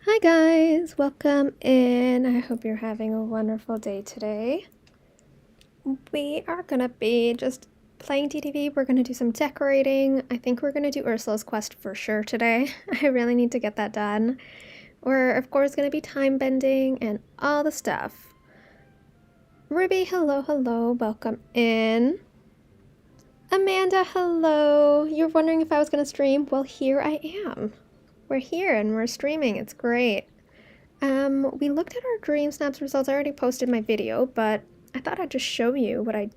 Hi guys, welcome in. I hope you're having a wonderful day today. We are gonna be just playing DDV. We're gonna do some decorating. I think we're gonna do Ursula's quest for sure today. I really need to get that done. We're of course gonna be time bending and all the stuff. Ruby, hello, welcome in. Amanda, hello. You're wondering if I was gonna stream? Well, here I am. We're here and we're streaming. It's great. We looked at our Dream Snaps results. I already posted my video, but I thought I'd just show you what I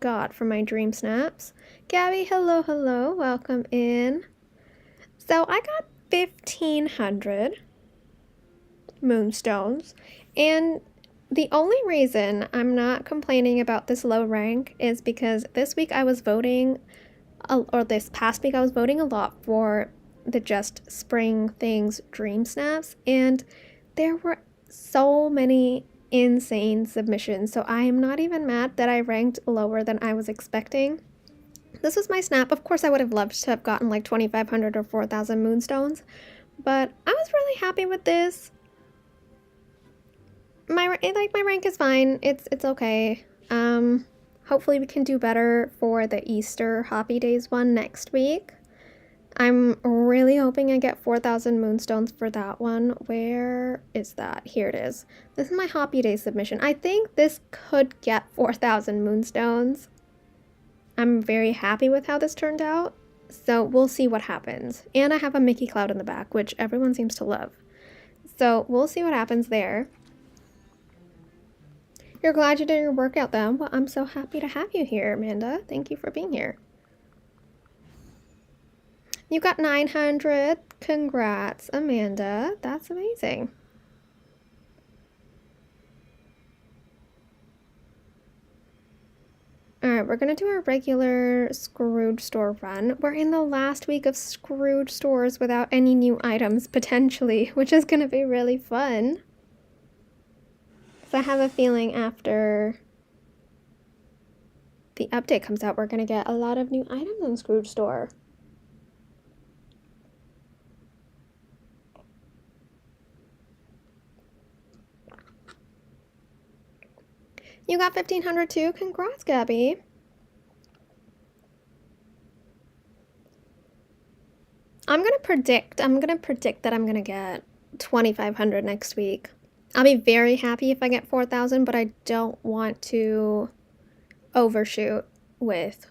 got from my Dream Snaps. Gabby, hello, welcome in. So I got 1,500 moonstones, and the only reason I'm not complaining about this low rank is because this week I was voting, or this past week I was voting a lot for the Just Spring Things Dream Snaps, and there were so many insane submissions, so I am not even mad that I ranked lower than I was expecting. This was my snap. Of course I would have loved to have gotten like 2,500 or 4,000 moonstones, but I was really happy with this. My rank is fine. It's okay. Hopefully we can do better for the Easter Hoppy Days one next week. I'm really hoping I get 4,000 moonstones for that one. Where is that? Here it is. This is my Hoppy Day submission. I think this could get 4,000 moonstones. I'm very happy with how this turned out, so we'll see what happens. And I have a Mickey Cloud in the back, which everyone seems to love. So we'll see what happens there. You're glad you did your workout though? Well, I'm so happy to have you here, Amanda. Thank you for being here. You got 900. Congrats, Amanda. That's amazing. Alright, we're gonna do our regular Scrooge store run. We're in the last week of Scrooge stores without any new items, potentially, which is gonna be really fun. So I have a feeling after the update comes out, we're gonna get a lot of new items in Scrooge store. You got 1,500 too? Congrats, Gabby. I'm gonna predict that I'm gonna get 2,500 next week. I'll be very happy if I get 4,000, but I don't want to overshoot with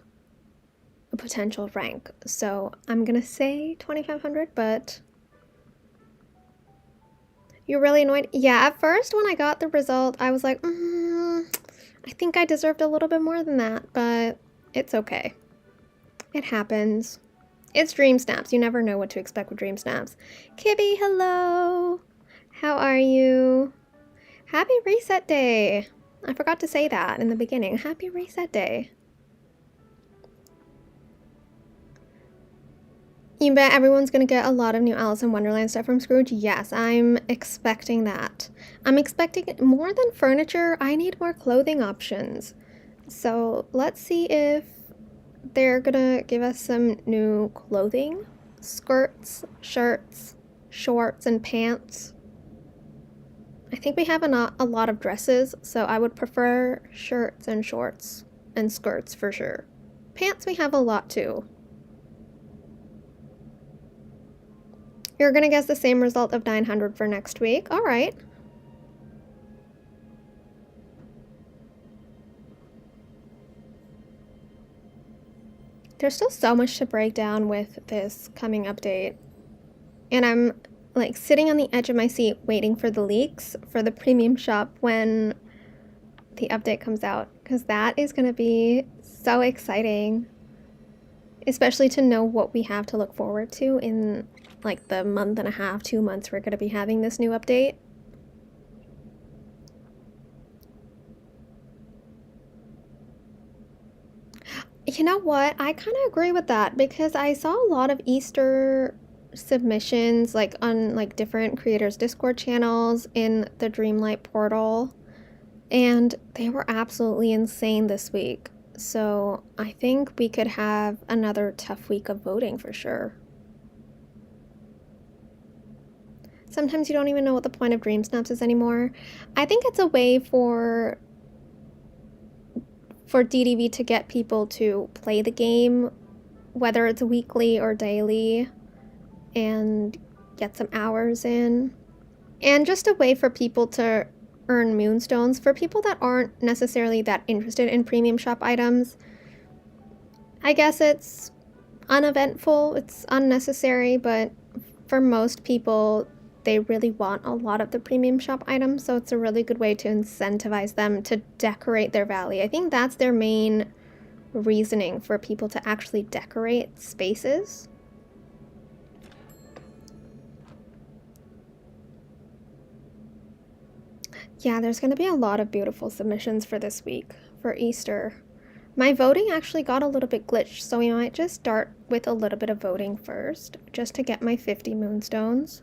a potential rank. So I'm gonna say 2,500, but you're really annoyed? Yeah, at first when I got the result, I was like, I think I deserved a little bit more than that, but it's okay. It happens. It's Dream Snaps. You never know what to expect with Dream Snaps. Kibby, hello! How are you? Happy Reset Day! I forgot to say that in the beginning. Happy Reset Day. You bet everyone's gonna get a lot of new Alice in Wonderland stuff from Scrooge? Yes, I'm expecting that. I'm expecting more than furniture. I need more clothing options. So let's see if they're gonna give us some new clothing. Skirts, shirts, shorts, and pants. I think we have a lot of dresses, so I would prefer shirts and shorts and skirts for sure. Pants we have a lot too. You're gonna guess the same result of 900 for next week. All right. There's still so much to break down with this coming update. And I'm like sitting on the edge of my seat waiting for the leaks for the premium shop when the update comes out, because that is gonna be so exciting. Especially to know what we have to look forward to in like the month and a half, 2 months we're going to be having this new update. You know what? I kind of agree with that because I saw a lot of Easter submissions like on like different creators' Discord channels in the Dreamlight portal. And they were absolutely insane this week. So I think we could have another tough week of voting for sure. Sometimes you don't even know what the point of Dream Snaps is anymore. I think it's a way for DDV to get people to play the game, whether it's weekly or daily, and get some hours in. And just a way for people to earn moonstones. For people that aren't necessarily that interested in premium shop items, I guess it's uneventful, it's unnecessary, but for most people, they really want a lot of the premium shop items, so it's a really good way to incentivize them to decorate their valley. I think that's their main reasoning for people to actually decorate spaces. Yeah, there's going to be a lot of beautiful submissions for this week, for Easter. My voting actually got a little bit glitched, so we might just start with a little bit of voting first, just to get my 50 moonstones.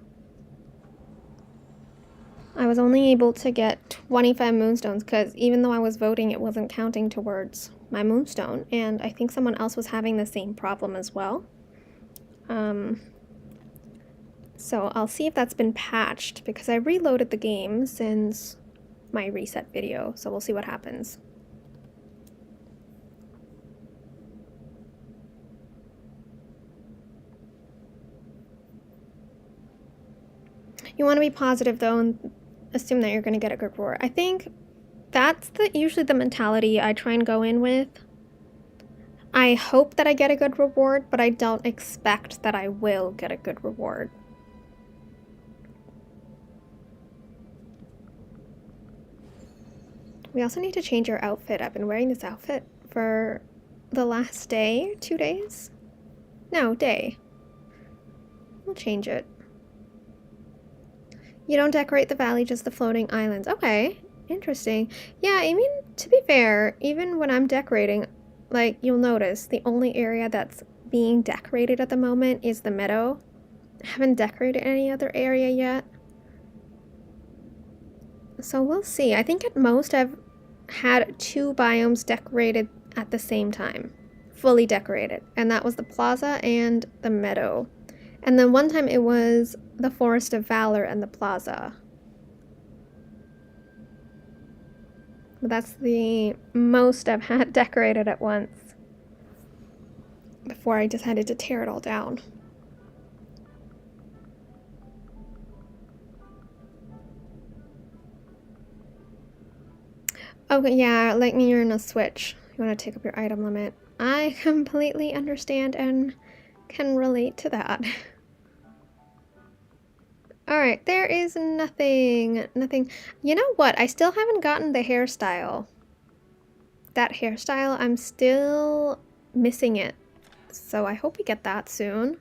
I was only able to get 25 moonstones because even though I was voting, it wasn't counting towards my moonstone, and I think someone else was having the same problem as well. So I'll see if that's been patched, because I reloaded the game since my reset video, so we'll see what happens. You want to be positive though and assume that you're going to get a good reward. I think that's usually the mentality I try and go in with. I hope that I get a good reward, but I don't expect that I will get a good reward. We also need to change our outfit. I've been wearing this outfit for the last day, 2 days? No, day. We'll change it. You don't decorate the valley, just the floating islands. Okay, interesting. Yeah, I mean, to be fair, even when I'm decorating, like, you'll notice the only area that's being decorated at the moment is the meadow. I haven't decorated any other area yet. So we'll see. I think at most I've had 2 biomes decorated at the same time. Fully decorated. And that was the plaza and the meadow. And then one time it was the Forest of Valor and the plaza. But that's the most I've had decorated at once before I decided to tear it all down. Okay, yeah, like me, you're in a switch. You want to take up your item limit. I completely understand and can relate to that. Alright, there is nothing. You know what? I still haven't gotten the hairstyle. That hairstyle, I'm still missing it. So I hope we get that soon.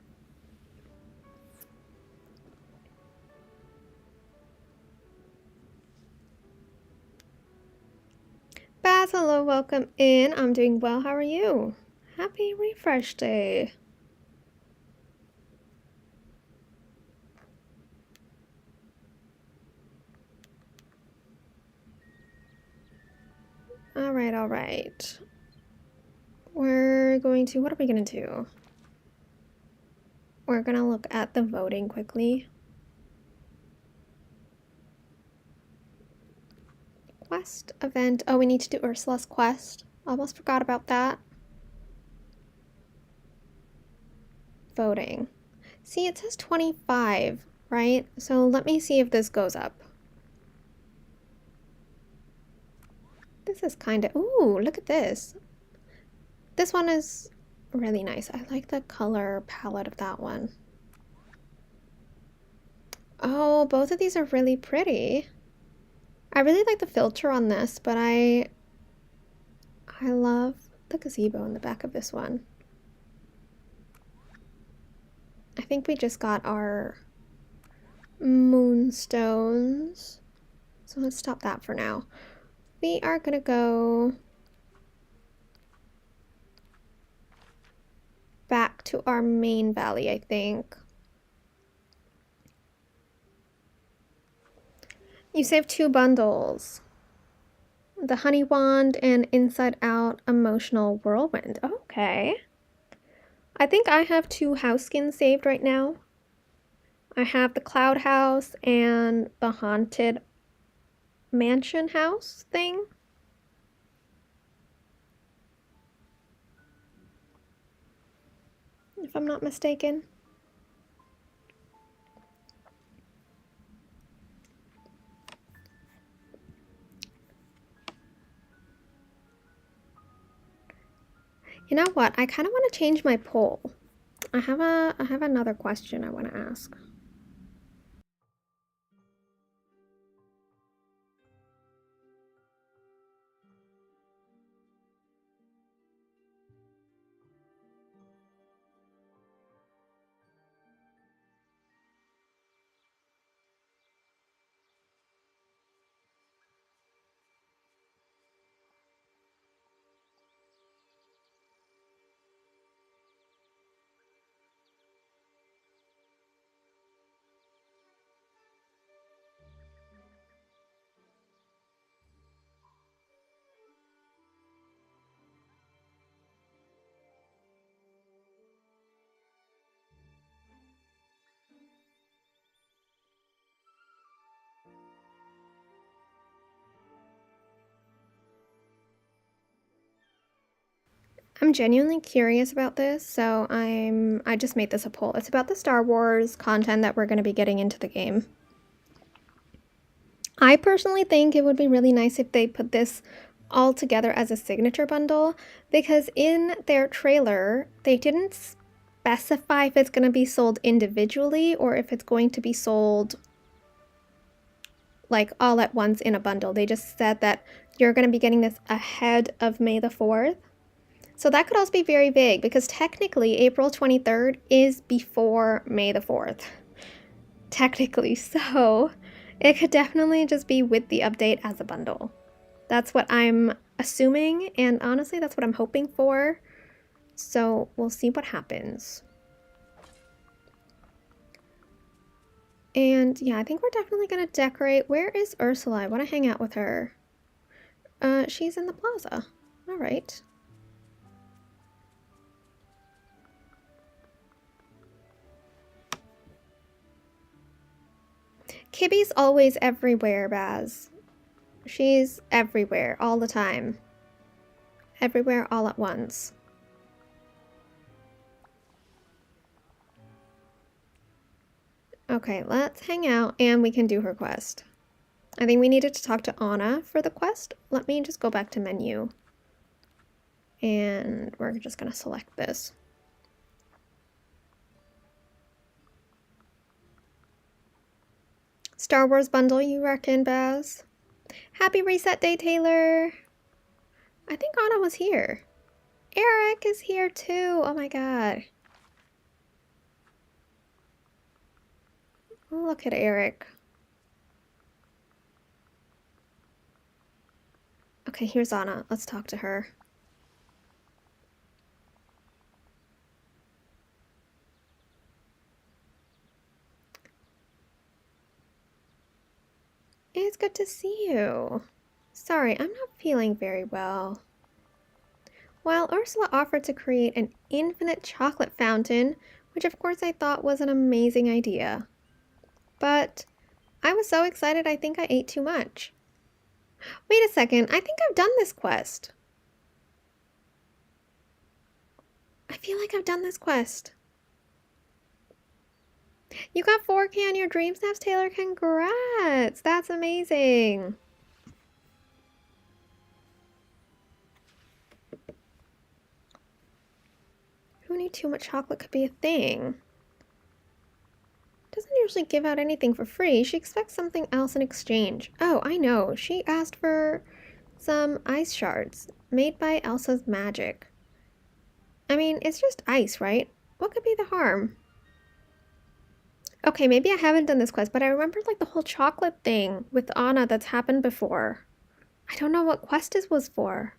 Basil, welcome in. I'm doing well. How are you? Happy refresh day. All right. We're going to, what are we going to do? We're going to look at the voting quickly. Quest event. Oh, we need to do Ursula's quest. Almost forgot about that. Voting. See, it says 25, right? So let me see if this goes up. This is kind of, ooh, look at this. This one is really nice. I like the color palette of that one. Oh, both of these are really pretty. I really like the filter on this, but I love the gazebo in the back of this one. I think we just got our moonstones. So let's stop that for now. We are gonna go back to our main valley, I think. You saved 2 bundles. The honey wand and inside out emotional whirlwind. Okay. I think I have 2 house skins saved right now. I have the cloud house and the haunted mansion house thing. If I'm not mistaken. You know what? I kind of want to change my poll. I have another question I want to ask. I'm genuinely curious about this, so I just made this a poll. It's about the Star Wars content that we're going to be getting into the game. I personally think it would be really nice if they put this all together as a signature bundle, because in their trailer, they didn't specify if it's going to be sold individually or if it's going to be sold like all at once in a bundle. They just said that you're going to be getting this ahead of May the 4th. So that could also be very vague, because technically April 23rd is before May the 4th. Technically, so it could definitely just be with the update as a bundle. That's what I'm assuming, and honestly, that's what I'm hoping for. So we'll see what happens. And yeah, I think we're definitely gonna decorate. Where is Ursula? I want to hang out with her. She's in the plaza. All right. Kibby's always everywhere, Baz. She's everywhere, all the time. Everywhere, all at once. Okay, let's hang out and we can do her quest. I think we needed to talk to Anna for the quest. Let me just go back to menu. And we're just gonna select this. Star Wars bundle, you reckon, Baz? Happy reset day, Taylor! I think Anna was here. Eric is here too! Oh my god. Look at Eric. Okay, here's Anna. Let's talk to her. It's good to see you. Sorry, I'm not feeling very well. While Ursula offered to create an infinite chocolate fountain, which of course I thought was an amazing idea. But I was so excited I think I ate too much. Wait a second, I think I've done this quest. I feel like I've done this quest. You got 4K on your dream snaps, Taylor. Congrats! That's amazing. Who knew too much chocolate could be a thing? Doesn't usually give out anything for free. She expects something else in exchange. Oh, I know. She asked for some ice shards made by Elsa's magic. I mean, it's just ice, right? What could be the harm? Okay, maybe I haven't done this quest, but I remember like the whole chocolate thing with Anna that's happened before. I don't know what quest this was for.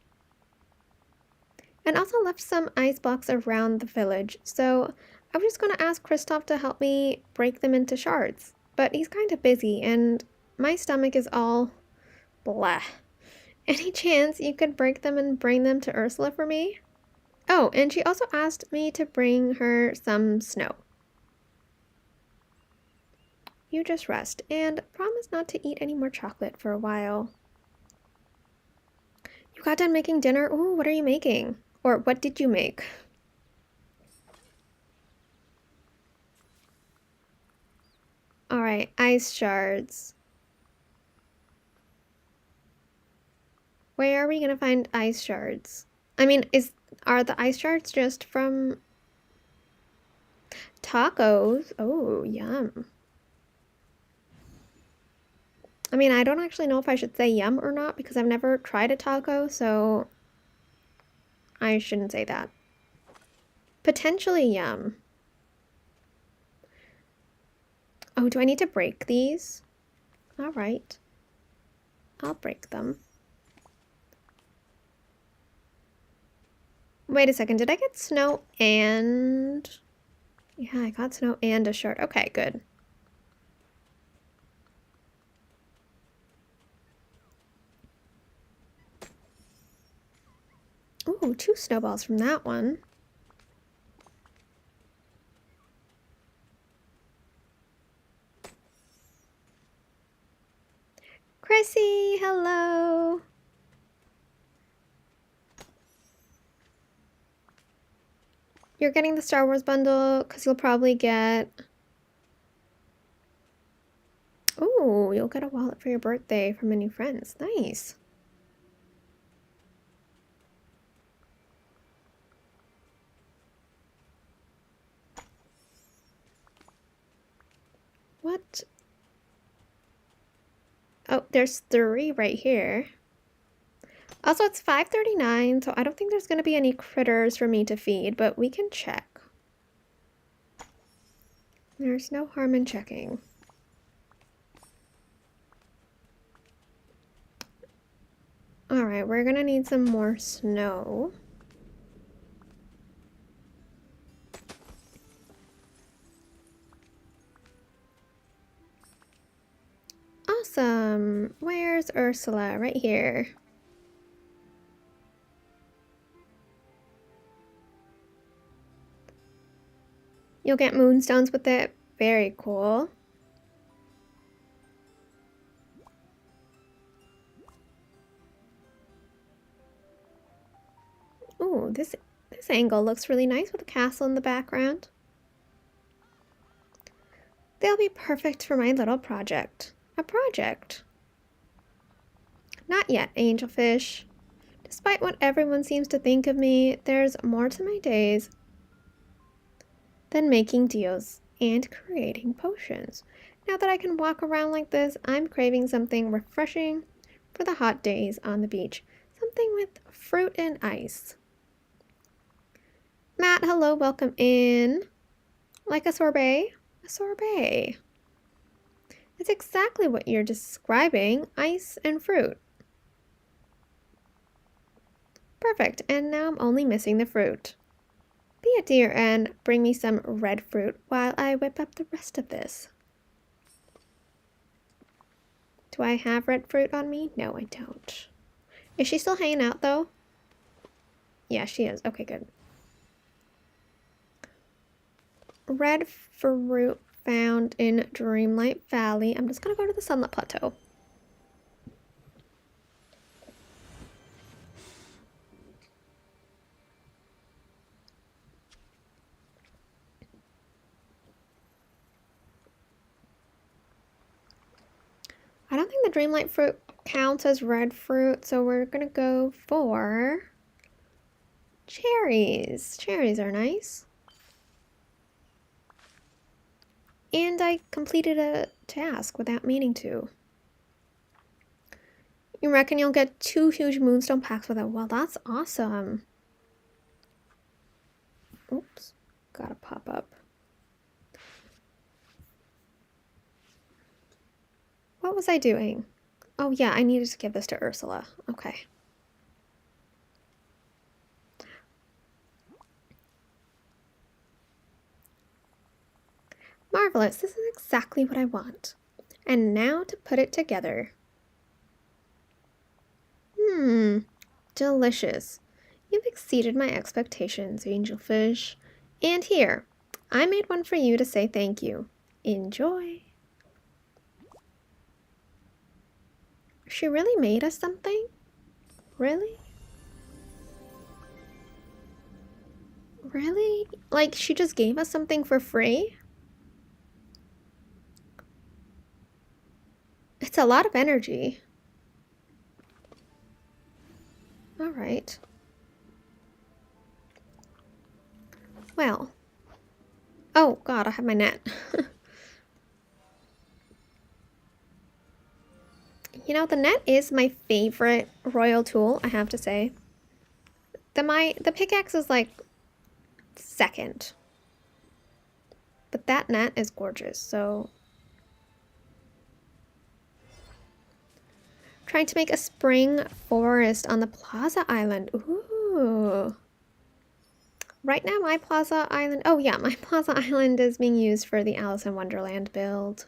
And also left some ice blocks around the village, so I was just going to ask Kristoff to help me break them into shards. But he's kind of busy, and my stomach is all blah. Any chance you could break them and bring them to Ursula for me? Oh, and she also asked me to bring her some snow. You just rest and promise not to eat any more chocolate for a while. You got done making dinner? Ooh, what are you making? Or what did you make? Alright, ice shards. Where are we gonna find ice shards? I mean, are the ice shards just from tacos? Oh, yum. I mean, I don't actually know if I should say yum or not because I've never tried a taco, so I shouldn't say that. Potentially yum. Oh, do I need to break these? All right. I'll break them. Wait a second, did I get snow and... Yeah, I got snow and a shard. Okay, good. Ooh, 2 snowballs from that one. Chrissy, hello! You're getting the Star Wars bundle because you'll probably get... Ooh, you'll get a wallet for your birthday from a new friends. Nice. What? Oh, there's 3 right here. Also, it's 5:39, so I don't think there's going to be any critters for me to feed, but we can check. There's no harm in checking. Alright, we're going to need some more snow. Awesome! Where's Ursula? Right here. You'll get moonstones with it. Very cool. Ooh, this angle looks really nice with a castle in the background. They'll be perfect for my little project. A project. Not yet, angelfish. Despite what everyone seems to think of me, there's more to my days than making deals and creating potions. Now that I can walk around like this, I'm craving something refreshing for the hot days on the beach. Something with fruit and ice. Matt, hello, welcome in. Like a sorbet? A sorbet. It's exactly what you're describing, ice and fruit. Perfect, and now I'm only missing the fruit. Be a dear and bring me some red fruit while I whip up the rest of this. Do I have red fruit on me? No, I don't. Is she still hanging out, though? Yeah, she is. Okay, good. Red fruit found in Dreamlight Valley. I'm just gonna go to the Sunlit Plateau. I don't think the Dreamlight fruit counts as red fruit, so we're gonna go for cherries. Cherries are nice. And I completed a task without meaning to. You reckon you'll get 2 huge moonstone packs with it? Well, that's awesome. Oops, gotta pop up. What was I doing? Oh yeah, I needed to give this to Ursula. Okay. Marvelous, this is exactly what I want. And now to put it together. Delicious. You've exceeded my expectations, angelfish. And here, I made one for you to say thank you. Enjoy. She really made us something? Really? Really? Like, she just gave us something for free? It's a lot of energy. Alright. Well. Oh, God, I have my net. You know, the net is my favorite royal tool, I have to say. The pickaxe is like second. But that net is gorgeous, so... Trying to make a spring forest on the Plaza Island. Ooh. Right now my Plaza Island... Oh yeah, my Plaza Island is being used for the Alice in Wonderland build.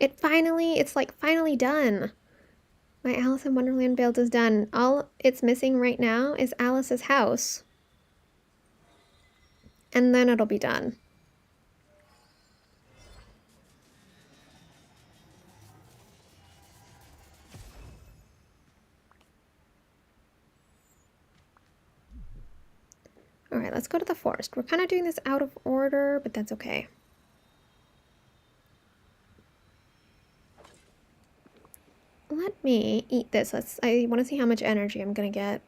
It's like finally done. My Alice in Wonderland build is done. All it's missing right now is Alice's house. And then it'll be done. Alright, let's go to the forest. We're kind of doing this out of order, but that's okay. Let me eat this. I want to see how much energy I'm gonna get.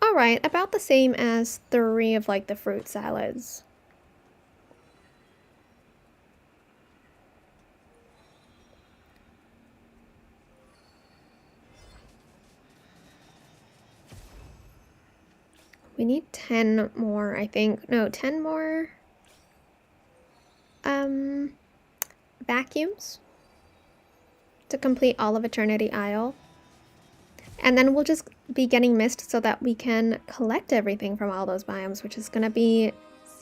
Alright, about the same as 3 of like the fruit salads. We need 10 more, I think. No, 10 more vacuums to complete all of Eternity Isle. And then we'll just be getting mist so that we can collect everything from all those biomes, which is going to be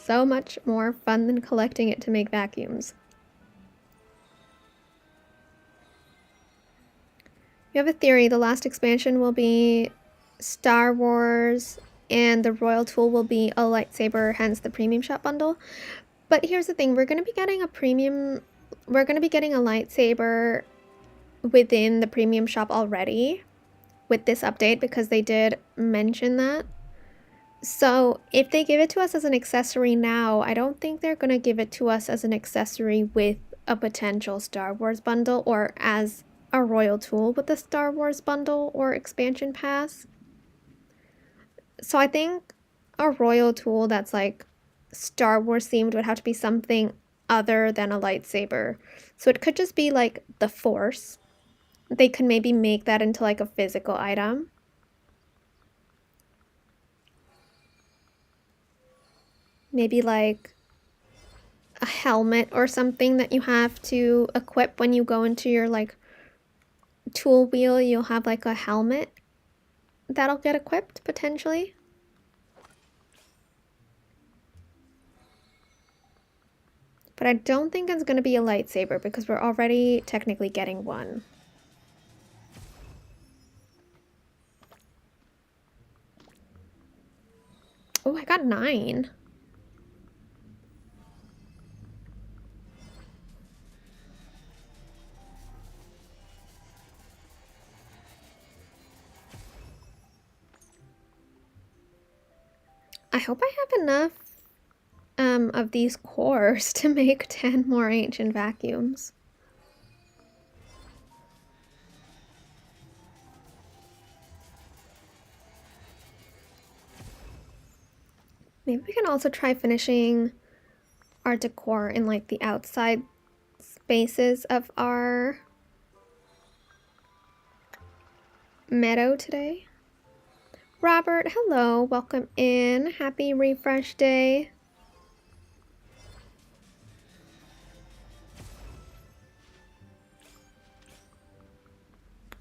so much more fun than collecting it to make vacuums. You have a theory. The last expansion will be Star Wars, and the Royal Tool will be a lightsaber, hence the Premium Shop bundle. But here's the thing. We're going to be getting a lightsaber within the Premium Shop already with this update, because they did mention that. So if they give it to us as an accessory now, I don't think they're going to give it to us as an accessory with a potential Star Wars bundle, or as a Royal Tool with the Star Wars bundle or expansion pass. So I think a Royal Tool that's like Star Wars themed would have to be something other than a lightsaber. So it could just be like the Force. They could maybe make that into like a physical item. Maybe like a helmet or something that you have to equip when you go into your like tool wheel. You'll have like a helmet that'll get equipped potentially. But I don't think it's going to be a lightsaber because we're already technically getting one. Oh, I got 9. I hope I have enough of these cores to make 10 more ancient vacuums. Maybe we can also try finishing our decor in like the outside spaces of our meadow today. Robert, hello, welcome in. Happy refresh day.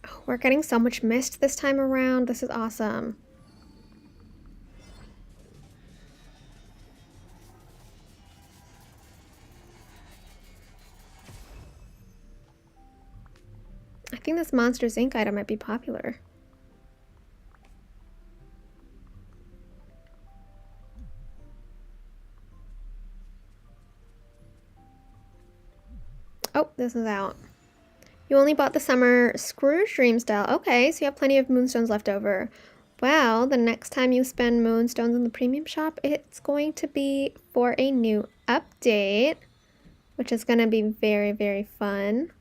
Oh, we're getting so much mist this time around. This is awesome. think this Monsters Inc. item might be popular. Oh, this is out. You only bought the summer Scrooge Dream style. Okay, so you have plenty of moonstones left over. Well, the next time you spend moonstones in the premium shop, it's going to be for a new update, which is going to be very, very fun.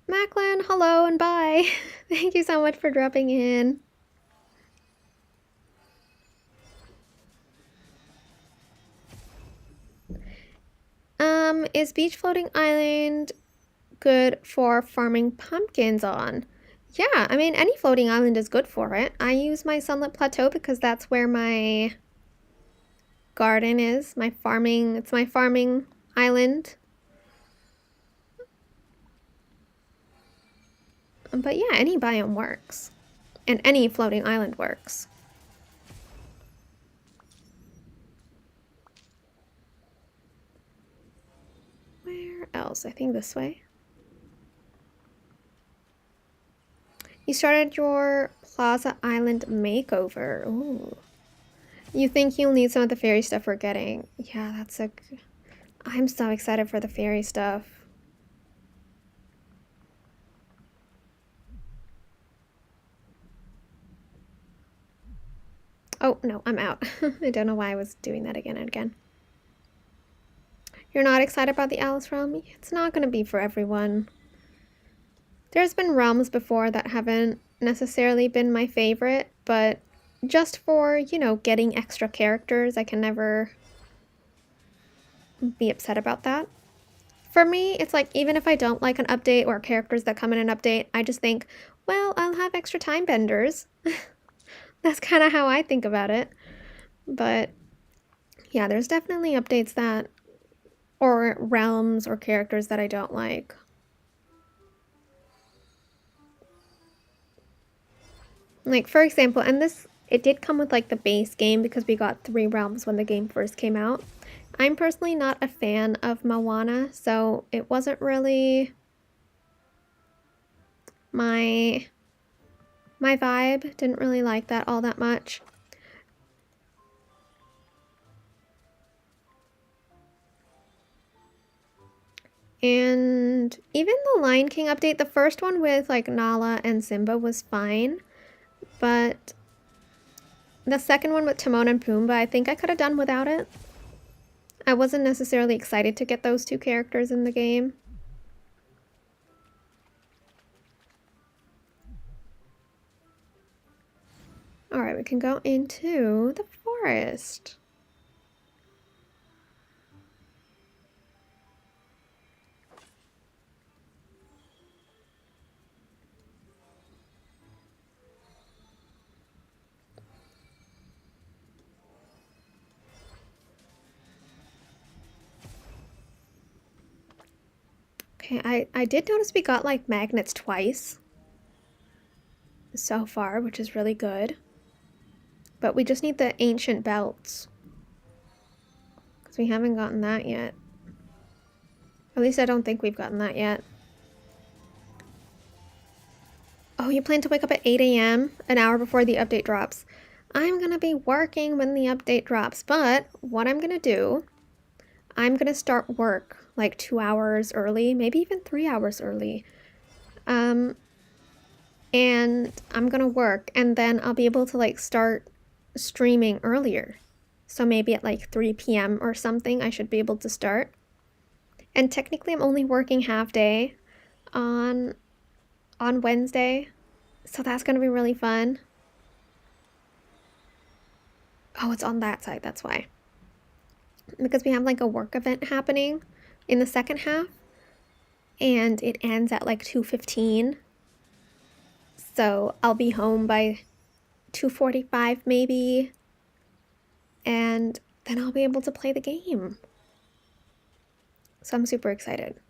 Macklin, hello and bye. Thank you so much for dropping in. Is Beach Floating Island good for farming pumpkins on? Yeah, I mean, any floating island is good for it. I use my Sunlit Plateau because that's where my garden is. It's my farming island. But yeah, any biome works. And any floating island works. Where else? I think this way. You started your Plaza Island makeover. Ooh. You think you'll need some of the fairy stuff we're getting. Yeah, I'm so excited for the fairy stuff. Oh, no, I'm out. I don't know why I was doing that again and again. You're not excited about the Alice realm? It's not going to be for everyone. There's been realms before that haven't necessarily been my favorite, but just for, you know, getting extra characters, I can never be upset about that. For me, it's like, even if I don't like an update or characters that come in an update, I just think, well, I'll have extra time benders. That's kind of how I think about it. But yeah, there's definitely updates that, or realms or characters that I don't like. Like, for example, and it did come with like the base game because we got 3 realms when the game first came out. I'm personally not a fan of Moana, so it wasn't really my vibe. Didn't really like that all that much. And even the Lion King update, the first one with like Nala and Simba was fine, but the second one with Timon and Pumbaa, I think I could have done without it. I wasn't necessarily excited to get those 2 characters in the game. Alright, we can go into the forest. Okay, I did notice we got like magnets twice so far, which is really good. But we just need the ancient belts, because we haven't gotten that yet. At least I don't think we've gotten that yet. Oh, you plan to wake up at 8 a.m. an hour before the update drops. I'm gonna be working when the update drops, but what I'm gonna do, I'm gonna start work like 2 hours early, maybe even 3 hours early. And I'm gonna work, and then I'll be able to like start streaming earlier. So maybe at like 3 p.m. or something, I should be able to start. And technically I'm only working half day on Wednesday, so that's gonna be really fun. Oh, it's on that side, that's why. Because we have like a work event happening in the second half, and it ends at like 2:15. So I'll be home by 2:45 maybe, and then I'll be able to play the game. So I'm super excited.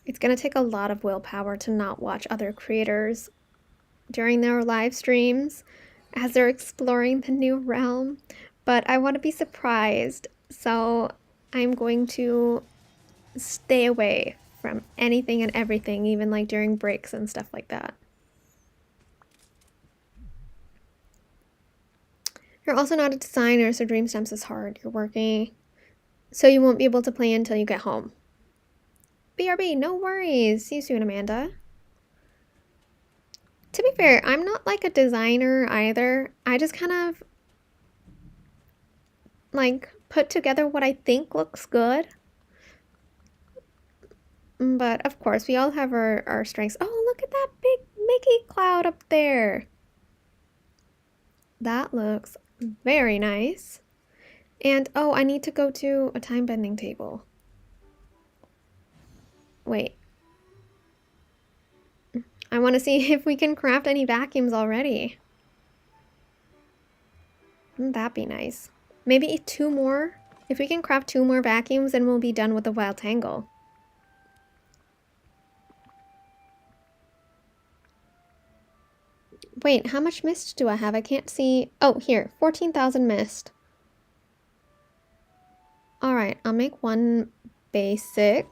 It's gonna take a lot of willpower to not watch other creators during their live streams as they're exploring the new realm, but I want to be surprised, so I'm going to stay away from anything and everything, even like during breaks and stuff like that. You're also not a designer, so Dream Stamps is hard. You're working, so you won't be able to play until you get home. BRB, no worries. See you soon, Amanda. To be fair, I'm not like a designer either. I just kind of like put together what I think looks good. But of course, we all have our strengths. Oh, look at that big Mickey cloud up there. That looks very nice. And oh, I need to go to a time bending table. Wait. I want to see if we can craft any vacuums already. Wouldn't that be nice? Maybe 2 more? If we can craft 2 more vacuums, then we'll be done with the wild tangle. Wait, how much mist do I have? I can't see. Oh, here, 14,000 mist. Alright, I'll make 1 basic.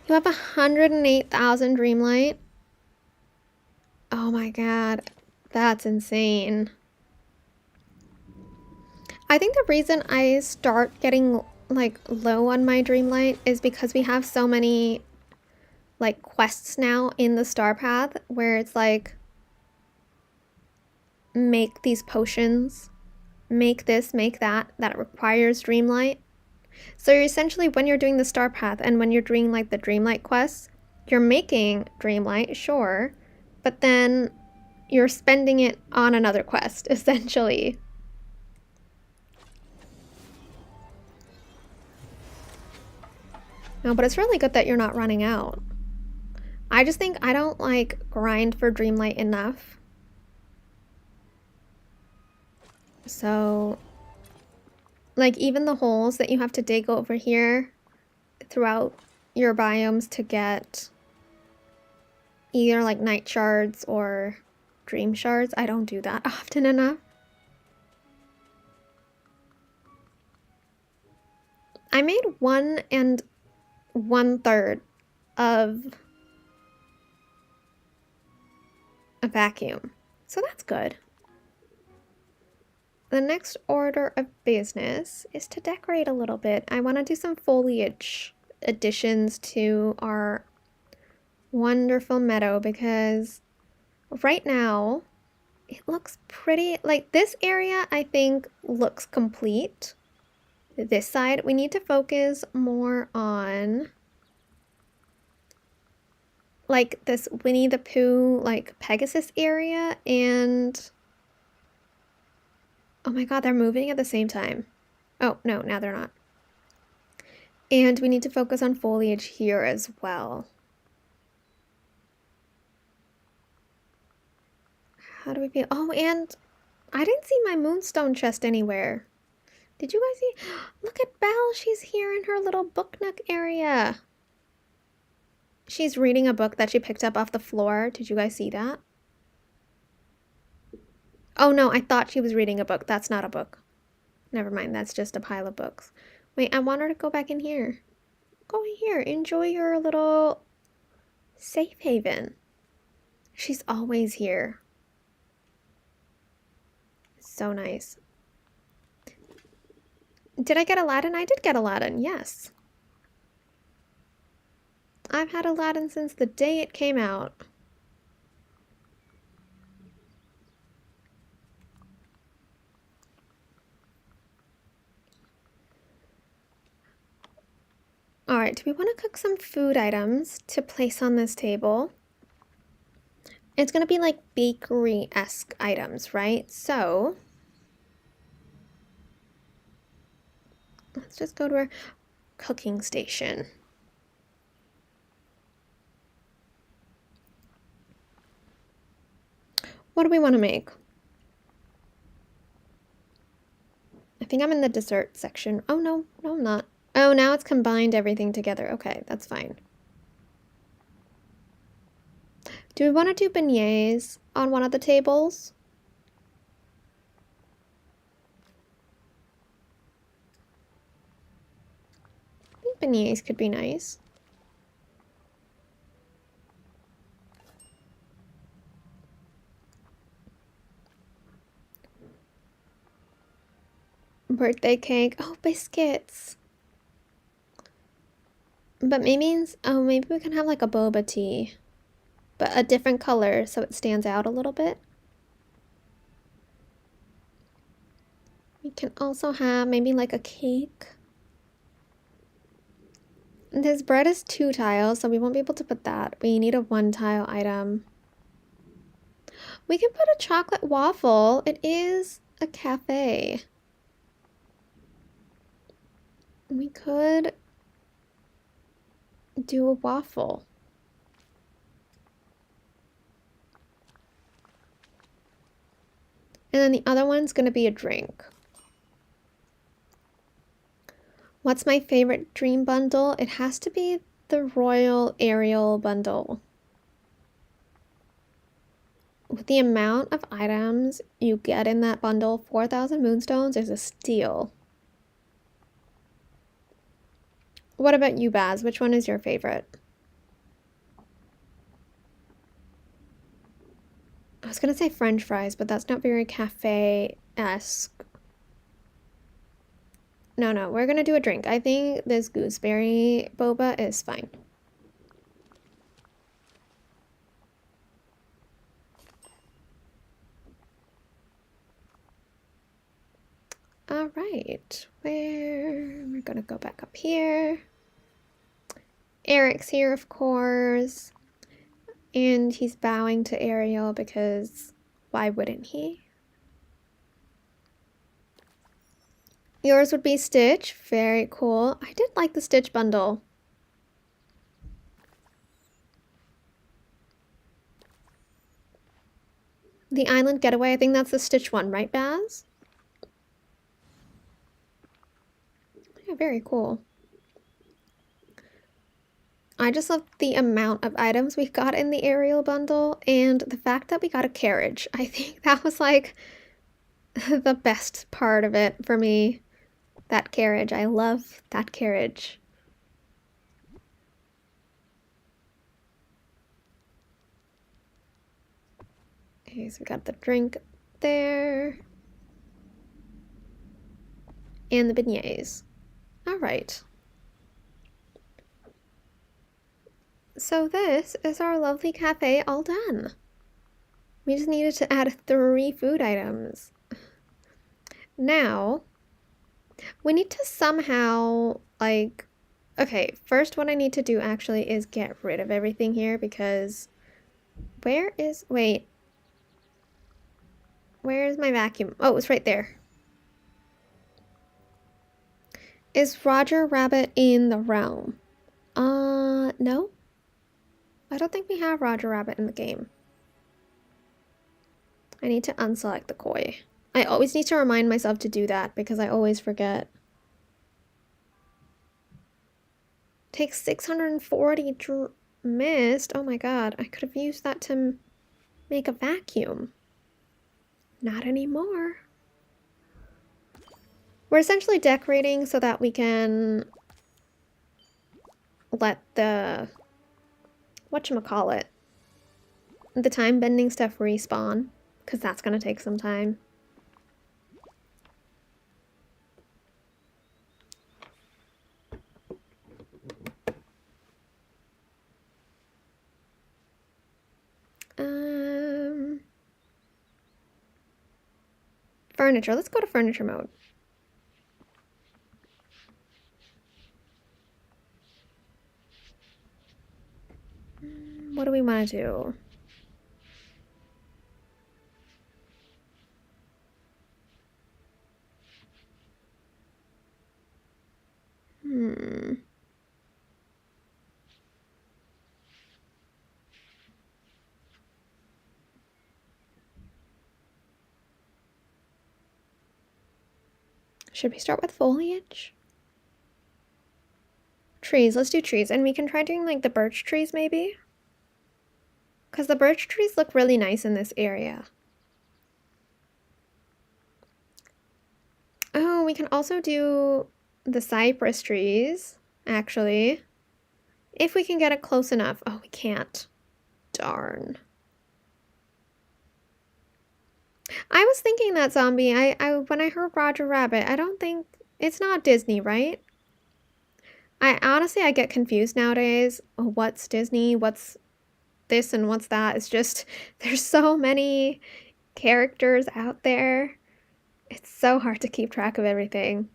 You have 108,000 Dreamlight? Oh my god, that's insane. I think the reason I start getting like low on my Dreamlight is because we have so many like quests now in the star path where it's like make these potions, make this, make that requires Dreamlight. So you're essentially, when you're doing the star path and when you're doing like the Dreamlight quests, you're making Dreamlight, sure, but then you're spending it on another quest, essentially. No, but it's really good that you're not running out. I just think I don't like grind for Dreamlight enough. So like even the holes that you have to dig over here throughout your biomes to get either like night shards or dream shards, I don't do that often enough. I made 1 1/3 of a vacuum, so that's good. The next order of business is to decorate a little bit. I want to do some foliage additions to our wonderful meadow because right now it looks pretty, like this area I think looks complete. This side, we need to focus more on like this Winnie the Pooh, like Pegasus area, and oh my god, they're moving at the same time. Oh, no, now they're not. And we need to focus on foliage here as well. How do we feel? Oh, and I didn't see my moonstone chest anywhere. Did you guys see? Look at Belle, she's here in her little book nook area. She's reading a book that she picked up off the floor. Did you guys see that? Oh no, I thought she was reading a book. That's not a book. Never mind, that's just a pile of books. Wait, I want her to go back in here. Go in here, enjoy your little safe haven. She's always here. So nice. Did I get Aladdin? I did get Aladdin, yes. I've had Aladdin since the day it came out. Alright, do we want to cook some food items to place on this table? It's going to be like bakery-esque items, right? So let's just go to our cooking station. What do we want to make? I think I'm in the dessert section. Oh no, no I'm not. Oh, now it's combined everything together. Okay, that's fine. Do we want to do beignets on one of the tables? I think beignets could be nice. Birthday cake. Oh, biscuits. But maybe, oh, maybe we can have like a boba tea, but a different color so it stands out a little bit. We can also have maybe like a cake. This bread is 2 tiles, so we won't be able to put that. We need a 1 tile item. We can put a chocolate waffle. It is a cafe. We could do a waffle. And then the other one's gonna be a drink. What's my favorite dream bundle? It has to be the Royal Ariel bundle. With the amount of items you get in that bundle, 4,000 moonstones is a steal. What about you, Baz? Which one is your favorite? I was gonna say French fries, but that's not very cafe-esque. No, we're gonna do a drink. I think this gooseberry boba is fine. All right, we're gonna go back up here. Eric's here, of course. And he's bowing to Ariel because why wouldn't he? Yours would be Stitch. Very cool. I did like the Stitch bundle. The Island Getaway, I think that's the Stitch one, right, Baz? Yeah, very cool. I just love the amount of items we got in the Ariel bundle and the fact that we got a carriage. I think that was like the best part of it for me. That carriage. I love that carriage. Okay, so we got the drink there. And the beignets. All right. So this is our lovely cafe all done. We just needed to add 3 food items. Now, we need to somehow, like, okay, first what I need to do actually is get rid of everything here because wait, where is my vacuum? Oh, it's right there. Is Roger Rabbit in the realm? No. I don't think we have Roger Rabbit in the game. I need to unselect the koi. I always need to remind myself to do that because I always forget. Takes 640 mist. Oh my god, I could have used that to make a vacuum. Not anymore. We're essentially decorating so that we can let the whatchamacallit, the time bending stuff respawn, because that's gonna take some time. Furniture. Let's go to furniture mode. What do we want to do? Should we start with foliage? Trees, let's do trees. And we can try doing like the birch trees maybe. Because the birch trees look really nice in this area. Oh, we can also do the cypress trees, actually. If we can get it close enough. Oh, we can't. Darn. I was thinking that, Zombie. When I heard Roger Rabbit, I don't think... It's not Disney, right? I get confused nowadays. What's Disney? What's this and what's that? It's just... There's so many characters out there. It's so hard to keep track of everything.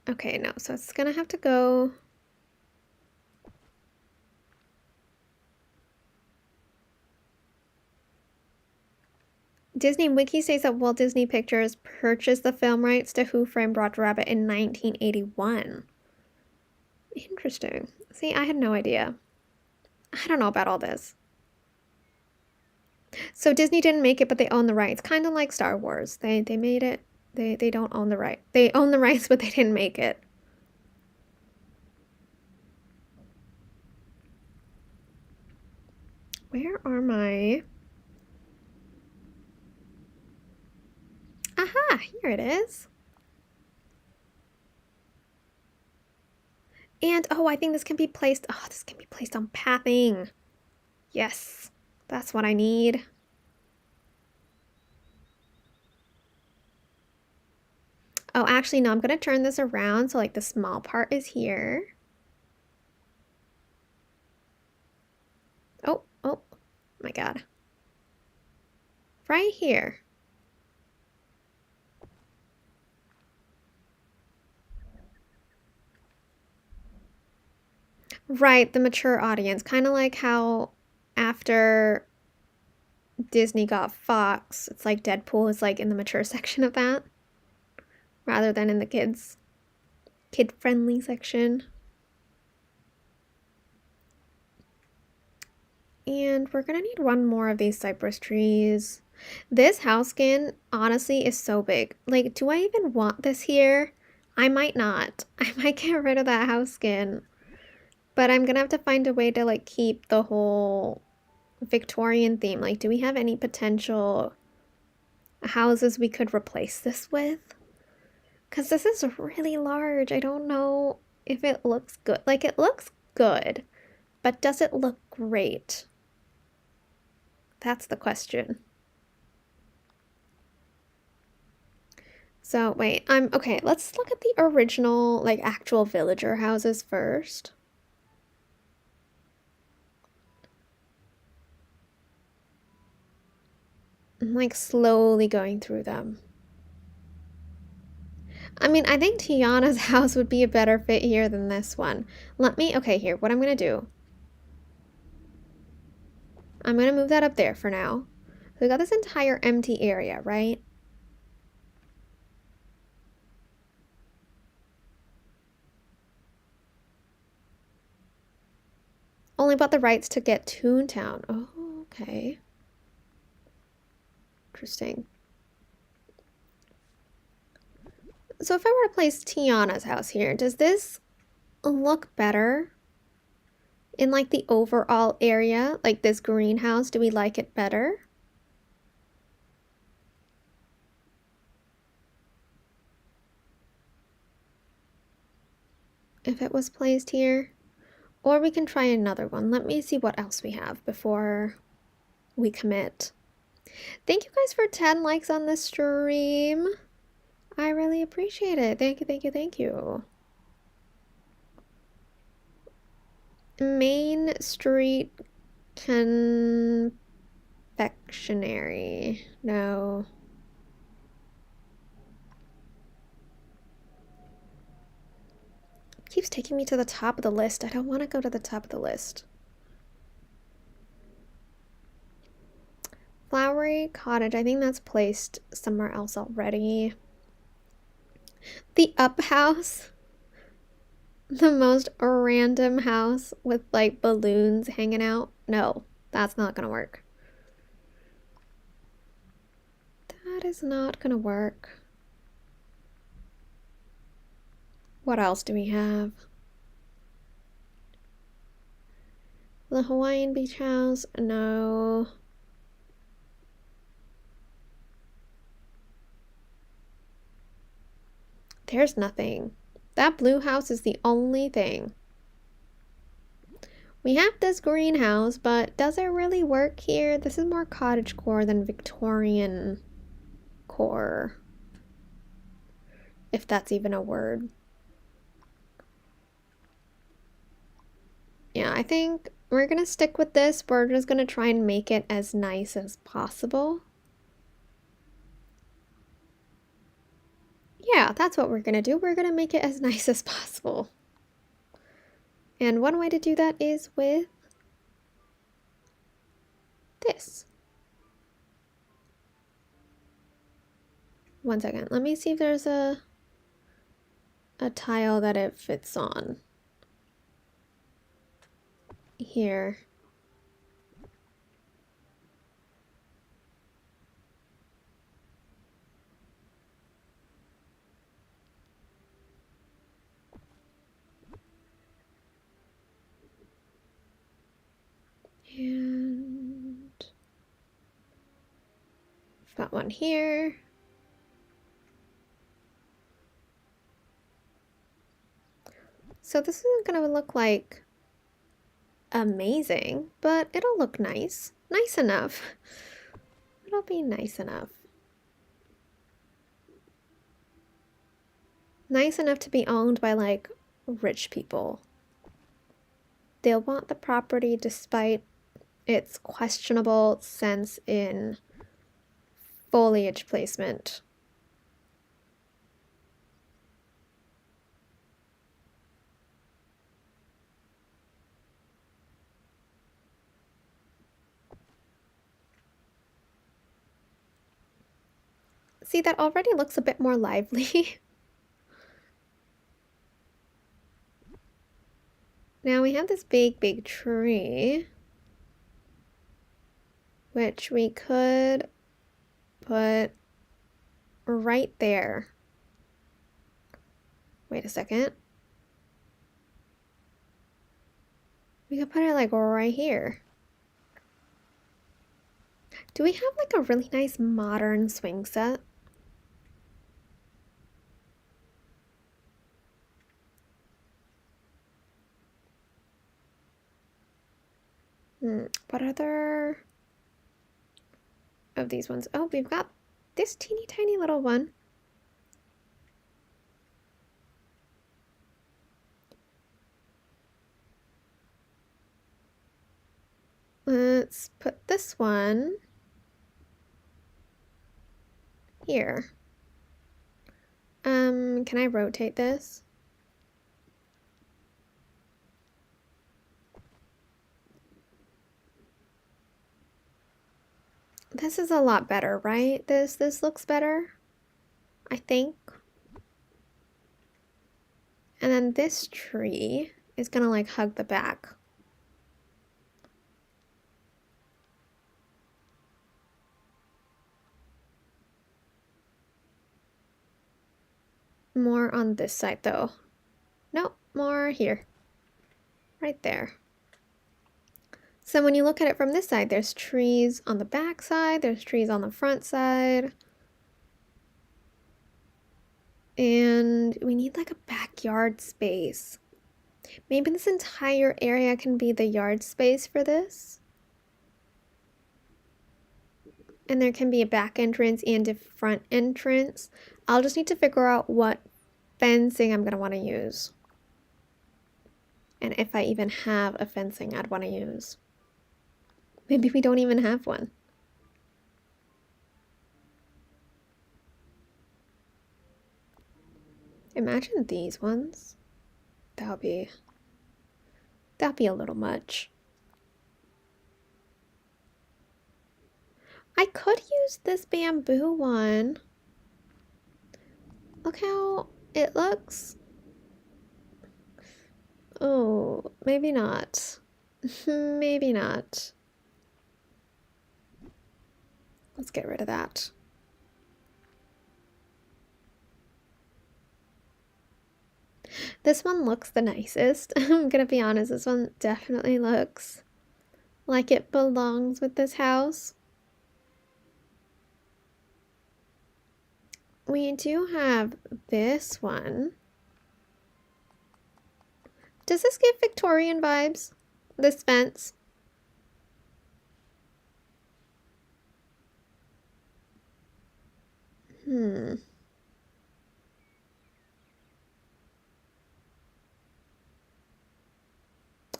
Okay, no, so it's gonna have to go... Disney Wiki says that Walt Disney Pictures purchased the film rights to Who Framed Roger Rabbit in 1981. Interesting. See, I had no idea. I don't know about all this. So Disney didn't make it, but they own the rights. Kind of like Star Wars. They made it. They don't own the right. They own the rights, but they didn't make it. Where are my... Aha, here it is. And, oh, I think this can be placed... Oh, this can be placed on pathing. Yes, that's what I need. Oh, actually, no, I'm going to turn this around so, like, the small part is here. Oh, my God. Right here. Right, the mature audience. Kind of like how after Disney got Fox, it's like Deadpool is like in the mature section of that, rather than in the kid-friendly section. And we're gonna need one more of these cypress trees. This house skin, honestly, is so big. Like, do I even want this here? I might not. I might get rid of that house skin. But I'm gonna have to find a way to, like, keep the whole Victorian theme. Like, do we have any potential houses we could replace this with? Because this is really large. I don't know if it looks good. Like, it looks good, but does it look great? That's the question. So, wait, okay, let's look at the original, like, actual villager houses first. I'm, like, slowly going through them. I mean, I think Tiana's house would be a better fit here than this one. Okay, here, what I'm gonna do. I'm gonna move that up there for now. So we got this entire empty area, right? Only bought the rights to get Toontown. Oh, okay. Interesting. So if I were to place Tiana's house here, does this look better in like the overall area? Like this greenhouse, do we like it better? If it was placed here? Or we can try another one. Let me see what else we have before we commit. Thank you guys for 10 likes on this stream. I really appreciate it. Thank you, thank you, thank you. Main Street Confectionery. No. It keeps taking me to the top of the list. I don't want to go to the top of the list. Flowery Cottage. I think that's placed somewhere else already. The Up House. The most random house with like balloons hanging out. No, that's not gonna work. That is not gonna work. What else do we have? The Hawaiian beach house? No. There's nothing. That blue house is the only thing. We have this greenhouse, but does it really work here? This is more cottagecore than Victorian core. If that's even a word. Yeah, I think we're gonna stick with this. We're just gonna try and make it as nice as possible. Yeah, that's what we're gonna do. We're gonna make it as nice as possible. And one way to do that is with this. One second, let me see if there's a tile that it fits on. Here. And I've got one here. So this isn't gonna look like amazing, but it'll look nice. Nice enough. It'll be nice enough. Nice enough to be owned by like rich people. They'll want the property despite its questionable sense in foliage placement. See, that already looks a bit more lively. Now we have this big tree, which we could put right there. Wait a second. We could put it like right here. Do we have like a really nice modern swing set? What other of these ones? Oh, we've got this teeny tiny little one. Let's put this one here. Can I rotate this? This is a lot better, right? This looks better, I think. And then this tree is gonna like hug the back. More on this side though. Nope, more here. Right there. So when you look at it from this side, there's trees on the back side, there's trees on the front side. And we need like a backyard space. Maybe this entire area can be the yard space for this. And there can be a back entrance and a front entrance. I'll just need to figure out what fencing I'm gonna want to use. And if I even have a fencing I'd want to use. Maybe we don't even have one. Imagine these ones. That'll be a little much. I could use this bamboo one. Look how it looks. Oh, maybe not. Maybe not. Let's get rid of that. This one looks the nicest. I'm gonna be honest, this one definitely looks like it belongs with this house. We do have this one. Does this give Victorian vibes? This fence? I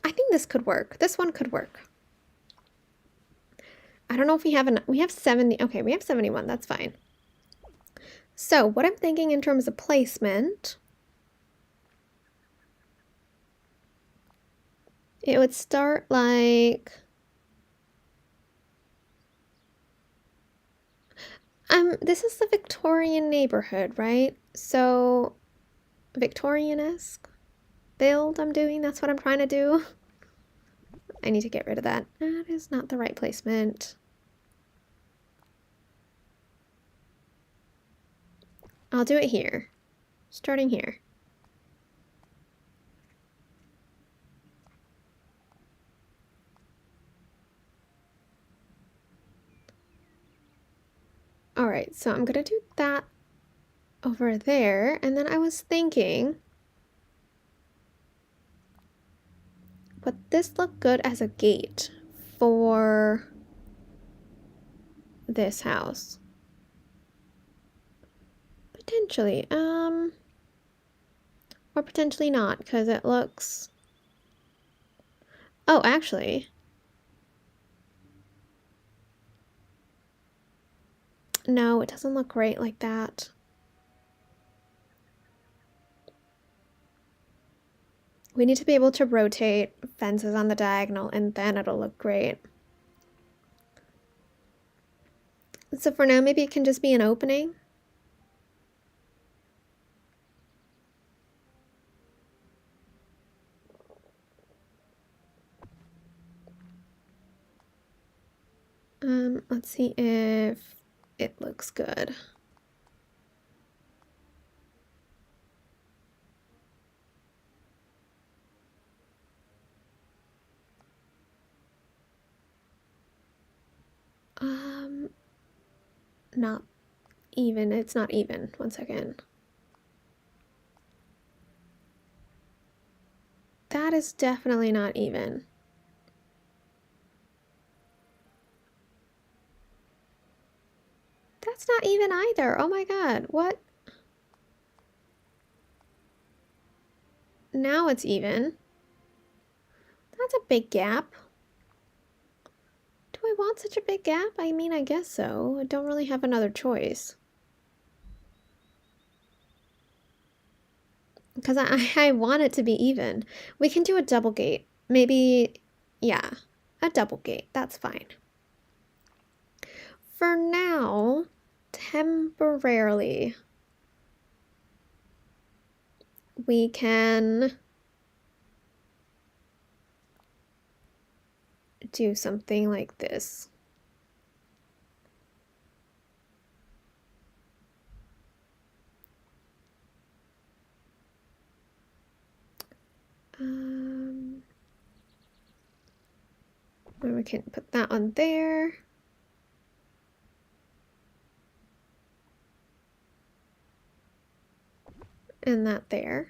think this could work. This one could work. I don't know if we have 70. Okay, we have 71. That's fine. So what I'm thinking in terms of placement, it would start like, this is the Victorian neighborhood, right? So Victorian-esque build I'm doing, that's what I'm trying to do. I need to get rid of that. That is not the right placement. I'll do it here, starting here. All right, so I'm gonna do that over there, and then I was thinking, would this look good as a gate for this house? Potentially, or potentially not, because it looks, oh, actually, no, it doesn't look great like that. We need to be able to rotate fences on the diagonal, and then it'll look great. So for now, maybe it can just be an opening. Let's see if it looks good. Not even. It's not even. One second. That is definitely not even. That's not even either. Oh my god. What? Now it's even. That's a big gap. Do I want such a big gap? I mean, I guess so. I don't really have another choice. Because I want it to be even. We can do a double gate. Maybe, yeah, a double gate. That's fine. For now, temporarily, we can do something like this. Or we can put that on there. And that there.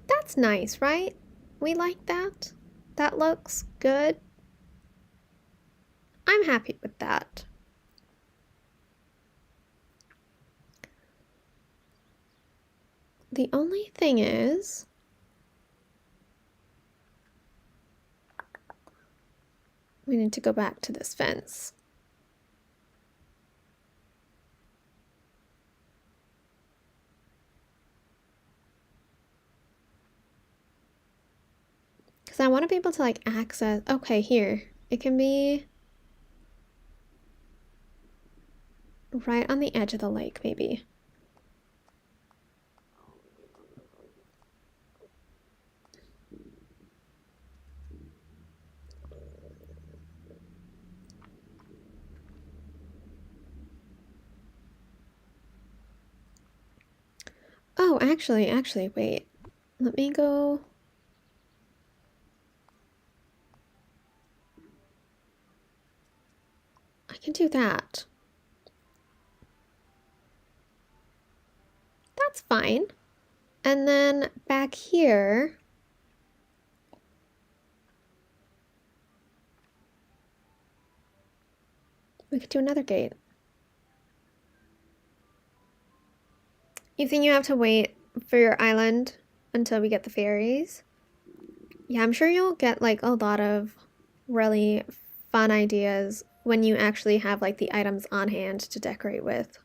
That's nice, right? We like that. That looks good. I'm happy with that. The only thing is, we need to go back to this fence. Because I want to be able to like access, okay, here. It can be right on the edge of the lake, maybe. actually, wait. Let me go. I can do that. That's fine. And then back here, we could do another gate. You think you have to wait for your island until we get the fairies? Yeah, I'm sure you'll get like a lot of really fun ideas when you actually have like the items on hand to decorate with.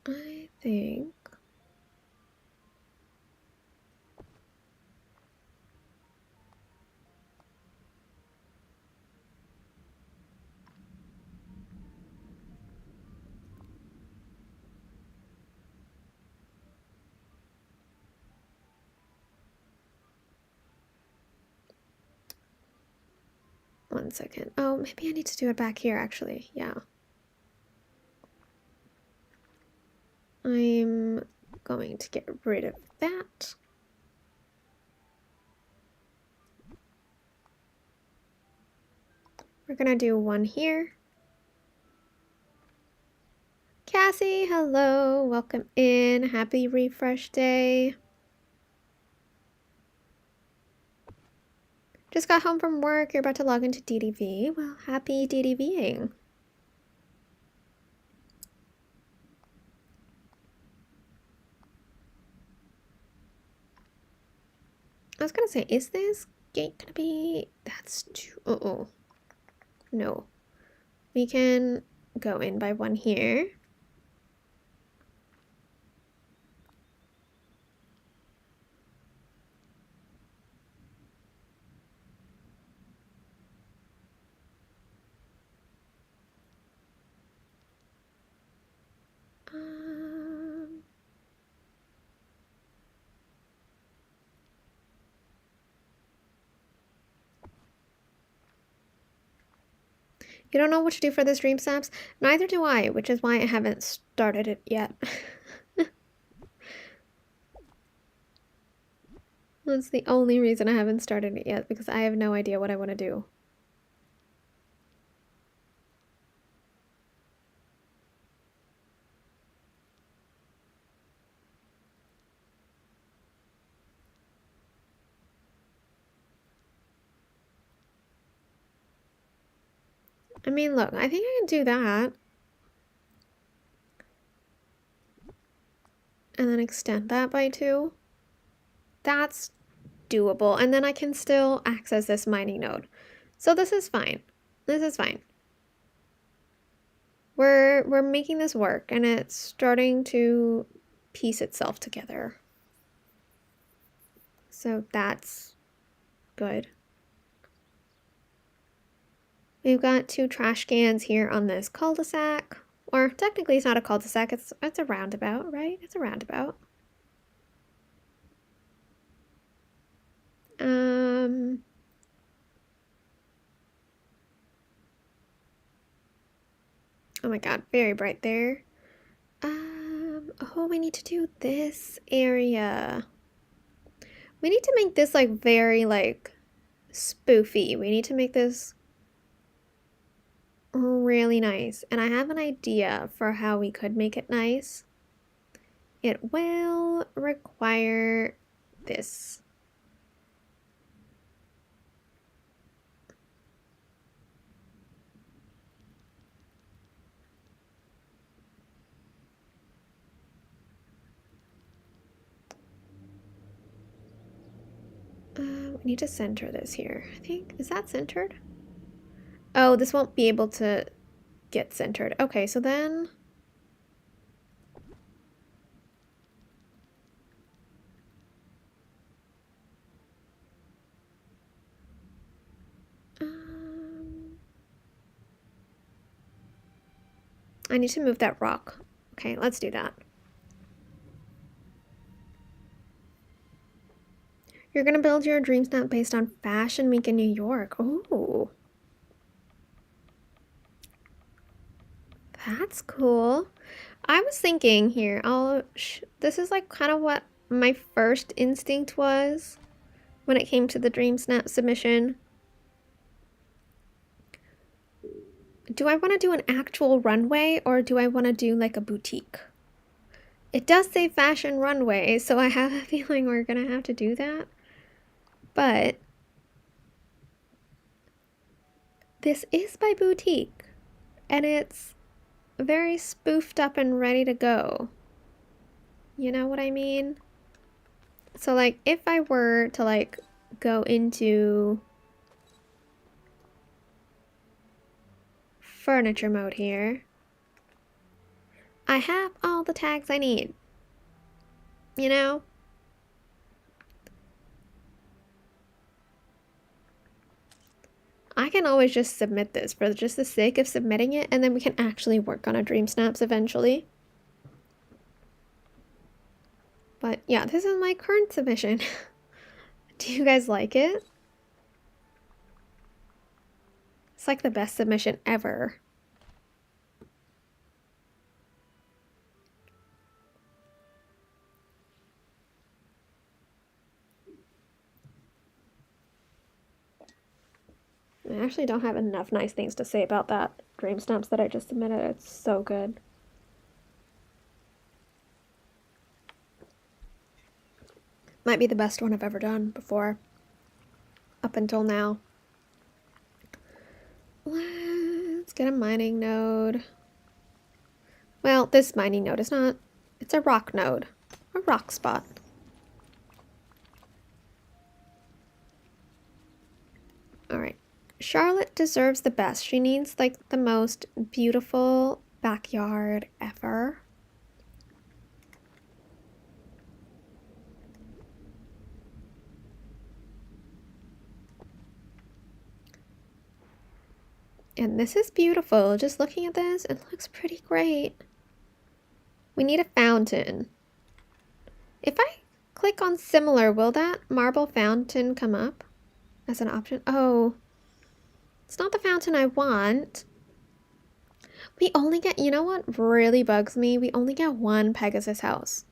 I think. One second. Oh, maybe I need to do it back here actually. Yeah. I'm going to get rid of that. We're gonna do one here. Cassie, hello, welcome in. Happy refresh day. Just got home from work. You're about to log into DDV. Well, happy DDVing. I was gonna say, is this gate gonna be... That's too... Uh-oh. No. We can go in by one here. You don't know what to do for this dream snaps? Neither do I, which is why I haven't started it yet. That's the only reason I haven't started it yet, because I have no idea what I want to do. I mean, look, I think I can do that. And then extend that by 2. That's doable. And then I can still access this mining node. So this is fine. This is fine. We're making this work, and it's starting to piece itself together. So that's good. We've got 2 trash cans here on this cul-de-sac. Or technically it's not a cul-de-sac, it's a roundabout, right? It's a roundabout. Oh my god, very bright there. Oh, we need to do this area. We need to make this like very like spoofy. We need to make this really nice. And I have an idea for how we could make it nice. It will require this. We need to center this here. I think, is that centered? Oh, this won't be able to get centered. Okay, so then... I need to move that rock. Okay, let's do that. You're gonna build your dream snap based on Fashion Week in New York. Oh. That's cool. I was thinking here, this is like kind of what my first instinct was when it came to the Dream Snap submission. Do I want to do an actual runway or do I want to do like a boutique? It does say fashion runway, so I have a feeling we're gonna have to do that. But this is by boutique and it's very spoofed up and ready to go. You know what I mean? So like if I were to like go into furniture mode here, I have all the tags I need. You know? I can always just submit this for just the sake of submitting it, and then we can actually work on a Dream Snaps eventually. But yeah, this is my current submission. Do you guys like it? It's like the best submission ever. I actually don't have enough nice things to say about that Dream Snaps that I just submitted. It's so good. Might be the best one I've ever done before. Up until now. Let's get a mining node. Well, this mining node is not. It's a rock node. A rock spot. Alright. Charlotte deserves the best. She needs like the most beautiful backyard ever. And this is beautiful. Just looking at this, it looks pretty great. We need a fountain. If I click on similar, will that marble fountain come up as an option? Oh, it's not the fountain I want. We only get, you know what really bugs me? We only get one Pegasus house.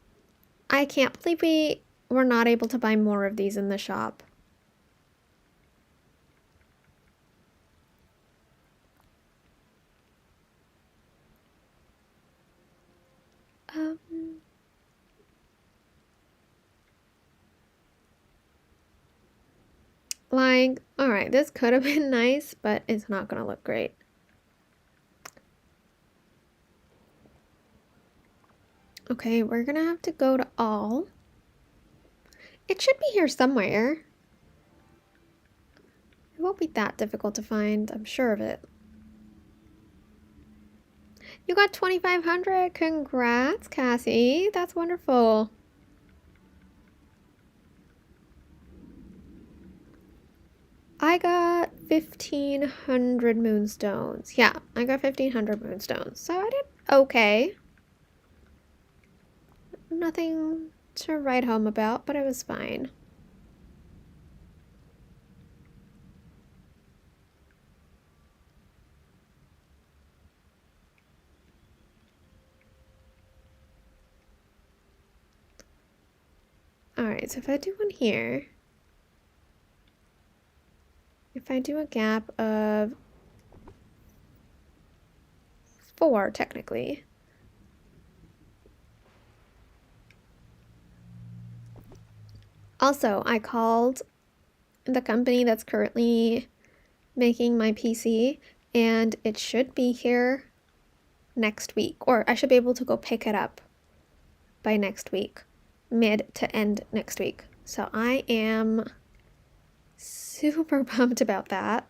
I can't believe we were not able to buy more of these in the shop. Like, alright, this could have been nice, but it's not gonna look great. Okay, we're gonna have to go to all. It should be here somewhere. It won't be that difficult to find, I'm sure of it. You got 2,500! Congrats, Cassie! That's wonderful! I got 1,500 moonstones. Yeah, I got 1,500 moonstones. So I did okay. Nothing to write home about, but it was fine. Alright, so if I do one here, if I do a gap of 4, technically. Also, I called the company that's currently making my PC, and it should be here next week, or I should be able to go pick it up by next week, mid to end next week. So I am super bummed about that.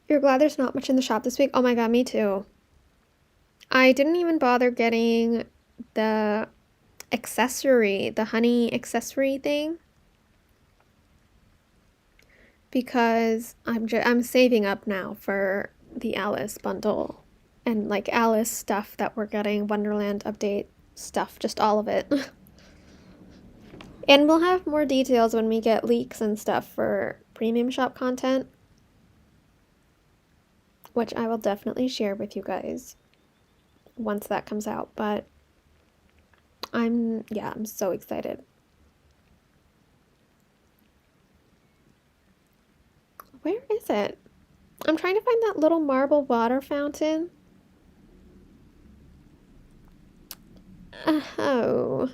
You're glad there's not much in the shop this week? Oh my god, me too. I didn't even bother getting the accessory, the honey accessory thing, because I'm saving up now for the Alice bundle and like Alice stuff that we're getting, Wonderland update stuff, just all of it. And we'll have more details when we get leaks and stuff for premium shop content, which I will definitely share with you guys once that comes out, but I'm so excited. Where is it? I'm trying to find that little marble water fountain. Oh.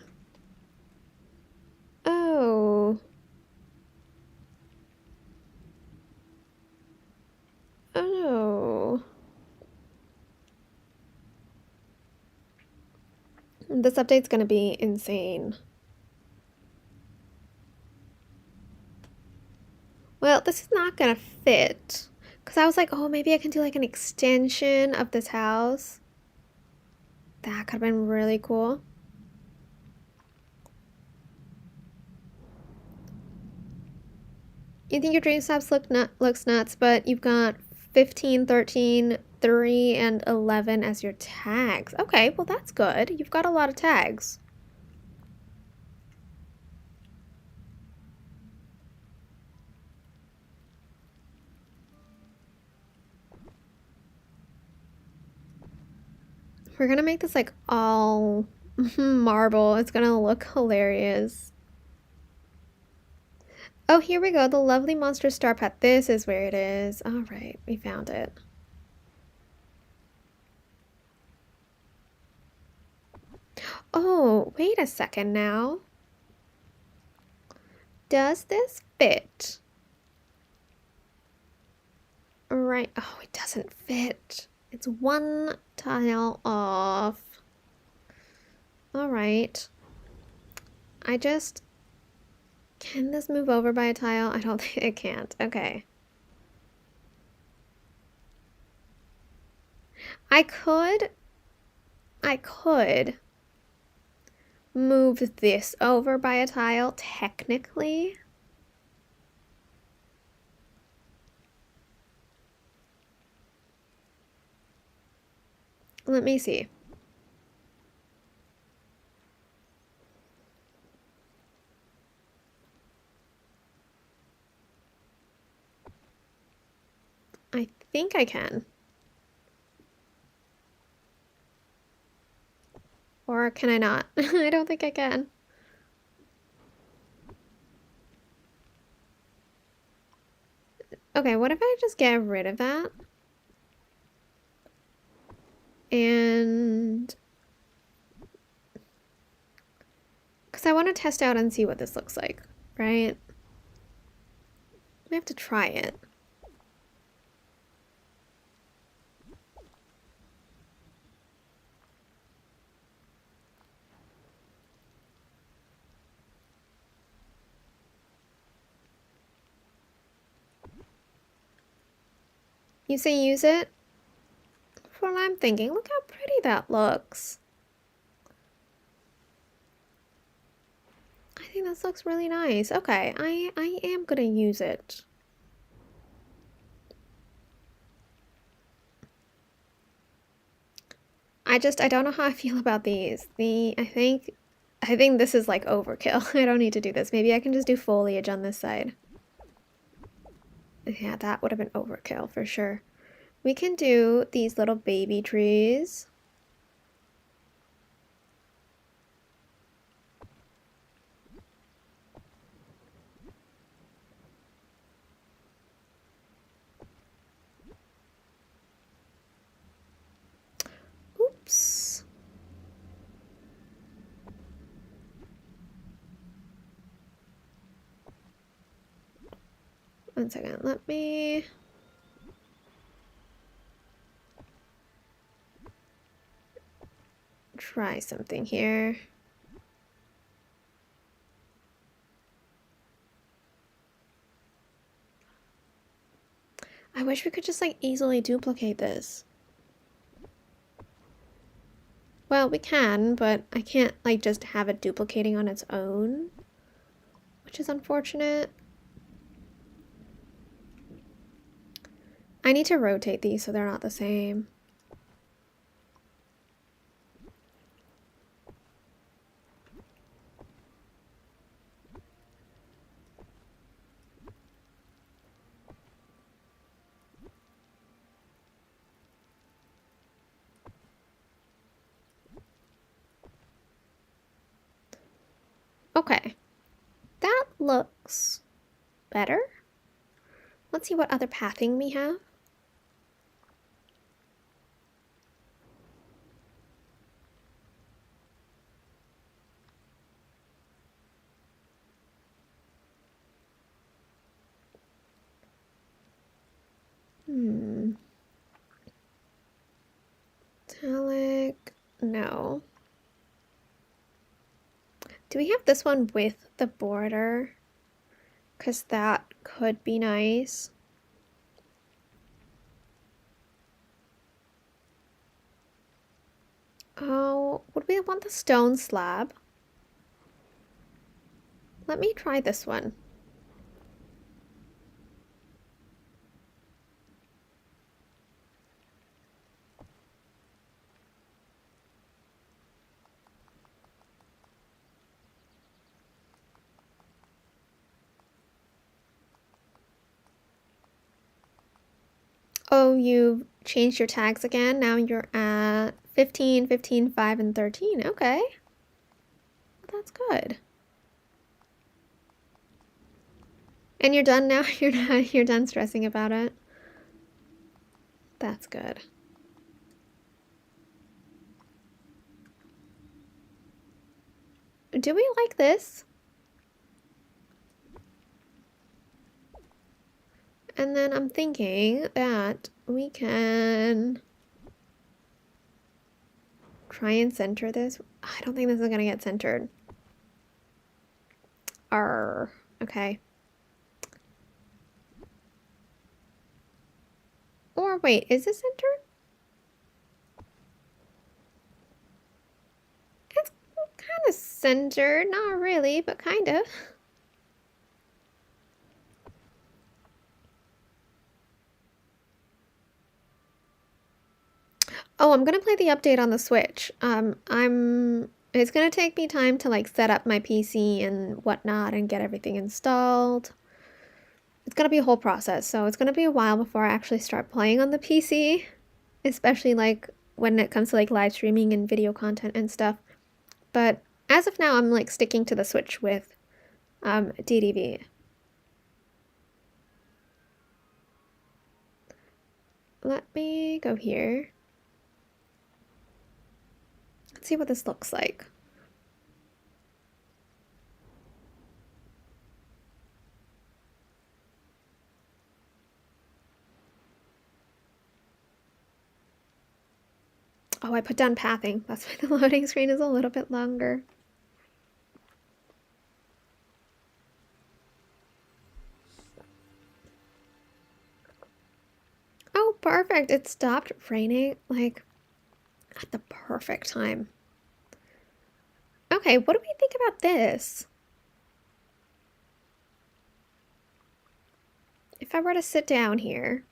Oh. Oh. This update's gonna be insane. Well, this is not gonna fit. Because I was like, oh, maybe I can do like an extension of this house. That could have been really cool. You think your dream snaps looks nuts, but you've got 15, 13, 3, and 11 as your tags. Okay, well that's good. You've got a lot of tags. We're gonna make this like all marble. It's gonna look hilarious. Oh, here we go. The lovely monster star pet. This is where it is. All right, we found it. Oh, wait a second now. Does this fit? Right. Oh, it doesn't fit. It's one tile off. All right. Can this move over by a tile? I don't think it can't. Okay. I could move this over by a tile, technically. Let me see. I think I can. Or can I not? I don't think I can. Okay, what if I just get rid of that? And... because I want to test out and see what this looks like, right? We have to try it. You say use it? For what I'm thinking, look how pretty that looks. I think this looks really nice. Okay, I am gonna use it. I don't know how I feel about these. I think this is like overkill. I don't need to do this. Maybe I can just do foliage on this side. Yeah, that would have been overkill for sure. We can do these little baby trees. Oops. One second, let me... try something here. I wish we could just like easily duplicate this. Well, we can, but I can't like just have it duplicating on its own, which is unfortunate. I need to rotate these so they're not the same. Okay, that looks better. Let's see what other pathing we have. Metallic, no. Do we have this one with the border? Because that could be nice. Oh, would we want the stone slab? Let me try this one. Oh, you changed your tags again? Now you're at 15, 15, 5, and 13. Okay. That's good. And you're done now? You're done stressing about it? That's good. Do we like this? And then I'm thinking that we can try and center this. I don't think this is gonna get centered. Okay. Or wait, is it centered? It's kind of centered, not really, but kind of. Oh, I'm gonna play the update on the Switch. It's gonna take me time to like set up my PC and whatnot and get everything installed. It's gonna be a whole process, so it's gonna be a while before I actually start playing on the PC, especially like when it comes to like live streaming and video content and stuff. But as of now, I'm like sticking to the Switch with DDV. Let me go here. Let's see what this looks like. Oh, I put down pathing. That's why the loading screen is a little bit longer. Oh, perfect. It stopped raining like at the perfect time. Okay, what do we think about this? If I were to sit down here.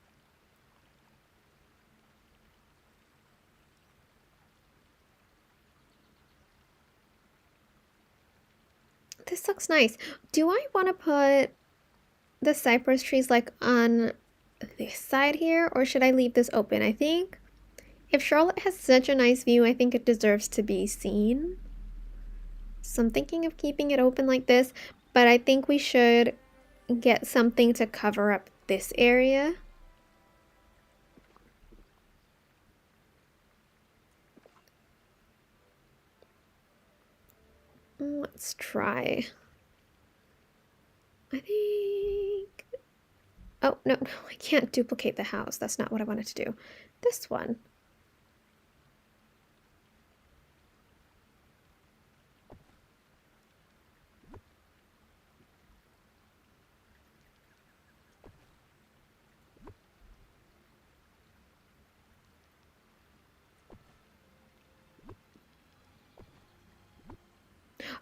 This looks nice. Do I want to put the cypress trees like on this side here, or should I leave this open? I think if Charlotte has such a nice view, I think it deserves to be seen. So I'm thinking of keeping it open like this, but I think we should get something to cover up this area. Let's try. I think... Oh, no, I can't duplicate the house. That's not what I wanted to do. This one.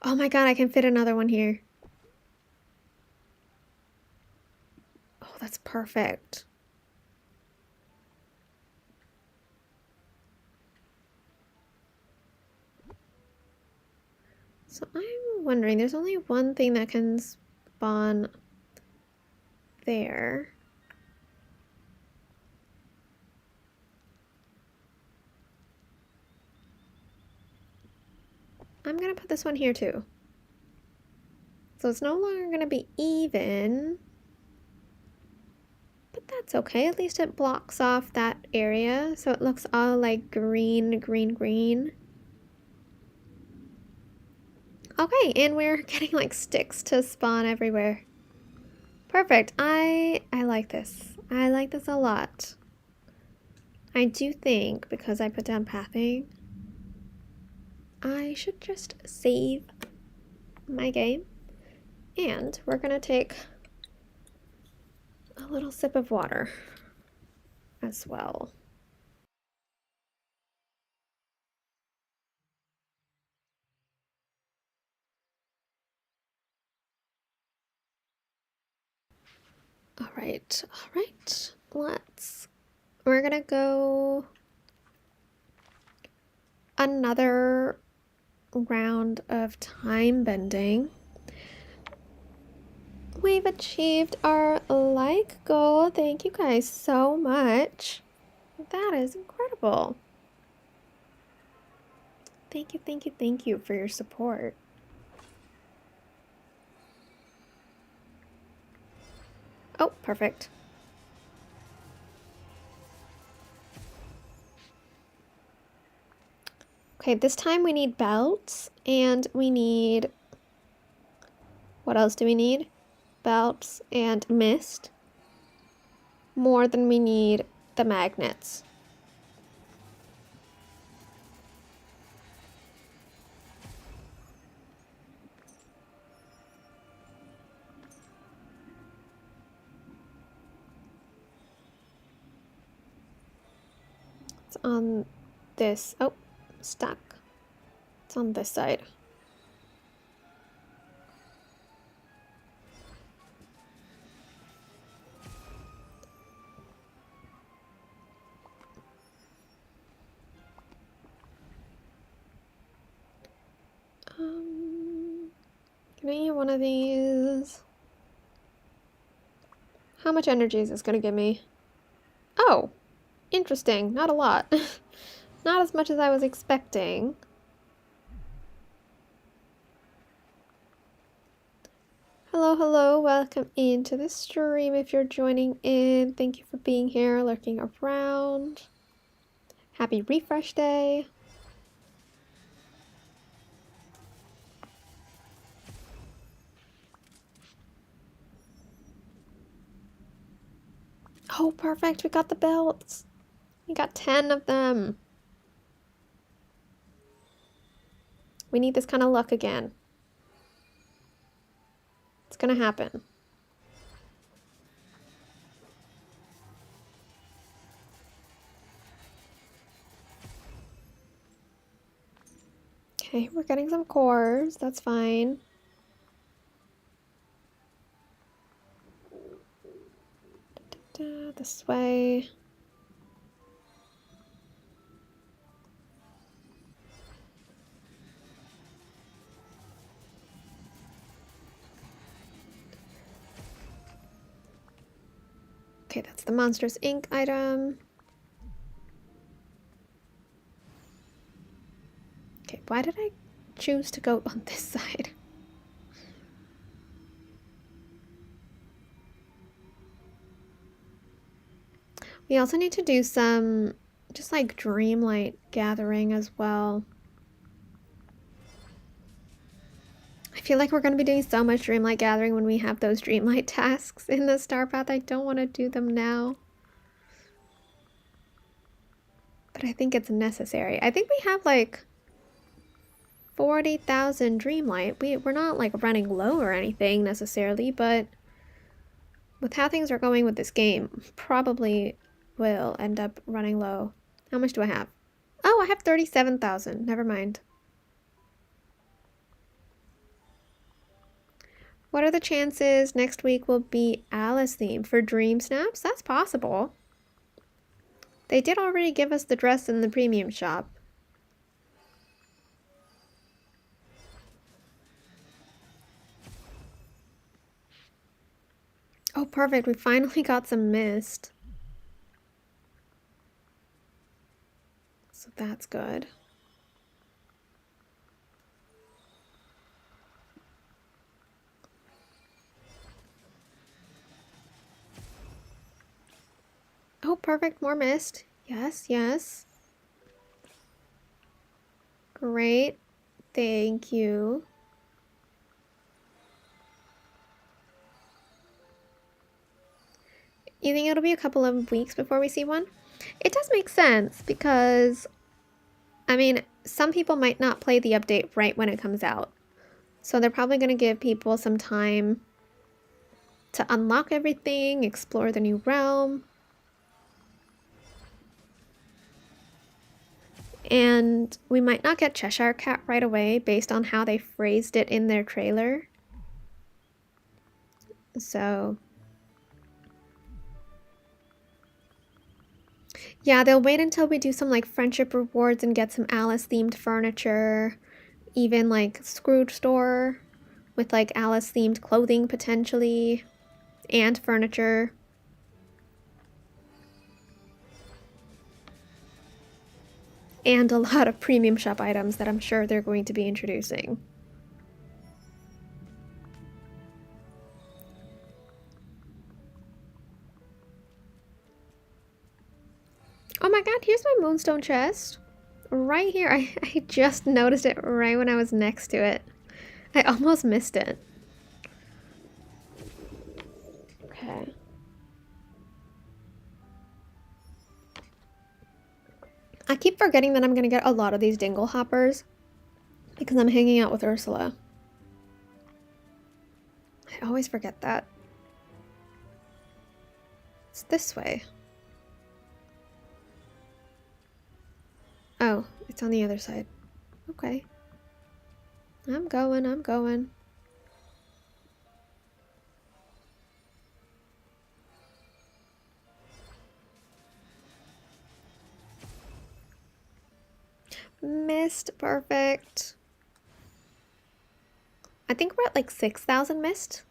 Oh my god, I can fit another one here. Oh, that's perfect. So I'm wondering, there's only one thing that can spawn there. I'm gonna put this one here too. So it's no longer going to be even. But that's okay. At least it blocks off that area. So it looks all like green, green, green. Okay, and we're getting like sticks to spawn everywhere. Perfect. I like this. I like this a lot. I do think because I put down pathing, I should just save my game. And we're gonna take a little sip of water as well. All right. We're gonna go another round of time bending. We've achieved our like goal. Thank you guys so much. That is incredible. Thank you for your support. Oh, perfect. Okay, this time we need belts and we need... What else do we need? Belts and mist. More than we need the magnets. It's on this... Oh, stuck. It's on this side. Can I get one of these? How much energy is this gonna give me? Oh, interesting. Not a lot. Not as much as I was expecting. Hello, welcome into the stream if you're joining in. Thank you for being here, lurking around. Happy refresh day. Oh, perfect, we got the belts. We got 10 of them. We need this kind of luck again. It's gonna happen. Okay, we're getting some cores. That's fine. This way. Okay, that's the Monsters Inc. item. Okay, why did I choose to go on this side? We also need to do some just like Dreamlight gathering as well. I feel like we're going to be doing so much Dreamlight gathering when we have those Dreamlight tasks in the star path. I don't want to do them now. But I think it's necessary. I think we have like 40,000 Dreamlight. We're not like running low or anything necessarily, but with how things are going with this game, probably will end up running low. How much do I have? Oh, I have 37,000. Never mind. What are the chances next week will be Alice theme for Dream Snaps? That's possible. They did already give us the dress in the premium shop. Oh, perfect. We finally got some mist. So that's good. perfect. More mist. Yes, yes. Great. Thank you. You think it'll be a couple of weeks before we see one? It does make sense because, I mean, some people might not play the update right when it comes out. So they're probably going to give people some time to unlock everything, explore the new realm. And we might not get Cheshire Cat right away based on how they phrased it in their trailer. So yeah, they'll wait until we do some like friendship rewards and get some Alice themed furniture, even like Scrooge store with like Alice themed clothing potentially and furniture. And a lot of premium shop items that I'm sure they're going to be introducing. Oh my god, here's my moonstone chest. Right here. I just noticed it right when I was next to it. I almost missed it. Okay. I keep forgetting that I'm gonna get a lot of these dingle hoppers because I'm hanging out with Ursula. I always forget that. It's this way. Oh, it's on the other side. Okay. I'm going. Mist, perfect. I think we're at like 6,000 mist.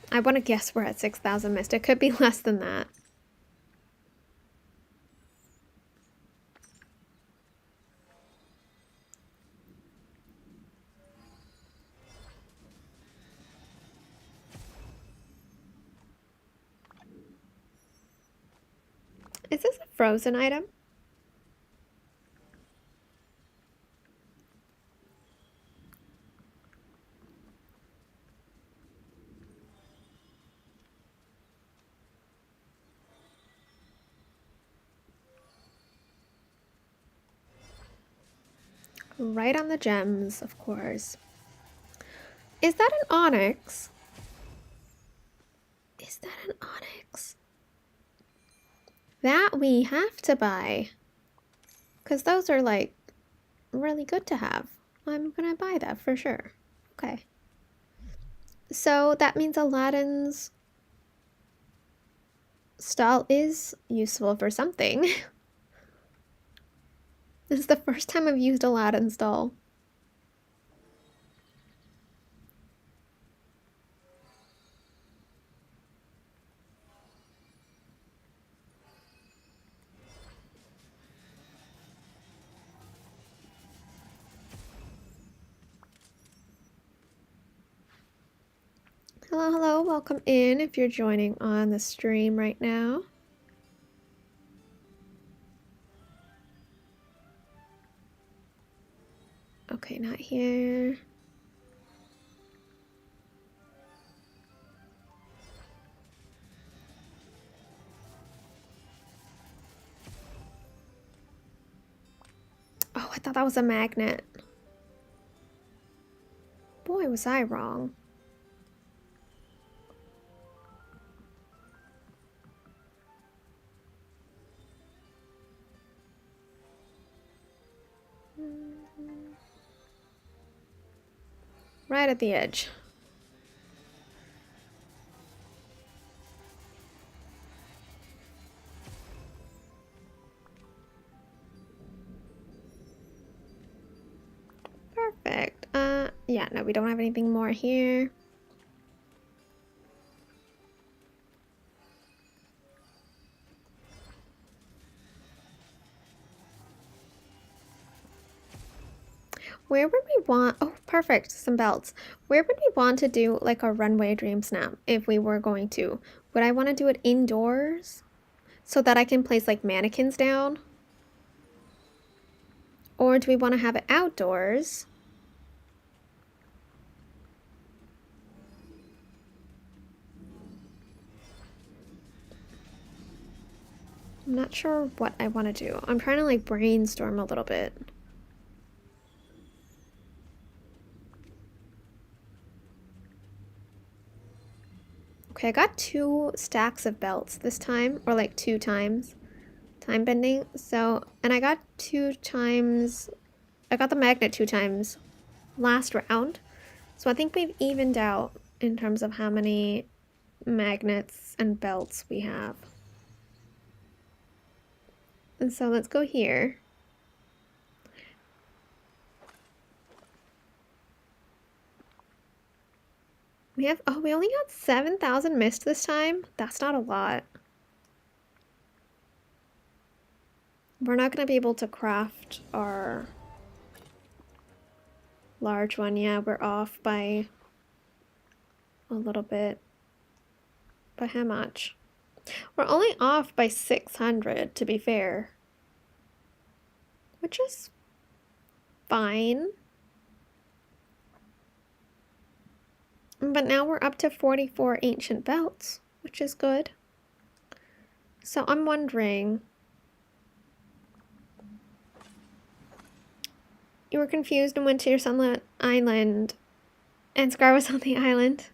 I want to guess we're at 6,000 mist. It could be less than that. Is this a frozen item? Right on the gems, of course. Is that an onyx? Is that an onyx? That we have to buy. Because those are like really good to have. I'm gonna buy that for sure. Okay. So that means Aladdin's stall is useful for something. This is the first time I've used Aladdin's stall. Hello, hello, welcome in if you're joining on the stream right now. Okay, not here. Oh, I thought that was a magnet. Boy, was I wrong. Right at the edge. Perfect. Yeah, no, we don't have anything more here. where would we want, oh, perfect, some belts. Where would we want to do like a runway dream snap if we were going to? Would I want to do it indoors so that I can place like mannequins down? Or do we want to have it outdoors? I'm not sure what I want to do. I'm trying to like brainstorm a little bit. Okay, I got 2 stacks of belts this time, or like 2 times time bending. So, and I got 2 times, I got the magnet 2 times last round. So I think we've evened out in terms of how many magnets and belts we have. And so let's go here. We have, oh, we only got 7,000 mist this time. That's not a lot. We're not going to be able to craft our large one. Yeah, we're off by a little bit. By how much? We're only off by 600, to be fair. Which is fine. But now we're up to 44 ancient belts, which is good. So I'm wondering... You were confused and went to your sunlit island, and Scar was on the island.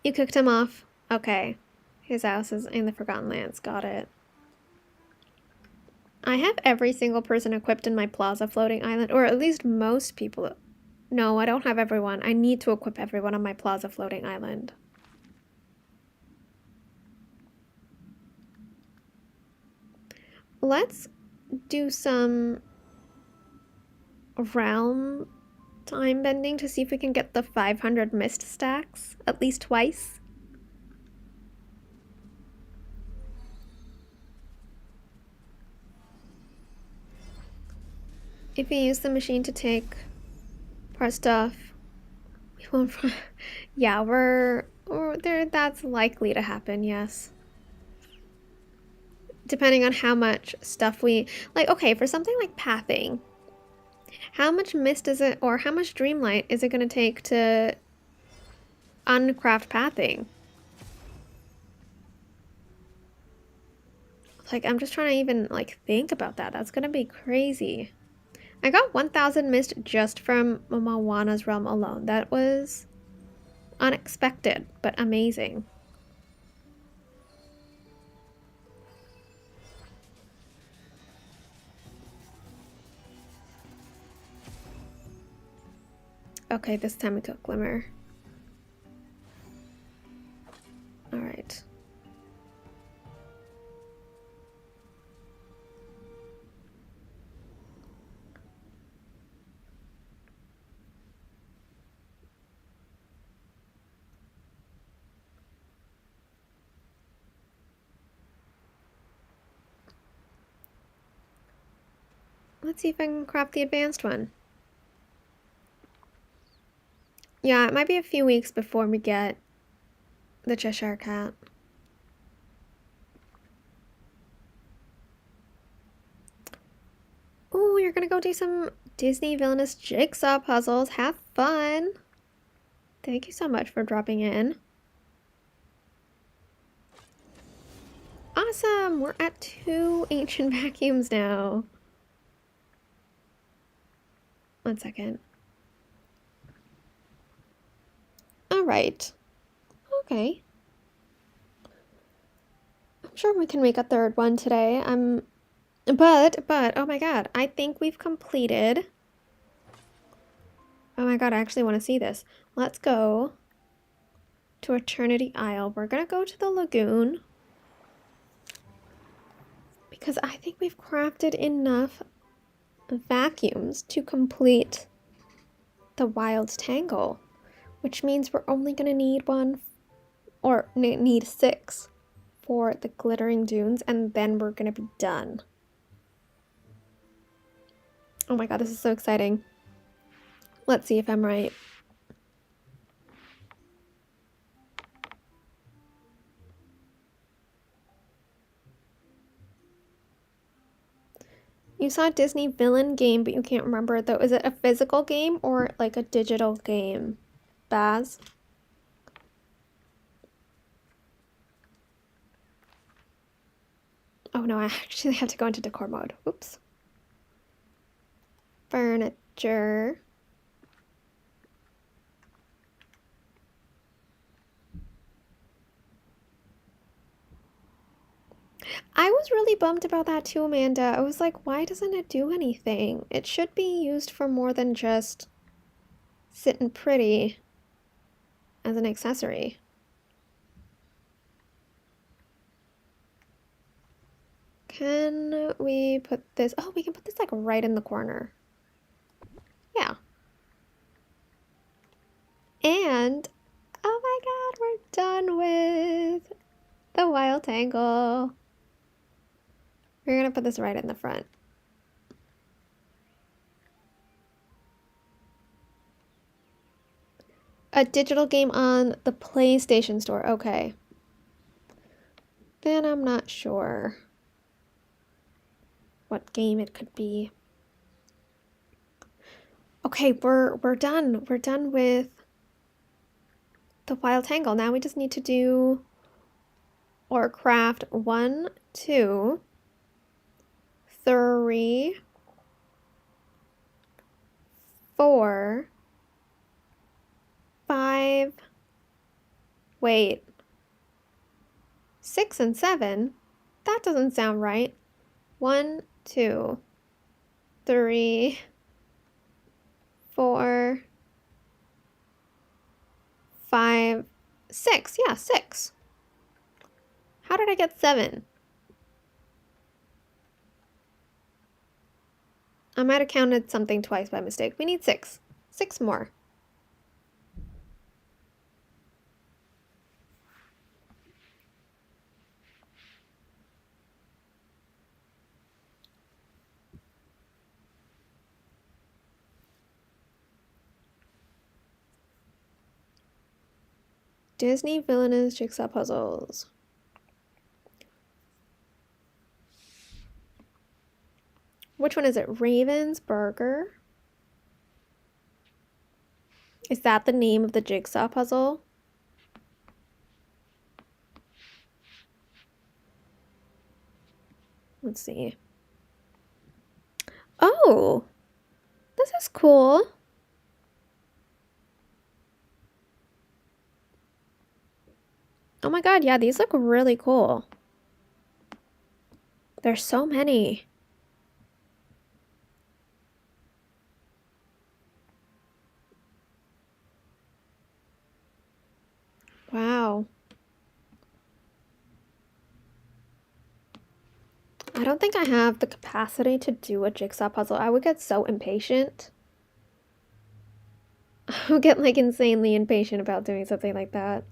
You kicked him off. Okay. His house is in the Forgotten Lands. Got it. I have every single person equipped in my plaza floating island, or at least most people. No, I don't have everyone. I need to equip everyone on my plaza floating island. Let's do some realm time bending to see if we can get the 500 mist stacks at least twice. If we use the machine to take our stuff, we won't. Yeah, we're there. That's likely to happen. Yes. Depending on how much stuff we like. Okay, for something like pathing, how much mist is it, or how much dreamlight is it going to take to uncraft pathing? Like, I'm just trying to even like think about that. That's gonna be crazy. I got 1,000 mist just from Moana's realm alone. That was unexpected, but amazing. Okay, this time we took Glimmer. Alright. Let's see if I can craft the advanced one. Yeah, it might be a few weeks before we get the Cheshire Cat. Oh, you're gonna go do some Disney villainous jigsaw puzzles. Have fun! Thank you so much for dropping in. Awesome! We're at 2 ancient vacuums now. 1 second. Alright. Okay. I'm sure we can make a 3rd one today. But, oh my god, I think we've completed. Oh my god, I actually want to see this. Let's go to Eternity Isle. We're gonna go to the lagoon, because I think we've crafted enough vacuums to complete the Wild Tangle, which means we're only gonna need 1, or need 6 for the Glittering Dunes, and then we're gonna be done. Oh my god, this is so exciting. Let's see if I'm right. You saw a Disney villain game, but you can't remember it though. Is it a physical game or like a digital game? Baz? Oh no, I actually have to go into decor mode. Oops. Furniture. I was really bummed about that too, Amanda. I was like, why doesn't it do anything? It should be used for more than just sitting pretty as an accessory. Can we put this? Oh, we can put this like right in the corner. Yeah. And, oh my god, we're done with the wild tangle. We're gonna put this right in the front. A digital game on the PlayStation Store. Okay. Then I'm not sure what game it could be. Okay, we're done. We're done with the wild tangle. Now we just need to do or craft 1, 2, 3, 4, 5. Wait. 6 and 7? That doesn't sound right. 1, 2, 3, 4, 5, 6. Yeah, 6. How did I get 7? I might have counted something twice by mistake. We need 6. 6 more. Disney villainous jigsaw puzzles. Which one is it? Ravensburger? Is that the name of the jigsaw puzzle? Let's see. Oh, this is cool. Oh my god, yeah, these look really cool. There's so many. Wow. I don't think I have the capacity to do a jigsaw puzzle. I would get so impatient. I would get like insanely impatient about doing something like that.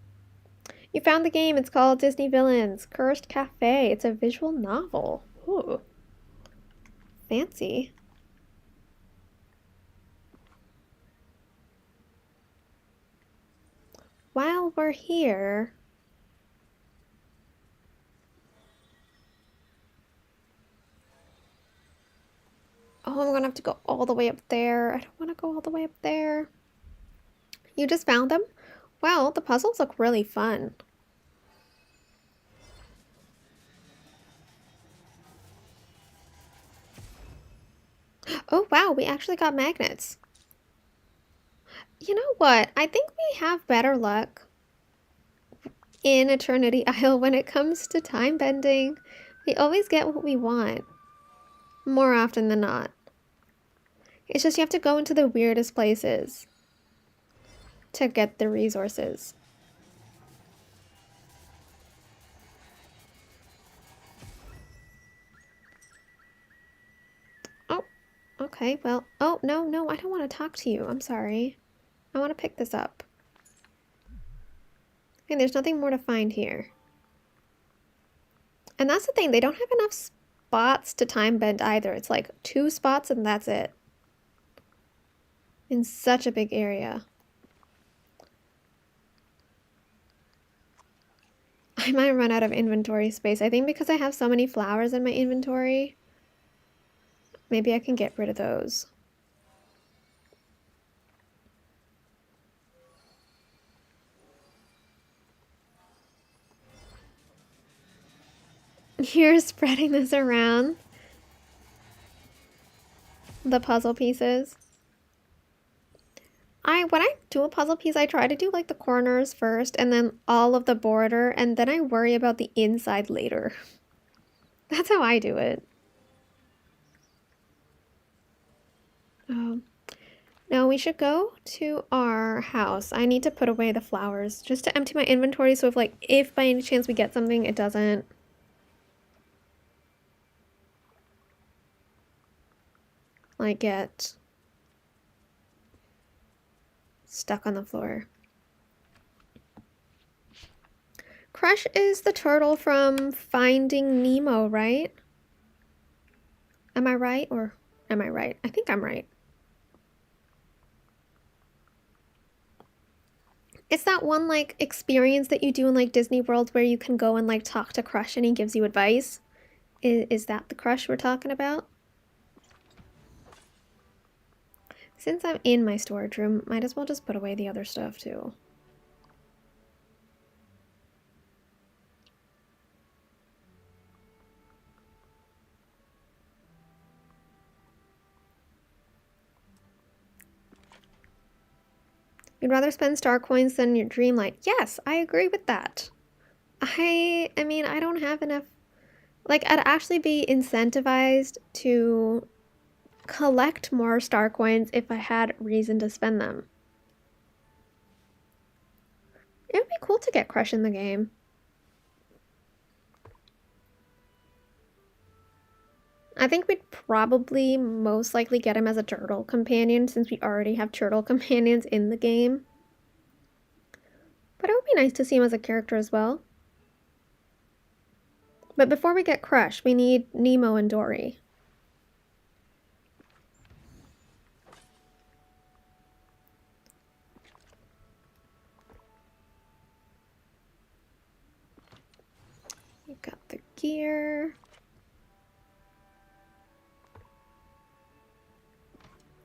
You found the game. It's called Disney Villains Cursed Cafe. It's a visual novel. Ooh. Fancy. While we're here, oh, I'm gonna have to go all the way up there. I don't want to go all the way up there. You just found them? Well, the puzzles look really fun. Oh, wow, we actually got magnets. You know what? I think we have better luck in Eternity Isle when it comes to time bending. We always get what we want. More often than not. It's just you have to go into the weirdest places to get the resources. Oh, okay, well, oh, no, I don't want to talk to you. I'm sorry. I want to pick this up. Okay, there's nothing more to find here. And that's the thing, they don't have enough spots to time bend either. It's like 2 spots and that's it. in such a big area. I might run out of inventory space. I think because I have so many flowers in my inventory, maybe I can get rid of those. You're spreading this around. The puzzle pieces. When I do a puzzle piece, I try to do like the corners first and then all of the border, and then I worry about the inside later. That's how I do it. Now we should go to our house. I need to put away the flowers just to empty my inventory, so if by any chance we get something, it doesn't like get stuck on the floor. Crush is the turtle from Finding Nemo, right? Am I right, or am I right? I think I'm right. It's that one like experience that you do in like Disney World where you can go and like talk to Crush and he gives you advice. Is that the Crush we're talking about? Since I'm in my storage room, might as well just put away the other stuff too. You'd rather spend star coins than your Dreamlight. Yes, I agree with that. I mean, I don't have enough. Like, I'd actually be incentivized to collect more star coins if I had reason to spend them. It would be cool to get Crush in the game. I think we'd probably most likely get him as a turtle companion since we already have turtle companions in the game. But it would be nice to see him as a character as well. But before we get Crush, we need Nemo and Dory. We've got the gear.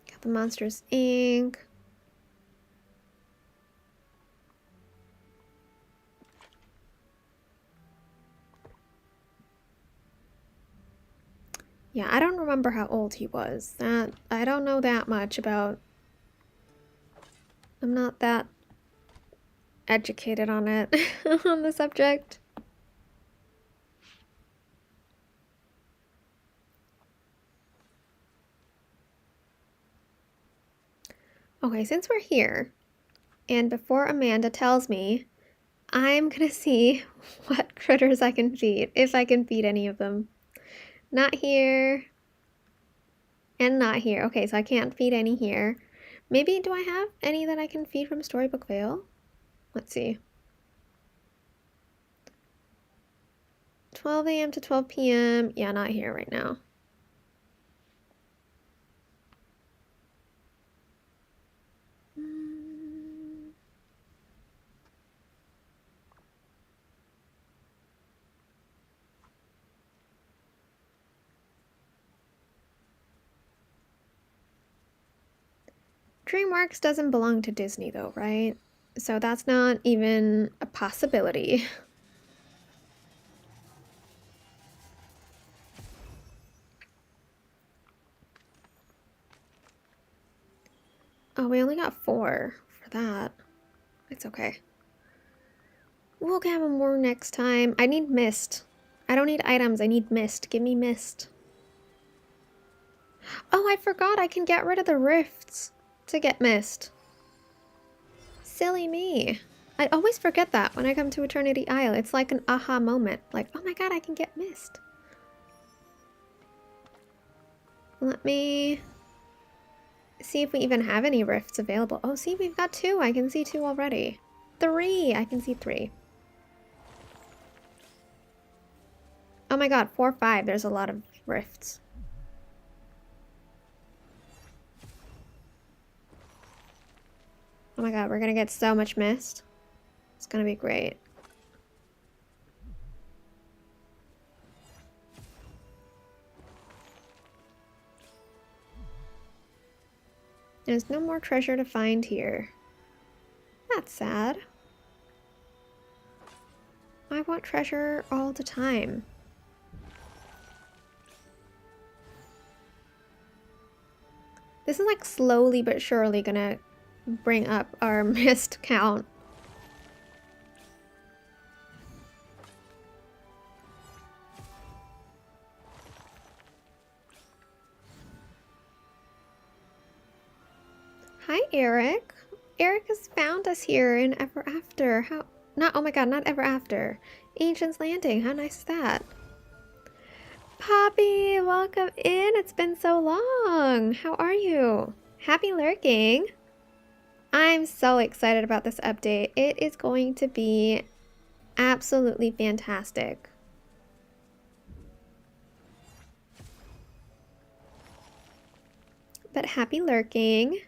Got the Monsters Inc. Yeah, I don't remember how old he was. I don't know that much about... I'm not that educated on it, on the subject. Okay, since we're here, and before Amanda tells me, I'm gonna see what critters I can feed, if I can feed any of them. Not here, and not here. Okay, so I can't feed any here. Maybe, do I have any that I can feed from Storybook Vale? Let's see. 12 a.m. to 12 p.m. Yeah, not here right now. DreamWorks doesn't belong to Disney though, right? So that's not even a possibility. Oh, we only got 4 for that. It's okay. We'll have more next time. I need mist. I don't need items, I need mist. Give me mist. Oh, I forgot I can get rid of the rifts to get mist. Silly me. I always forget that when I come to Eternity Isle. It's like an aha moment. Like, oh my god, I can get mist. Let me see if we even have any rifts available. Oh, see, we've got 2. I can see 2 already. 3. I can see 3. Oh my god, 4, 5. There's a lot of rifts. Oh my god, we're gonna get so much mist. It's gonna be great. There's no more treasure to find here. That's sad. I want treasure all the time. This is like slowly but surely gonna bring up our mist count. Hi, Eric. Eric has found us here in Ever After. Oh my god, not Ever After. Ancient's Landing. How nice is that? Poppy, welcome in. It's been so long. How are you? Happy lurking. I'm so excited about this update. It is going to be absolutely fantastic. But happy lurking.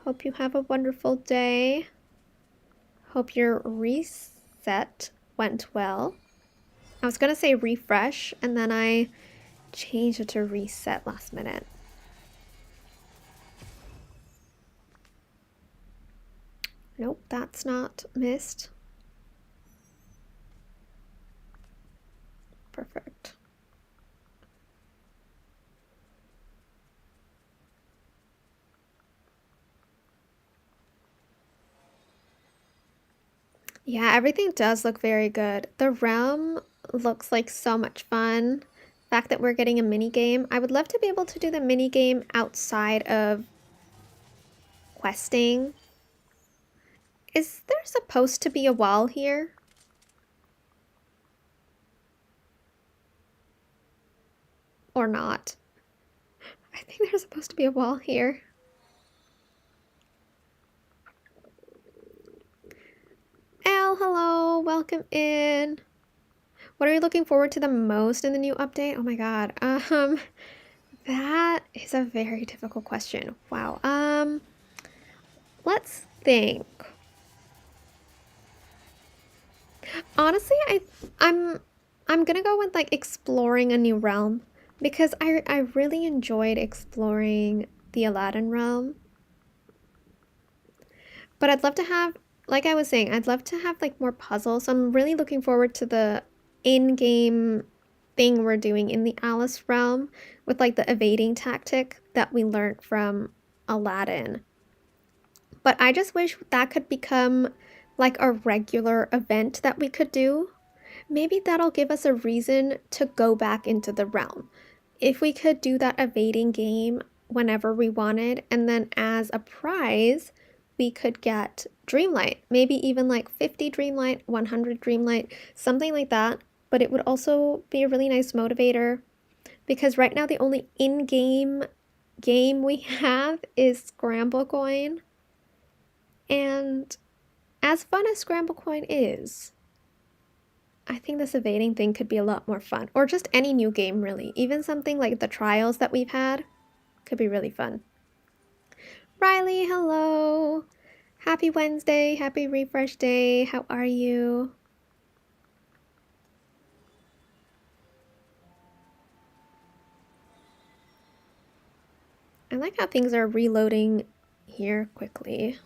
Hope you have a wonderful day. Hope your reset went well. I was gonna say refresh, and then I changed it to reset last minute. Nope, that's not missed. Perfect. Yeah, everything does look very good. The realm looks like so much fun. The fact that we're getting a mini game. I would love to be able to do the mini game outside of questing. Is there supposed to be a wall here? Or not? I think there's supposed to be a wall here. Elle, hello, welcome in. What are you looking forward to the most in the new update? Oh my god. That is a very difficult question. Wow. Let's think. Honestly, I'm gonna go with like exploring a new realm because I really enjoyed exploring the Aladdin realm. But I'd love to have, like I was saying, I'd love to have like more puzzles. So I'm really looking forward to the in-game thing we're doing in the Alice realm with like the evading tactic that we learned from Aladdin. But I just wish that could become like a regular event that we could do. Maybe that'll give us a reason to go back into the realm. If we could do that evading game whenever we wanted, and then as a prize, we could get Dreamlight. Maybe even like 50 Dreamlight, 100 Dreamlight, something like that. But it would also be a really nice motivator because right now the only in-game game we have is Scramble Coin. And as fun as Scramble Coin is, I think this evading thing could be a lot more fun. Or just any new game, really. Even something like the trials that we've had could be really fun. Riley, hello! Happy Wednesday, happy refresh day. How are you? I like how things are reloading here quickly.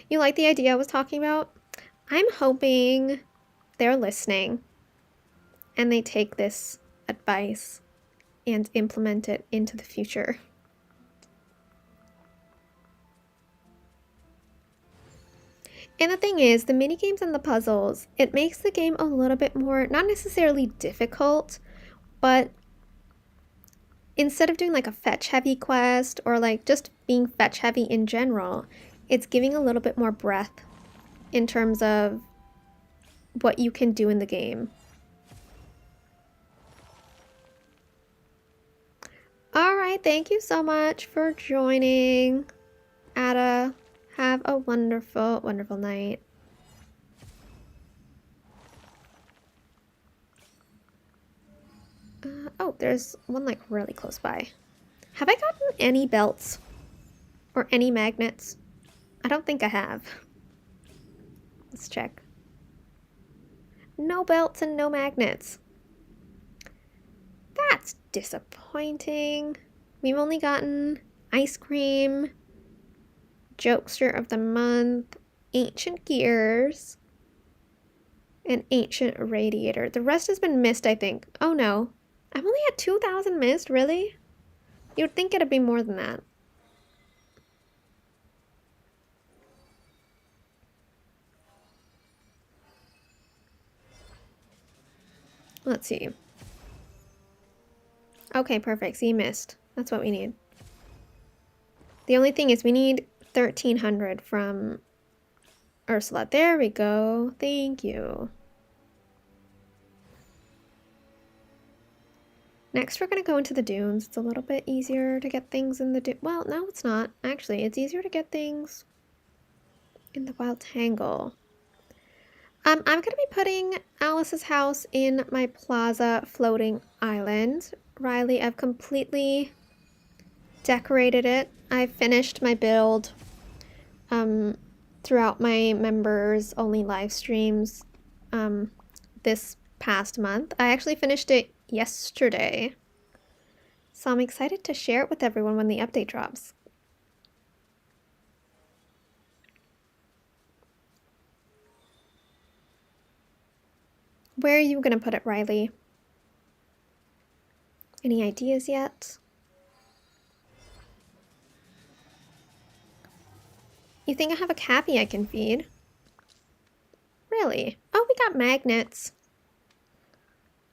You like the idea I was talking about? I'm hoping they're listening and they take this advice and implement it into the future. And the thing is, the minigames and the puzzles, it makes the game a little bit more, not necessarily difficult, but instead of doing like a fetch heavy quest or like just being fetch heavy in general, it's giving a little bit more breadth in terms of what you can do in the game. Alright, thank you so much for joining, Ada. Have a wonderful, wonderful night. Oh, there's one like really close by. Have I gotten any belts or any magnets? I don't think I have. Let's check. No belts and no magnets. That's disappointing. We've only gotten ice cream, jokester of the month, ancient gears, and ancient radiator. The rest has been missed, I think. Oh no. I'm only at 2,000 missed, really? You'd think it'd be more than that. Let's see. Okay, perfect. See, missed. That's what we need. The only thing is we need 1,300 from Ursula. There we go. Thank you. Next, we're going to go into the dunes. It's a little bit easier to get things in the dunes. Well, no, it's not. Actually, it's easier to get things in the Wild Tangle. I'm going to be putting Alice's house in my plaza floating island. Riley, I've completely decorated it. I've finished my build throughout my members only live streams this past month. I actually finished it yesterday, so I'm excited to share it with everyone when the update drops. Where are you gonna put it, Riley? Any ideas yet? You think I have a cappy I can feed? Really? Oh, we got magnets.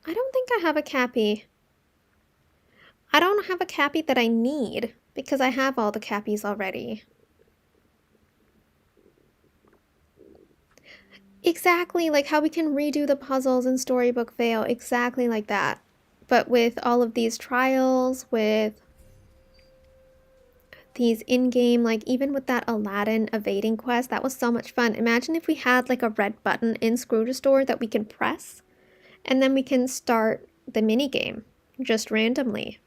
I don't think I have a cappy. I don't have a cappy that I need because I have all the cappies already. Exactly like how we can redo the puzzles in Storybook Vale, exactly like that. But with all of these trials, with these in-game, like even with that Aladdin evading quest, that was so much fun. Imagine if we had like a red button in Scrooge Store that we can press, and then we can start the mini game just randomly.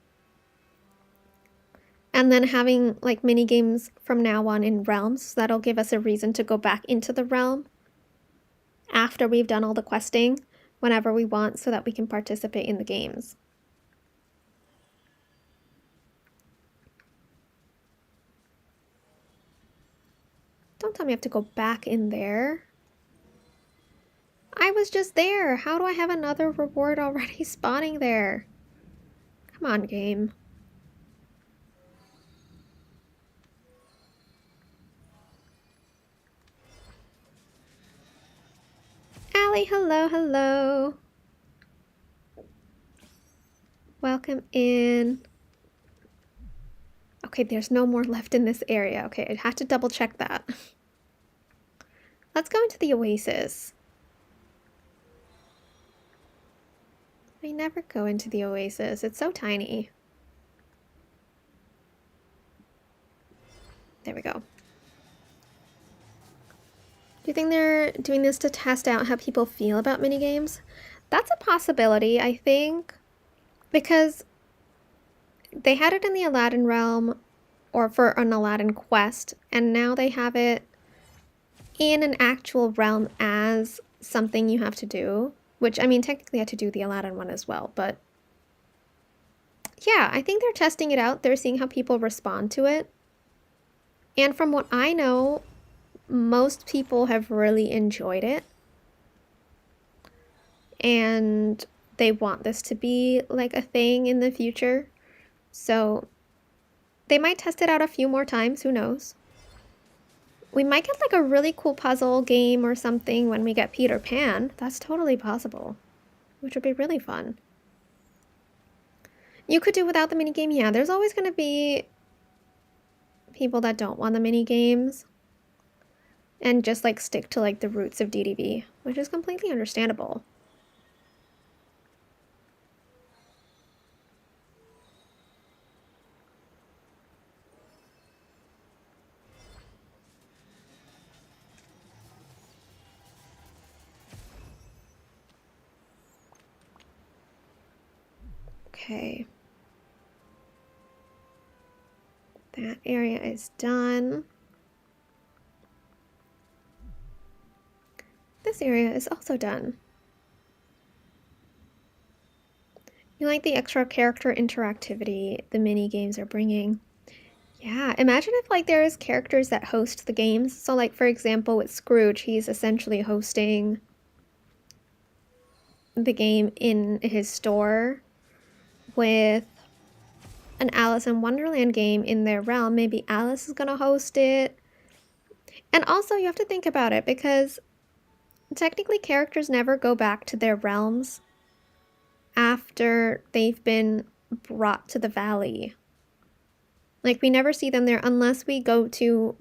And then having like mini games from now on in realms, so that'll give us a reason to go back into the realm after we've done all the questing whenever we want so that we can participate in the games. Don't tell me I have to go back in there. I was just there. How do I have another reward already spawning there? Come on, game. Allie, hello, hello. Welcome in. Okay, there's no more left in this area. Okay, I have to double check that. Let's go into the oasis. I never go into the oasis. It's so tiny. There we go. Do you think they're doing this to test out how people feel about minigames? That's a possibility, I think. Because they had it in the Aladdin realm or for an Aladdin quest, and now they have it in an actual realm as something you have to do. Which, I mean, technically I had to do the Aladdin one as well, but yeah, I think they're testing it out. They're seeing how people respond to it. And from what I know, most people have really enjoyed it. And they want this to be like a thing in the future. So they might test it out a few more times, who knows? We might get like a really cool puzzle game or something when we get Peter Pan. That's totally possible, which would be really fun. You could do without the minigame. Yeah, there's always going to be people that don't want the minigames and just like stick to like the roots of DDV, which is completely understandable. Okay. That area is done. This area is also done. You like the extra character interactivity the mini games are bringing. Yeah, imagine if like there's characters that host the games. So like for example with Scrooge, he's essentially hosting the game in his store. With an Alice in Wonderland game in their realm, maybe Alice is gonna host it. And also you have to think about it because technically characters never go back to their realms after they've been brought to the valley. Like we never see them there unless we go to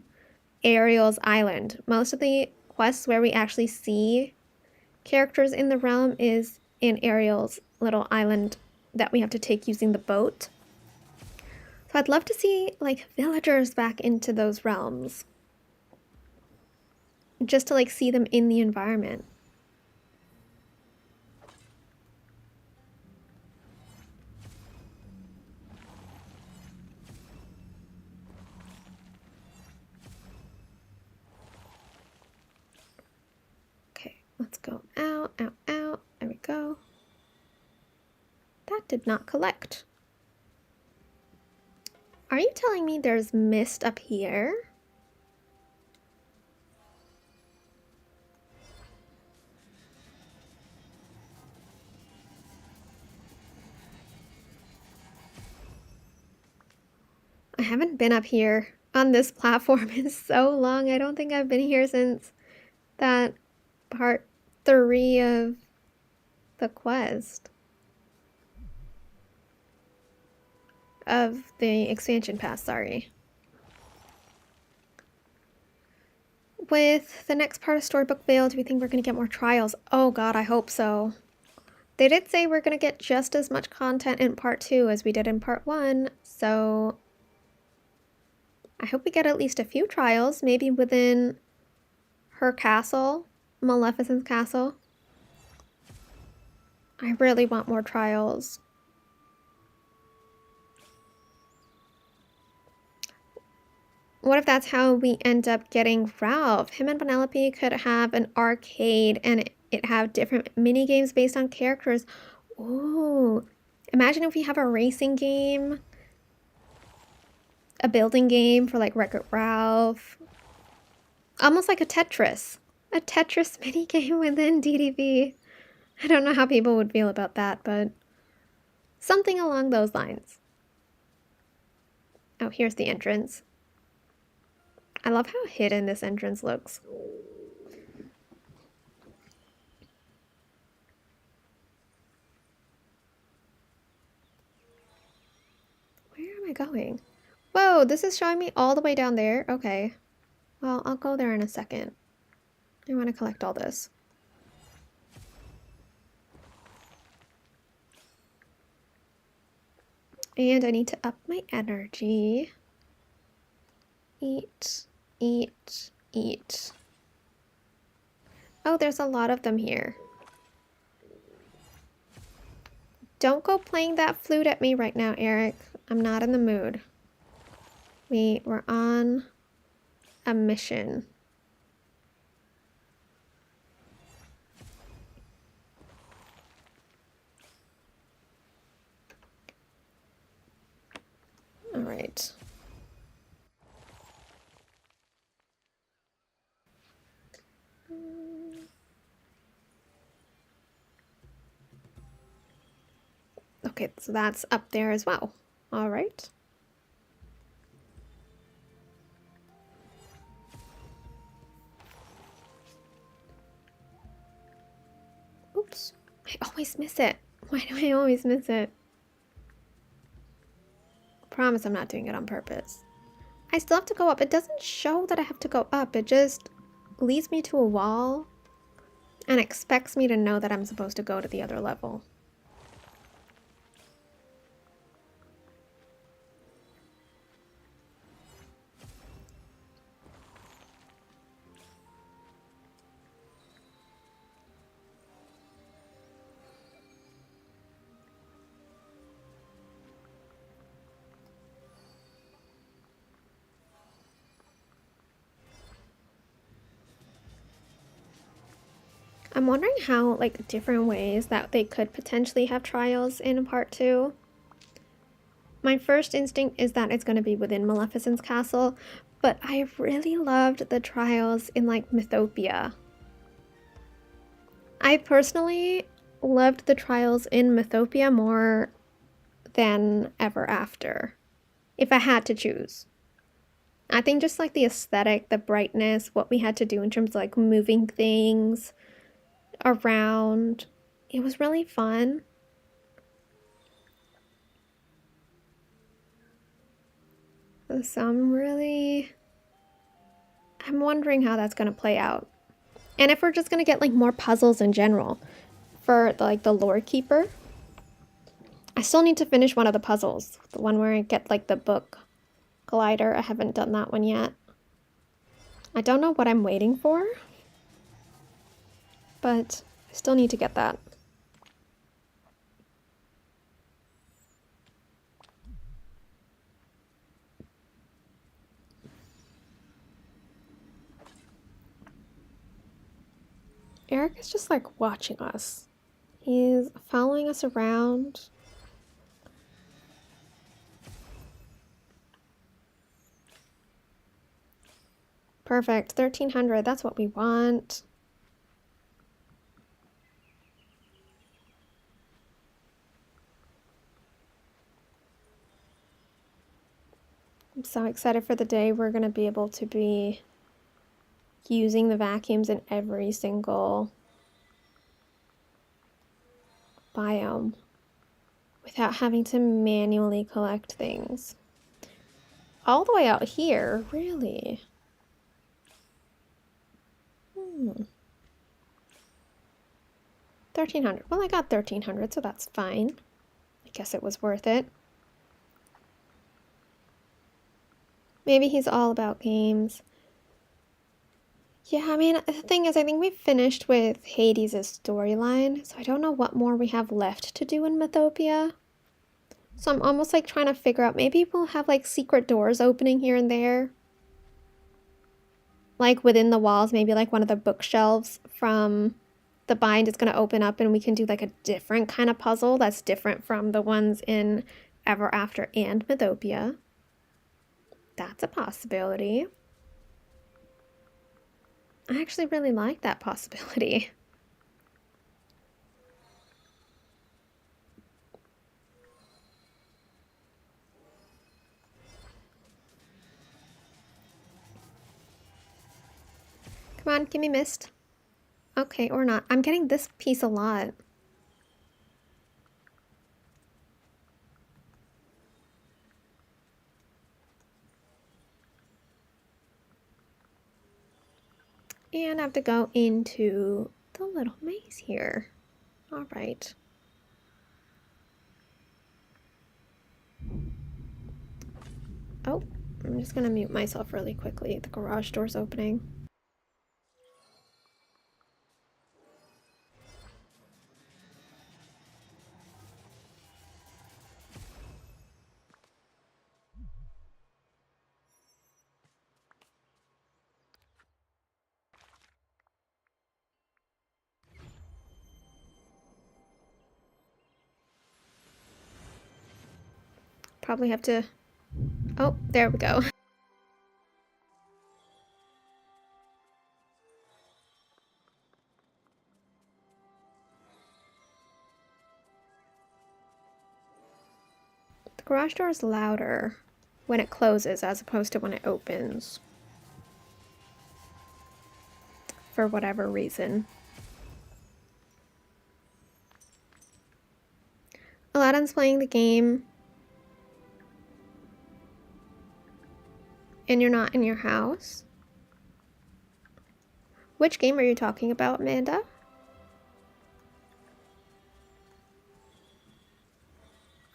Ariel's island. Most of the quests where we actually see characters in the realm is in Ariel's little island that we have to take using the boat. So I'd love to see like villagers back into those realms. Just to like see them in the environment. Okay, let's go out, out, out. There we go. That did not collect. Are you telling me there's mist up here? I haven't been up here on this platform in so long. I don't think I've been here since that part 3 of the quest. Of the expansion pass, sorry. With the next part of Storybook Vale, do we think we're going to get more trials? Oh god, I hope so. They did say we're going to get just as much content in part 2 as we did in part 1, so I hope we get at least a few trials, maybe within her castle, Maleficent's castle. I really want more trials. What if that's how we end up getting Ralph? Him and Penelope could have an arcade and it have different mini games based on characters. Ooh, imagine if we have a racing game, a building game for like Wreck-It Ralph. Almost like a Tetris mini game within DDV. I don't know how people would feel about that, but something along those lines. Oh, here's the entrance. I love how hidden this entrance looks. Where am I going? Whoa, this is showing me all the way down there? Okay. Well, I'll go there in a second. I want to collect all this. And I need to up my energy. Eat, eat, eat. Oh, there's a lot of them here. Don't go playing that flute at me right now, Eric. I'm not in the mood. We're on a mission. All right. Okay, so that's up there as well. All right. Oops. I always miss it. Why do I always miss it? Promise I'm not doing it on purpose. I still have to go up. It doesn't show that I have to go up. It just leads me to a wall and expects me to know that I'm supposed to go to the other level. I'm wondering how, like, different ways that they could potentially have trials in part 2. My first instinct is that it's going to be within Maleficent's castle, but I really loved the trials in, like, Mythopia. I personally loved the trials in Mythopia more than Ever After, if I had to choose. I think just, like, the aesthetic, the brightness, what we had to do in terms of, like, moving things around, it was really fun. So I'm wondering how that's going to play out. And if we're just going to get, like, more puzzles in general for, like, the lore keeper. I still need to finish one of the puzzles. The one where I get, like, the book glider. I haven't done that one yet. I don't know what I'm waiting for, but I still need to get that. Eric is just, like, watching us. He's following us around. Perfect. 1300. That's what we want. I'm so excited for the day we're going to be able to be using the vacuums in every single biome without having to manually collect things. All the way out here, really? 1300. Well, I got 1300, so that's fine. I guess it was worth it. Maybe he's all about games. Yeah, I mean, the thing is, I think we've finished with Hades' storyline, so I don't know what more we have left to do in Mythopia. So I'm almost, like, trying to figure out, maybe we'll have, like, secret doors opening here and there. Like, within the walls, maybe, like, one of the bookshelves from the bind is going to open up and we can do, like, a different kind of puzzle that's different from the ones in Ever After and Mythopia. That's a possibility. I actually really like that possibility. Come on, give me mist. Okay, or not. I'm getting this piece a lot. And I have to go into the little maze here. All right. Oh, I'm just gonna mute myself really quickly. The garage door's opening. Probably have to... Oh, there we go. The garage door is louder when it closes as opposed to when it opens. For whatever reason. Aladdin's playing the game. And you're not in your house? Which game are you talking about, Amanda?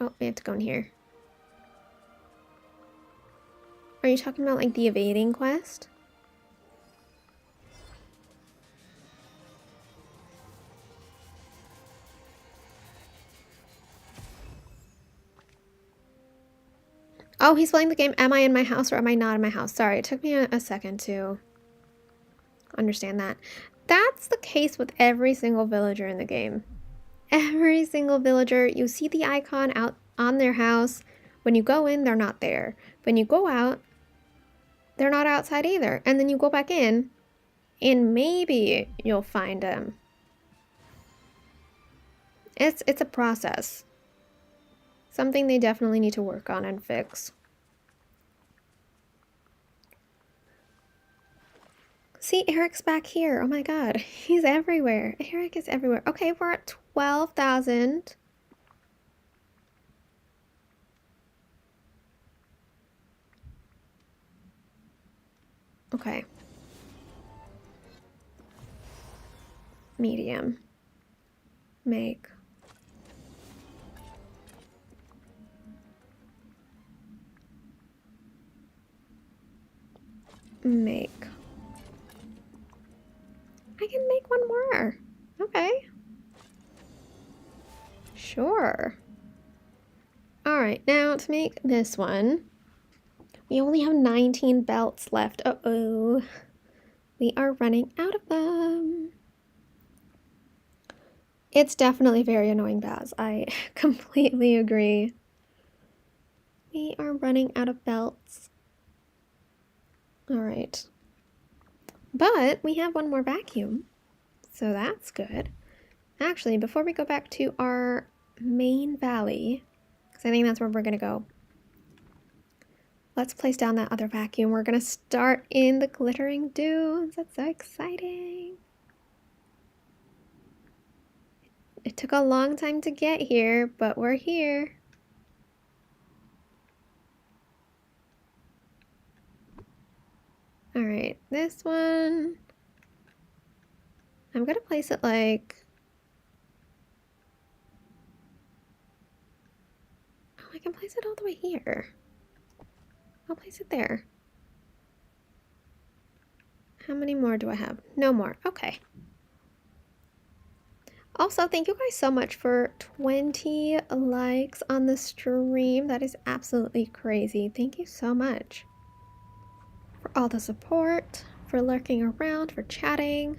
Oh, we have to go in here. Are you talking about, like, the evading quest? Oh, he's playing the game, am I in my house or am I not in my house? Sorry, it took me a second to understand that. that's the case with every single villager in the game. Every single villager, you see the icon out on their house. When you go in, they're not there. When you go out, they're not outside either. And then you go back in, and maybe you'll find them. It's a process. Something they definitely need to work on and fix. See, Eric's back here. Oh my god. He's everywhere. Eric is everywhere. Okay, we're at 12,000. Okay. Medium. Make. Make. I can make one more. Okay. Sure. Alright, now to make this one, we only have 19 belts left. Uh-oh. We are running out of them. It's definitely very annoying, Baz. I completely agree. We are running out of belts. Alright. But we have one more vacuum, so that's good. Actually, before we go back to our main valley, because I think that's where we're going to go, let's place down that other vacuum. We're going to start in the glittering dunes. That's so exciting. It took a long time to get here, but we're here. All right, this one, I'm going to place it like, oh, I can place it all the way here. I'll place it there. How many more do I have? No more. Okay. Also, thank you guys so much for 20 likes on the stream. That is absolutely crazy. Thank you so much for all the support, for lurking around, for chatting.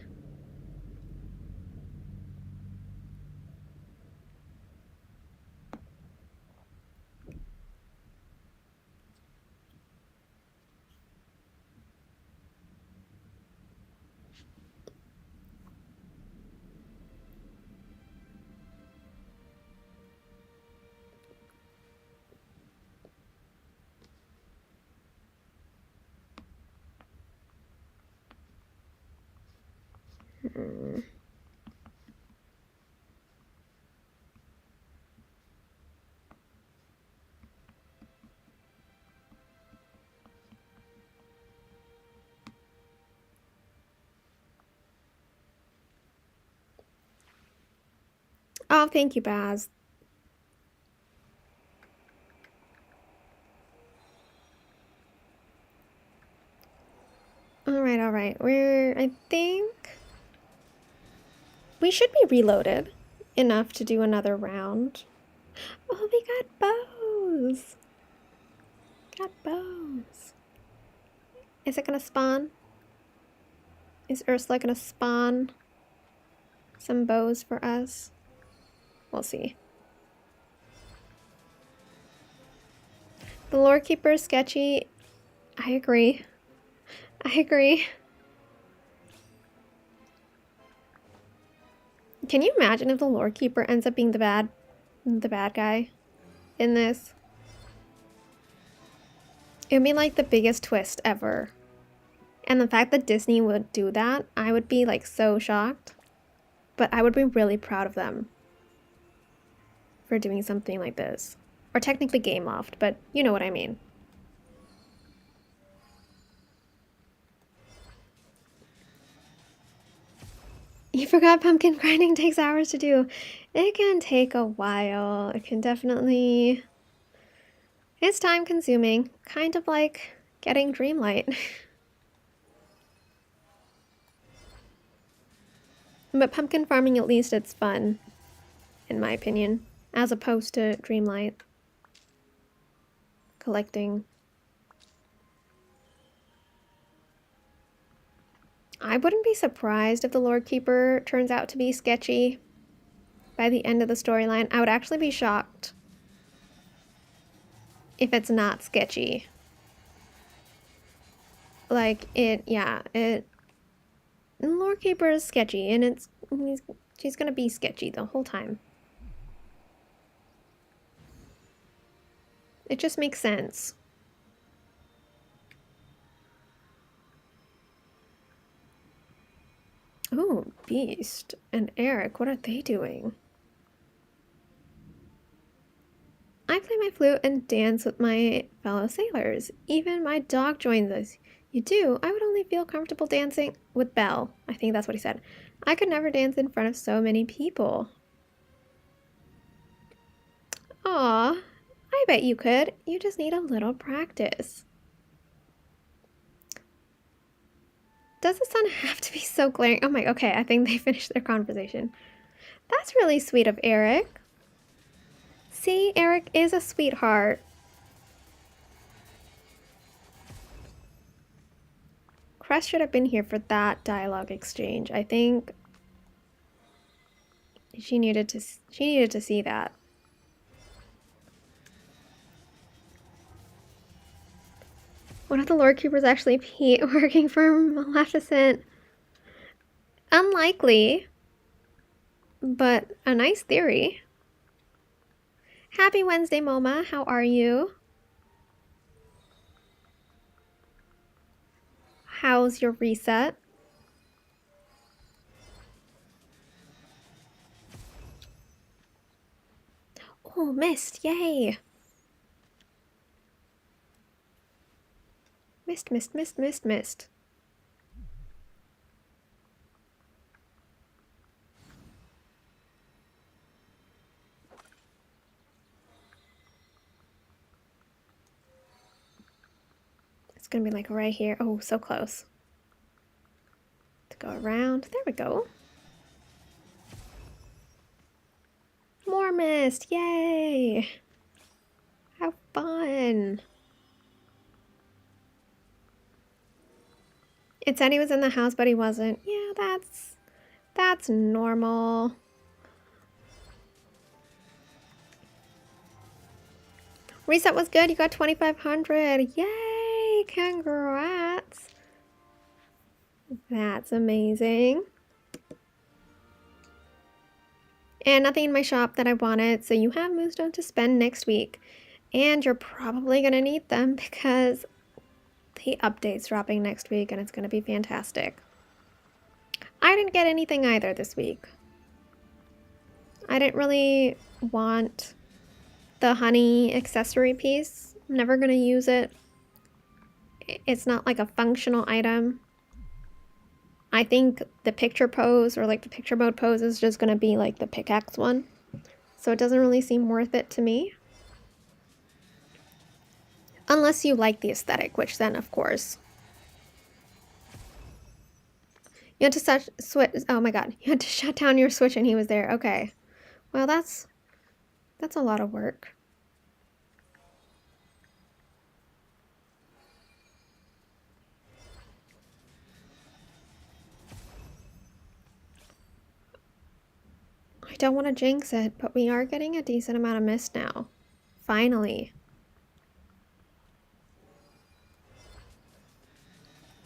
Oh, thank you, Baz. All right. I think we should be reloaded enough to do another round. Oh, we got bows. Got bows. Is it gonna spawn? Is Ursula gonna spawn some bows for us? We'll see. The lore keeper is sketchy. I agree. I agree. Can you imagine if the lore keeper ends up being the bad guy in this? It would be like the biggest twist ever. And the fact that Disney would do that, I would be like so shocked. But I would be really proud of them for doing something like this. Or technically Game Loft, but you know what I mean. You forgot pumpkin grinding takes hours to do. It can take a while. It can definitely... It's time consuming. Kind of like getting Dreamlight. But pumpkin farming, at least it's fun, in my opinion, as opposed to Dreamlight. Collecting. I wouldn't be surprised if the Lord Keeper turns out to be sketchy by the end of the storyline. I would actually be shocked if it's not sketchy. Like, the Lord Keeper is sketchy, and she's gonna be sketchy the whole time. It just makes sense. Oh, Beast and Eric, what are they doing? I play my flute and dance with my fellow sailors. Even my dog joins us. You do? I would only feel comfortable dancing with Belle. I think that's what he said. I could never dance in front of so many people. Aw, I bet you could. You just need a little practice. Does the sun have to be so glaring? Oh my, okay, I think they finished their conversation. That's really sweet of Eric. See, Eric is a sweetheart. Crest should have been here for that dialogue exchange. I think she needed to see that. One of the Lord Keepers actually working for Maleficent. Unlikely, but a nice theory. Happy Wednesday, Moma. How are you? How's your reset? Oh, missed. Yay. Missed. It's gonna be like right here. Oh, so close. To go around. There we go. More mist. Yay. How fun. It said he was in the house, but he wasn't. Yeah, that's normal. Reset was good. You got 2,500. Yay! Congrats. That's amazing. And nothing in my shop that I wanted, so you have moonstone to spend next week. And you're probably going to need them because the update's dropping next week and it's going to be fantastic. I didn't get anything either this week. I didn't really want the honey accessory piece. I'm never going to use it. It's not like a functional item. I think the picture pose or like the picture mode pose is just going to be like the pickaxe one. So it doesn't really seem worth it to me. Unless you like the aesthetic, which then of course. You had to switch. Oh my god. You had to shut down your Switch and he was there. Okay. Well, that's a lot of work. I don't want to jinx it, but we are getting a decent amount of mist now. Finally.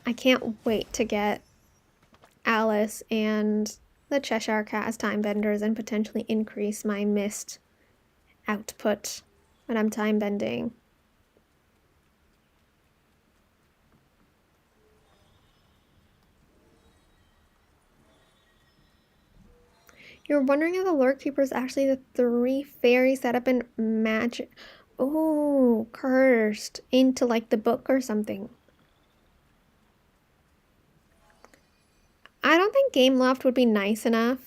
I can't wait to get Alice and the Cheshire Cat as time benders and potentially increase my mist output when I'm time bending. You're wondering if the Lord Keeper is actually the 3 fairies set up in magic. Oh, cursed into like the book or something. I don't think Gameloft would be nice enough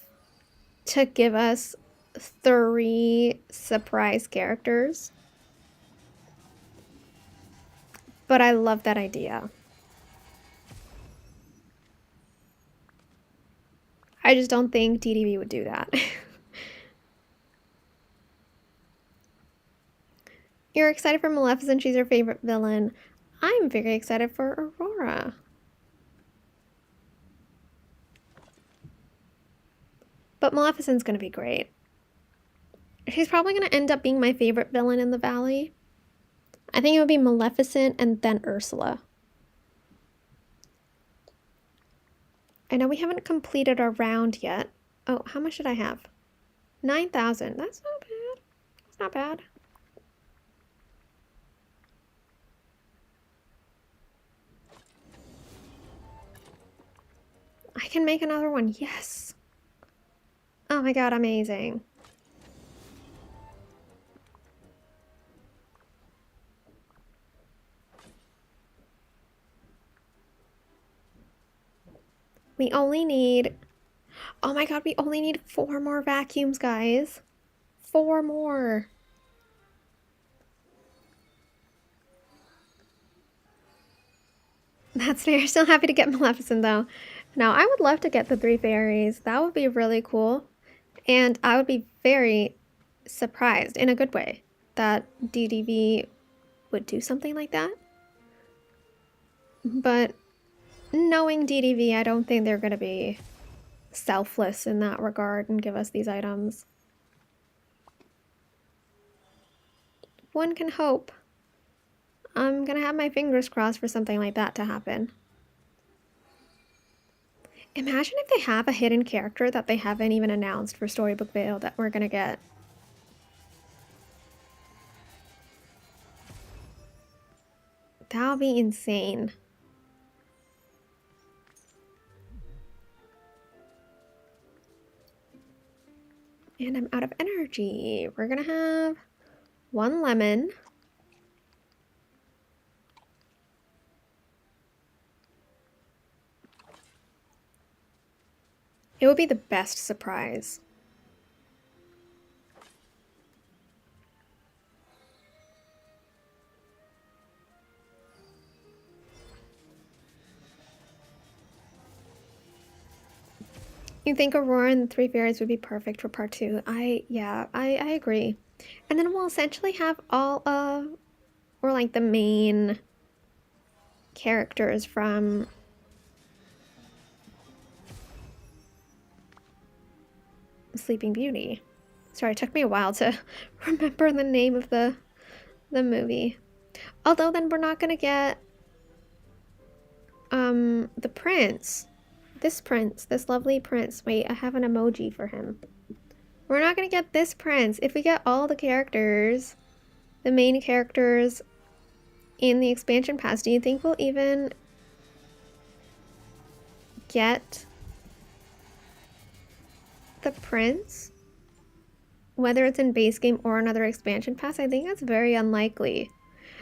to give us 3 surprise characters. But I love that idea. I just don't think DDV would do that. You're excited for Maleficent, she's your favorite villain. I'm very excited for Aurora. But Maleficent's gonna be great. She's probably gonna end up being my favorite villain in the valley. I think it would be Maleficent and then Ursula. I know we haven't completed our round yet. Oh, how much should I have? 9,000. That's not bad. That's not bad. I can make another one. Yes. Oh my god, amazing. We only need... Oh my god, we only need 4 more vacuums, guys. 4 more. That's fair. Still happy to get Maleficent, though. Now, I would love to get the 3 fairies. That would be really cool. And I would be very surprised, in a good way, that DDV would do something like that. But knowing DDV, I don't think they're going to be selfless in that regard and give us these items. One can hope. I'm gonna have my fingers crossed for something like that to happen. Imagine if they have a hidden character that they haven't even announced for Storybook Vale that we're gonna get. That would be insane. And I'm out of energy. We're gonna have 1 lemon. It would be the best surprise. You think Aurora and the 3 fairies would be perfect for part 2? I agree. And then we'll essentially have all of, or like the main characters from Sleeping Beauty. Sorry, it took me a while to remember the name of the movie. Although then we're not gonna get the prince. This lovely prince. Wait, I have an emoji for him. We're not gonna get this prince. If we get all the characters, the main characters in the expansion pass, do you think we'll even get the prince? Whether it's in base game or another expansion pass, I think that's very unlikely.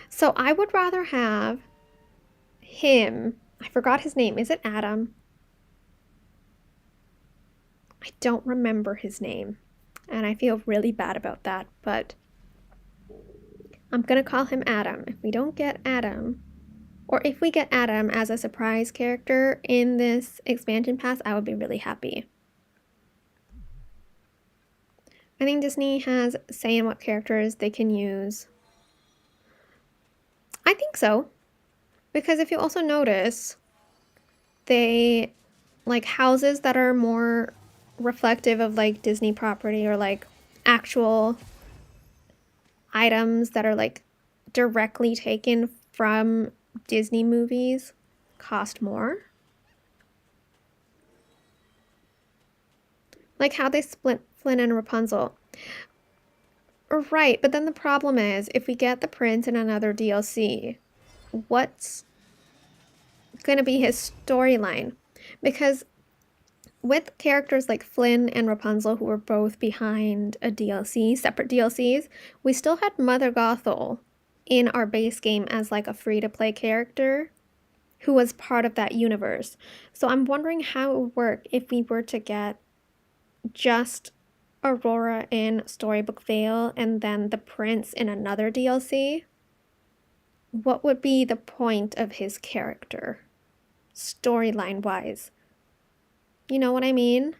So I would rather have him. I forgot his name. Is it Adam? I don't remember his name. And I feel really bad about that, but I'm gonna call him Adam. If we don't get Adam, or if we get Adam as a surprise character in this expansion pass, I would be really happy. I think Disney has say in what characters they can use. I think so. Because if you also notice, they like houses that are more reflective of like Disney property or like actual items that are like directly taken from Disney movies cost more. Like how they split Flynn and Rapunzel. Right, but then the problem is if we get the prince in another DLC, what's going to be his storyline? Because with characters like Flynn and Rapunzel, who were both behind a DLC, separate DLCs, we still had Mother Gothel in our base game as like a free-to-play character who was part of that universe. So I'm wondering how it would work if we were to get just Aurora in Storybook Vale and then the prince in another DLC. What would be the point of his character, storyline-wise? You know what I mean?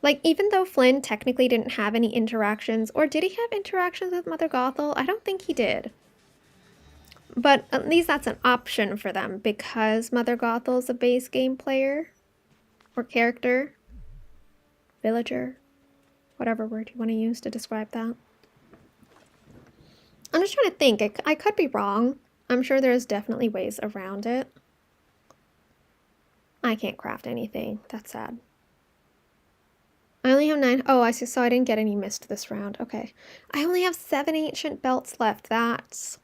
Like, even though Flynn technically didn't have any interactions, or did he have interactions with Mother Gothel? I don't think he did. But at least that's an option for them, because Mother Gothel's a base game player, or character. villager, whatever word you want to use to describe that. I'm just trying to think. I could be wrong. I'm sure there's definitely ways around it. I can't craft anything. That's sad. I only have 9. Oh, I see. So I didn't get any mist this round. Okay. I only have 7 ancient belts left. That's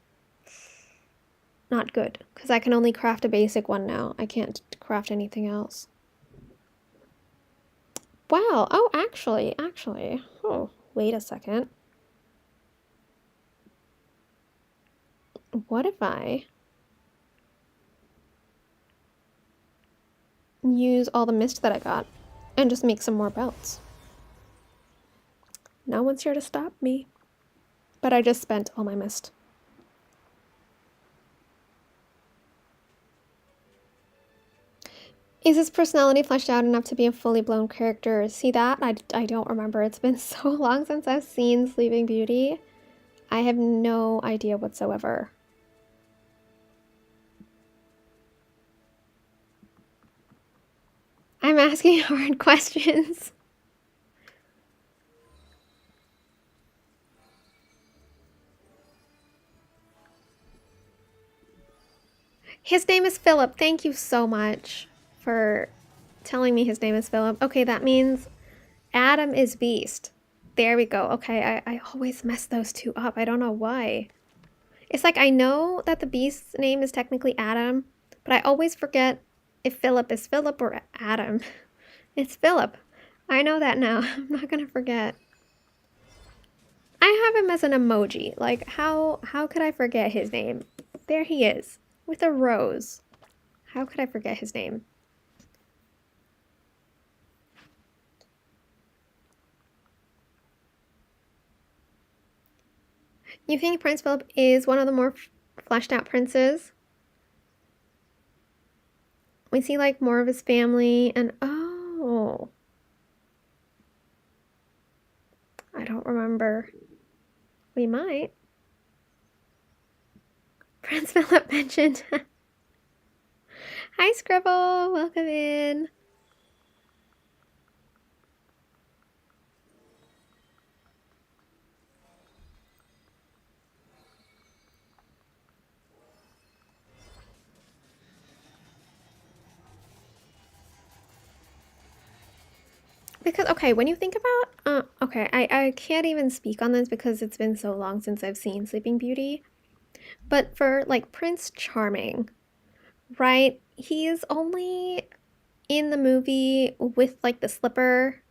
not good, because I can only craft a basic one now. I can't craft anything else. Wow. Oh, actually. Oh, wait a second. What if I use all the mist that I got and just make some more belts? No one's here to stop me. But I just spent all my mist. Is his personality fleshed out enough to be a fully blown character? See that? I don't remember. It's been so long since I've seen Sleeping Beauty. I have no idea whatsoever. I'm asking hard questions. His name is Philip. Thank you so much for telling me his name is Philip. Okay, that means Adam is Beast. There we go. Okay, I always mess those two up. I don't know why. It's like I know that the Beast's name is technically Adam, but I always forget if Philip is Philip or Adam. It's Philip. I know that now. I'm not gonna forget. I have him as an emoji. Like, how could I forget his name? There he is, with a rose. How could I forget his name? You think Prince Philip is one of the more fleshed out princes? We see like more of his family and oh. I don't remember. We might. Prince Philip mentioned. Hi Scribble, welcome in. Because, okay, when you think about, okay, I can't even speak on this because it's been so long since I've seen Sleeping Beauty. But for, like, Prince Charming, right? He's only in the movie with, like, the slipper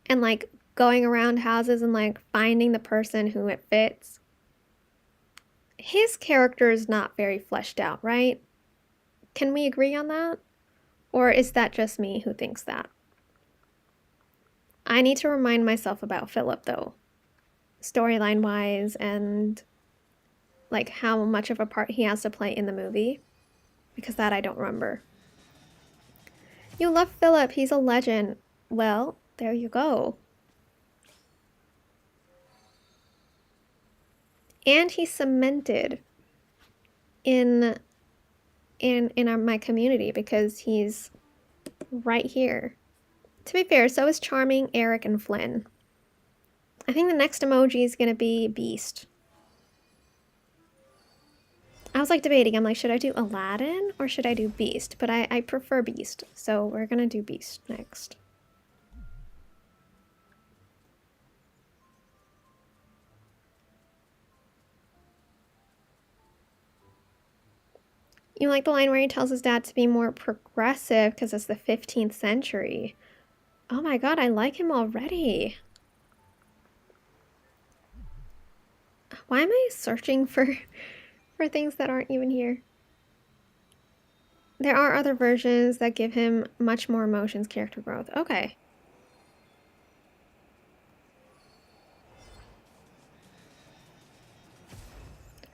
and, like, going around houses and, like, finding the person who it fits. His character is not very fleshed out, right? Can we agree on that? Or is that just me who thinks that? I need to remind myself about Philip, though, storyline-wise, and like how much of a part he has to play in the movie, because that I don't remember. You love Philip, he's a legend. Well, there you go. And he's cemented in my community because he's right here. To be fair, so is Charming, Eric, and Flynn. I think the next emoji is gonna be Beast. I was like debating, I'm like, should I do Aladdin or should I do Beast? But I prefer Beast, so we're gonna do Beast next. You like the line where he tells his dad to be more progressive because it's the 15th century. Oh my god, I like him already. Why am I searching for things that aren't even here? There are other versions that give him much more emotions, character growth. Okay.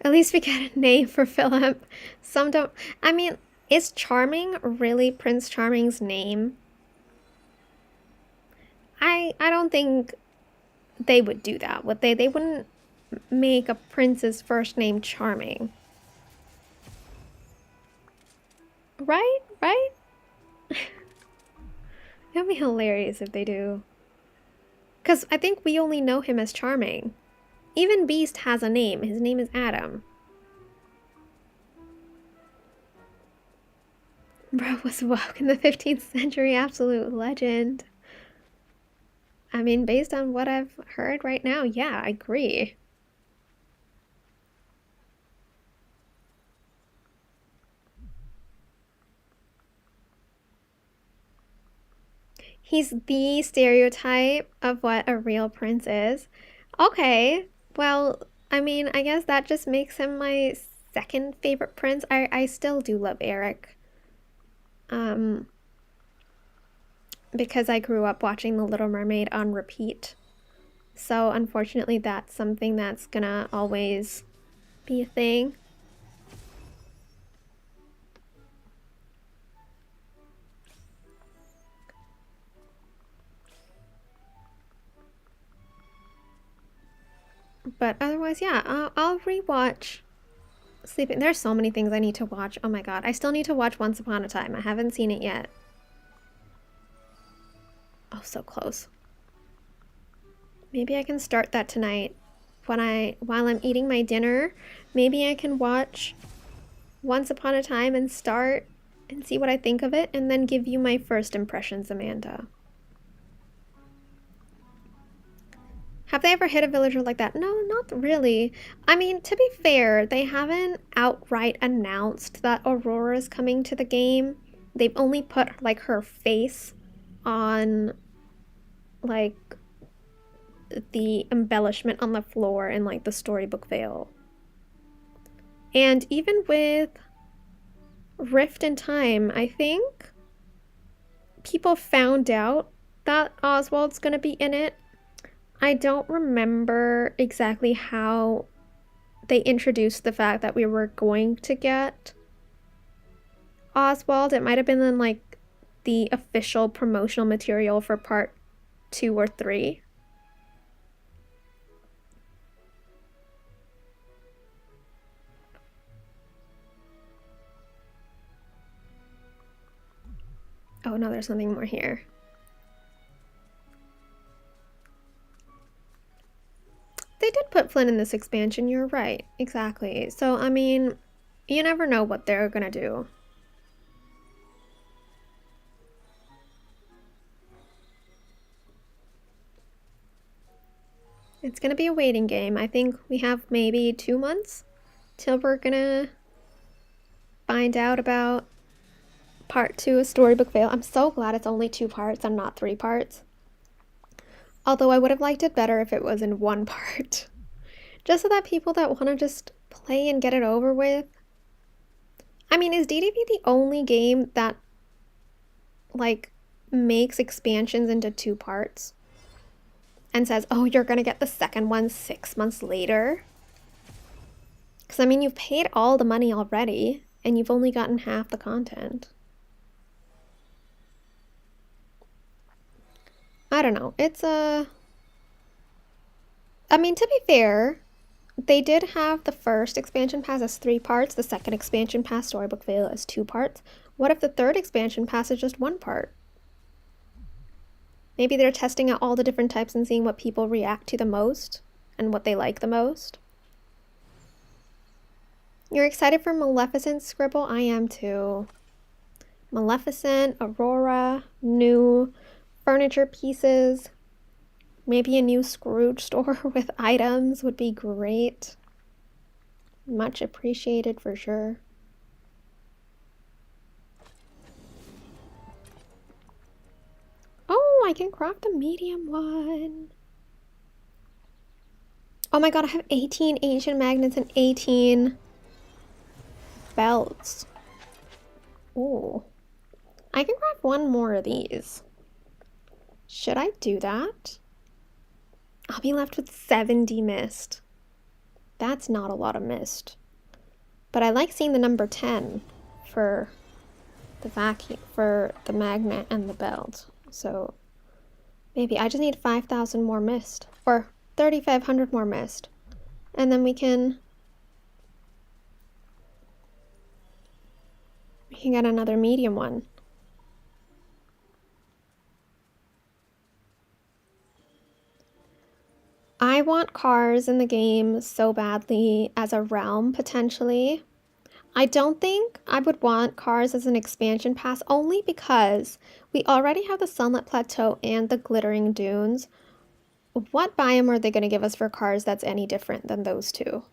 At least we get a name for Philip. Some don't. I mean, is Charming really Prince Charming's name? I don't think they would do that, would they? They wouldn't make a prince's first name Charming. Right? It'll be hilarious if they do. Because I think we only know him as Charming. Even Beast has a name. His name is Adam. Bro was woke in the 15th century. Absolute legend. I mean, based on what I've heard right now, yeah, I agree. He's the stereotype of what a real prince is. Okay, well, I mean, I guess that just makes him my second favorite prince. I still do love Eric. Because I grew up watching The Little Mermaid on repeat. So unfortunately, that's something that's gonna always be a thing. But otherwise, yeah, I'll rewatch Sleeping. There's so many things I need to watch. Oh my god, I still need to watch Once Upon a Time. I haven't seen it yet. Oh, so close. Maybe I can start that tonight while I'm eating my dinner. Maybe I can watch Once Upon a Time and start and see what I think of it, and then give you my first impressions, Amanda. Have they ever hit a villager like that? No, not really. I mean, to be fair, they haven't outright announced that Aurora is coming to the game. They've only put, like, her face on, like, the embellishment on the floor in, like, the storybook veil. And even with Rift in Time, I think people found out that Oswald's gonna be in it. I don't remember exactly how they introduced the fact that we were going to get Oswald. It might have been in, like, the official promotional material for part 2 or 3. Oh no, there's something more here. They did put Flynn in this expansion, you're right. Exactly. So, I mean, you never know what they're gonna do. It's gonna be a waiting game. I think we have maybe 2 months till we're gonna find out about part 2 of Storybook Veil. I'm so glad it's only 2 parts and not 3 parts. Although I would have liked it better if it was in 1 part. Just so that people that want to just play and get it over with. I mean, is DDV the only game that, like, makes expansions into 2 parts? And says, oh, you're gonna get the second one 6 months later? Because, I mean, you've paid all the money already, and you've only gotten half the content. I don't know. It's a... I mean, to be fair, they did have the first expansion pass as 3 parts, the second expansion pass, Storybook Veil, as 2 parts. What if the third expansion pass is just 1 part? Maybe they're testing out all the different types and seeing what people react to the most and what they like the most. You're excited for Maleficent's scribble? I am too. Maleficent, Aurora, new furniture pieces. Maybe a new Scrooge store with items would be great. Much appreciated for sure. Oh, I can craft a medium one. Oh my god, I have 18 ancient magnets and 18 belts. Oh. I can craft 1 more of these. Should I do that? I'll be left with 70 mist. That's not a lot of mist. But I like seeing the number 10 for the vacuum, for the magnet and the belt. So maybe I just need 5,000 more mist, or 3,500 more mist. And then we can get another medium one. want cars in the game so badly as a realm, potentially. I don't think I would want cars as an expansion pass, only because we already have the Sunlit Plateau and the Glittering Dunes. What biome are they going to give us for cars that's any different than those two?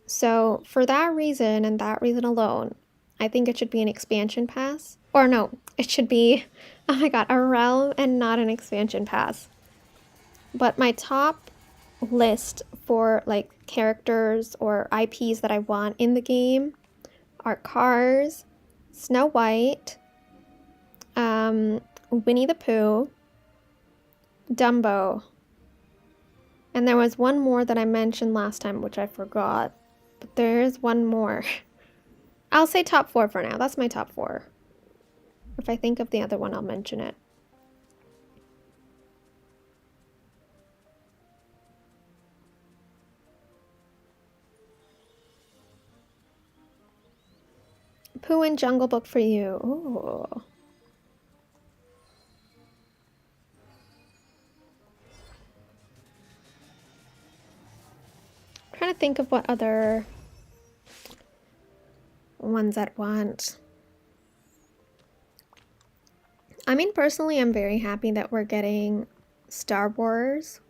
So for that reason and that reason alone, I think it should be an expansion pass. Or no, it should be, oh my god, a realm and not an expansion pass. But my top list for like characters or IPs that I want in the game are Cars, Snow White, Winnie the Pooh, Dumbo, and there was one more that I mentioned last time which I forgot, but there is one more. I'll say top 4 for now. That's my top 4. If I think of the other one, I'll mention it. Pooh and Jungle Book for you. Ooh. I'm trying to think of what other ones I'd want. I mean, personally, I'm very happy that we're getting Star Wars,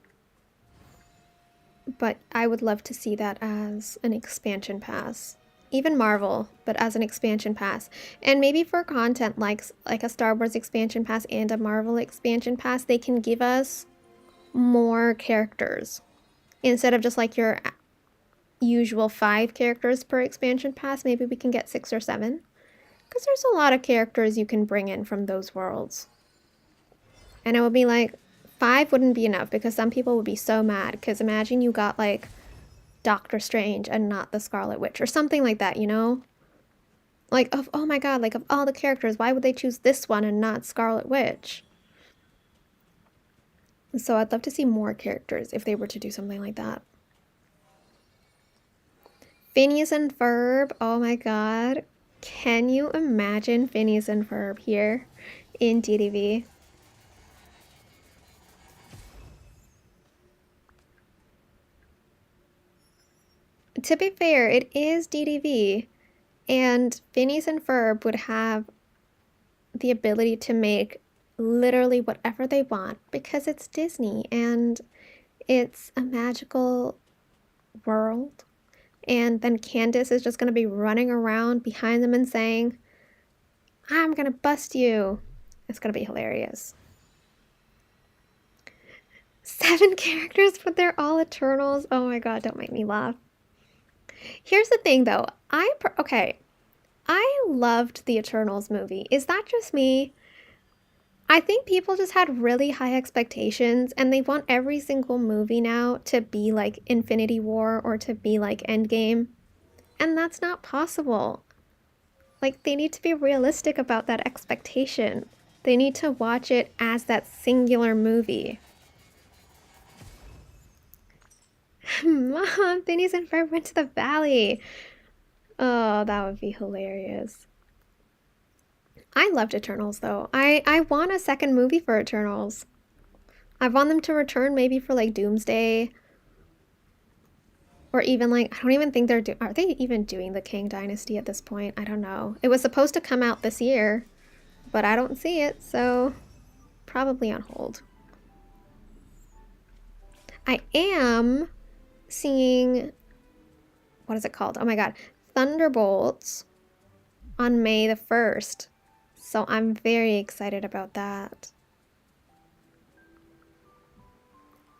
but I would love to see that as an expansion pass. Even Marvel, but as an expansion pass. And maybe for content like a Star Wars expansion pass and a Marvel expansion pass, they can give us more characters instead of just like your usual 5 characters per expansion pass. Maybe we can get 6 or 7, because there's a lot of characters you can bring in from those worlds. And it would be like 5 wouldn't be enough, because some people would be so mad, because imagine you got like Doctor Strange and not the Scarlet Witch or something like that, you know? Like, oh my god, like of all the characters, why would they choose this one and not Scarlet Witch? So I'd love to see more characters if they were to do something like that. Phineas and Ferb, oh my god. Can you imagine Phineas and Ferb here in DDV? To be fair, it is DDV, and Phineas and Ferb would have the ability to make literally whatever they want, because it's Disney and it's a magical world. And then Candace is just going to be running around behind them and saying, I'm going to bust you. It's going to be hilarious. 7 characters, but they're all Eternals. Oh my god, don't make me laugh. Here's the thing though. I loved the Eternals movie. Is that just me? I think people just had really high expectations, and they want every single movie now to be like Infinity War or to be like Endgame. And that's not possible. Like, they need to be realistic about that expectation. They need to watch it as that singular movie. Mom, Phineas and Ferb went to the valley. Oh, that would be hilarious. I loved Eternals, though. I want a second movie for Eternals. I want them to return maybe for, like, Doomsday. Or even, like, I don't even think are they even doing the Kang Dynasty at this point? I don't know. It was supposed to come out this year, but I don't see it, so probably on hold. I am seeing, what is it called? Oh my god, Thunderbolts on May the 1st. So I'm very excited about that.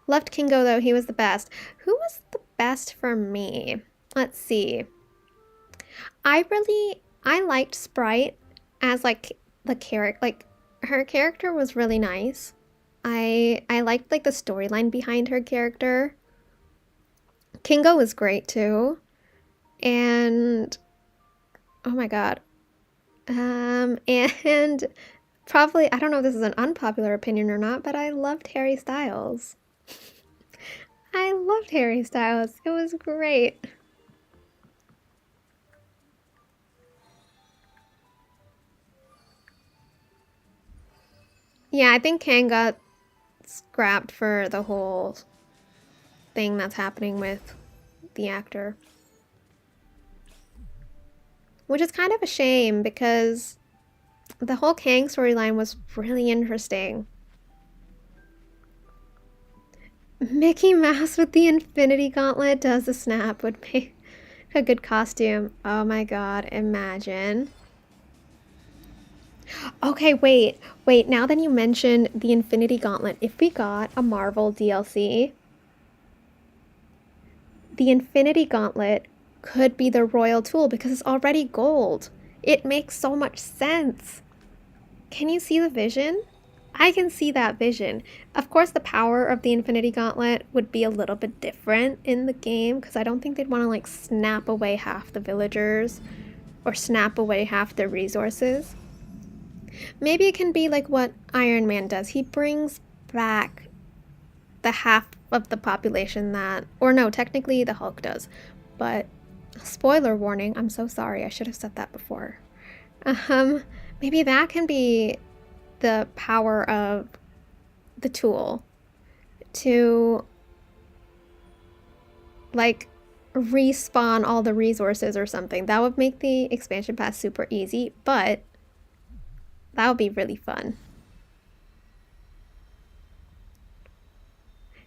Loved Kingo though, he was the best. Who was the best for me? Let's see. I liked Sprite as like the character, like her character was really nice. I liked like the storyline behind her character. Kingo was great too. And oh my god. And probably, I don't know if this is an unpopular opinion or not, but I loved Harry Styles. I loved Harry Styles. It was great. Yeah, I think Kang got scrapped for the whole thing that's happening with the actor. Which is kind of a shame because the whole Kang storyline was really interesting. Mickey Mouse with the Infinity Gauntlet does a snap would make a good costume. Oh my god, imagine. Okay, wait. Now that you mentioned the Infinity Gauntlet, if we got a Marvel DLC, the Infinity Gauntlet could be the royal tool because it's already gold. It makes so much sense. Can you see the vision? I can see that vision. Of course, the power of the Infinity Gauntlet would be a little bit different in the game because I don't think they'd want to like snap away half the villagers or snap away half their resources. Maybe it can be like what Iron Man does. He brings back the half of the population that, or no, technically the Hulk does. But spoiler warning, I'm so sorry. I should have said that before. Maybe that can be the power of the tool to like respawn all the resources or something. That would make the expansion pass super easy, but that would be really fun.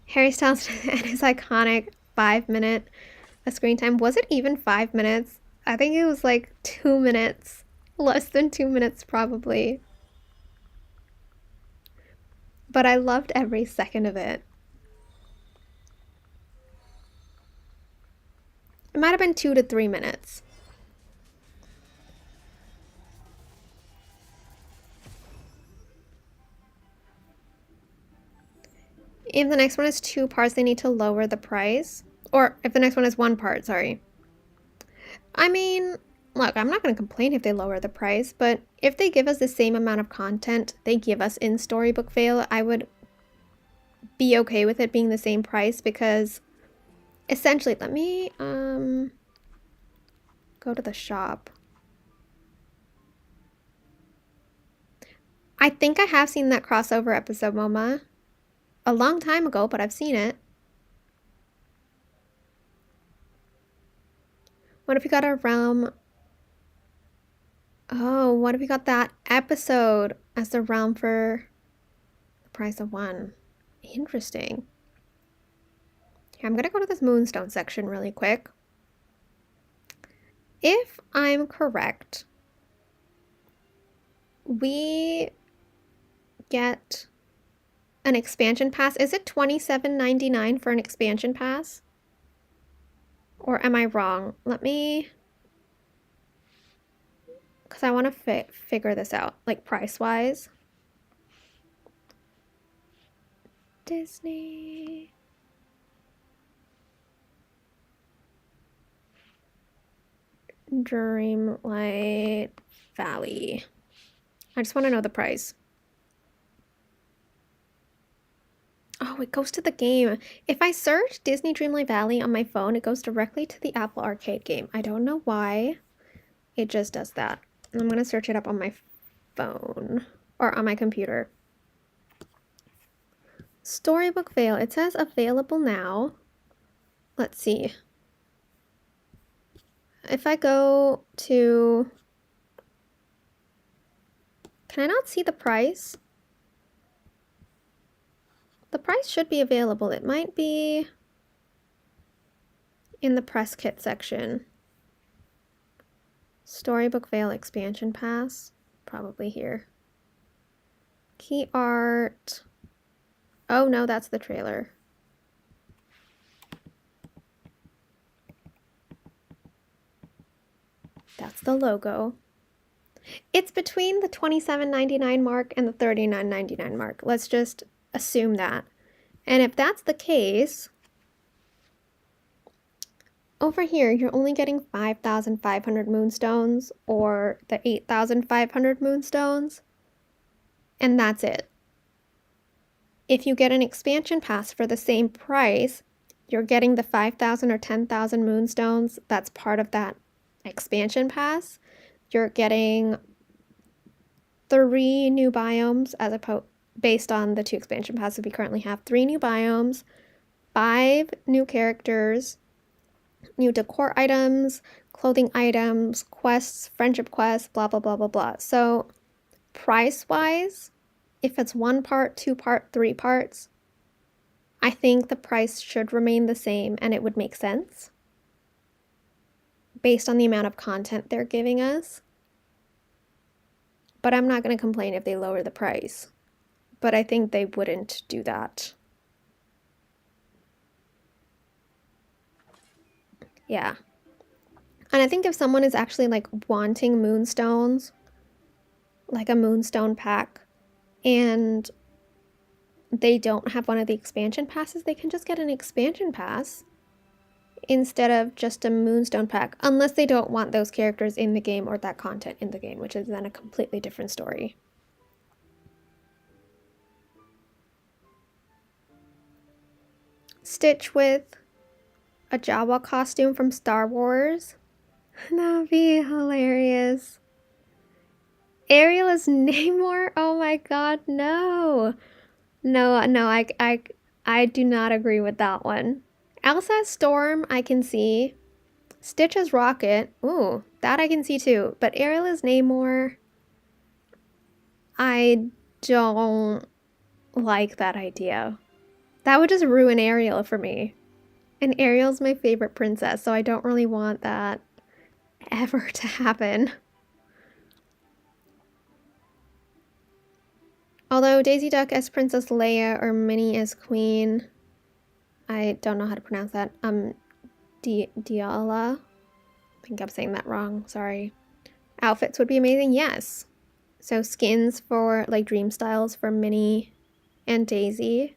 Harry Styles and his iconic 5-minute screen time. Was it even 5 minutes? I think it was like 2 minutes. Less than 2 minutes probably. But I loved every second of it. It might have been 2 to 3 minutes. If the next one is 2 parts, they need to lower the price. Or if the next one is 1 part, sorry. I mean, look, I'm not going to complain if they lower the price, but if they give us the same amount of content they give us in Storybook Vale, I would be okay with it being the same price because essentially, let me go to the shop. I think I have seen that crossover episode, Moma. A long time ago, but I've seen it. What if we got a realm? Oh, what if we got that episode as the realm for the price of 1? Interesting. Here, I'm gonna go to this moonstone section really quick. If I'm correct, we get an expansion pass. Is it $27.99 for an expansion pass? Or am I wrong? Let me... because I want to figure this out, like price-wise. Disney... Dreamlight Valley. I just want to know the price. Oh, it goes to the game. If I search Disney Dreamlight Valley on my phone, it goes directly to the Apple Arcade game. I don't know why. It just does that. I'm going to search it up on my phone or on my computer. Storybook Vale. It says available now. Let's see. If I go to... Can I not see the price? The price should be available. It might be in the press kit section. Storybook Vale expansion pass. Probably here. Key art. Oh no, that's the trailer. That's the logo. It's between the $27.99 mark and the $39.99 mark. Let's just assume that. And if that's the case, over here, you're only getting 5,500 moonstones or the 8,500 moonstones, and that's it. If you get an expansion pass for the same price, you're getting the 5,000 or 10,000 moonstones that's part of that expansion pass. You're getting 3 new biomes as opposed based on the 2 expansion passes we currently have. 3 new biomes, 5 new characters, new decor items, clothing items, quests, friendship quests, blah, blah, blah, blah, blah. So price-wise, if it's 1 part, 2 part, 3 parts, I think the price should remain the same and it would make sense based on the amount of content they're giving us. But I'm not going to complain if they lower the price. But I think they wouldn't do that. Yeah. And I think if someone is actually like wanting moonstones, like a moonstone pack, and they don't have one of the expansion passes, they can just get an expansion pass instead of just a moonstone pack, unless they don't want those characters in the game or that content in the game, which is then a completely different story. Stitch with a Jawa costume from Star Wars. That would be hilarious. Ariel is Namor? Oh my god, no. No, I do not agree with that one. Elsa as Storm, I can see. Stitch as Rocket. Ooh, that I can see too. But Ariel as Namor, I don't like that idea. That would just ruin Ariel for me. And Ariel's my favorite princess, so I don't really want that ever to happen. Although Daisy Duck as Princess Leia or Minnie as Queen, I don't know how to pronounce that. Diala. I think I'm saying that wrong, sorry. Outfits would be amazing, yes. So skins for, like, dream styles for Minnie and Daisy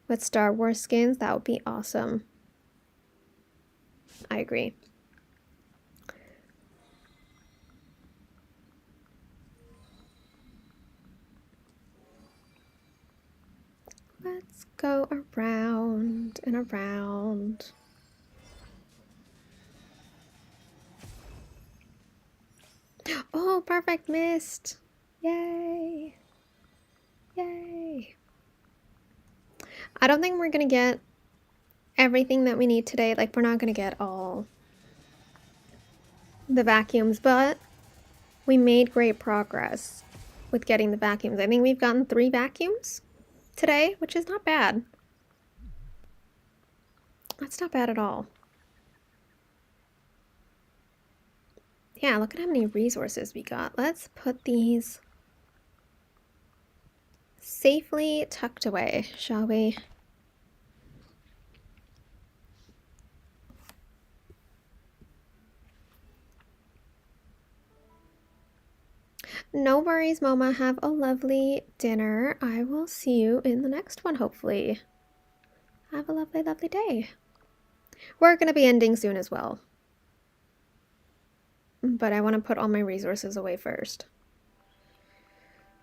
with Star Wars skins, that would be awesome. I agree. Let's go around and around. Oh, perfect mist! Yay! Yay! I don't think we're gonna get everything that we need today. Like, we're not gonna get all the vacuums, but we made great progress with getting the vacuums. I think we've gotten 3 vacuums today, which is not bad. That's not bad at all. Yeah, look at how many resources we got. Let's put these safely tucked away, shall we? No worries, Mama. Have a lovely dinner. I will see you in the next one, hopefully. Have a lovely, lovely day. We're going to be ending soon as well. But I want to put all my resources away first.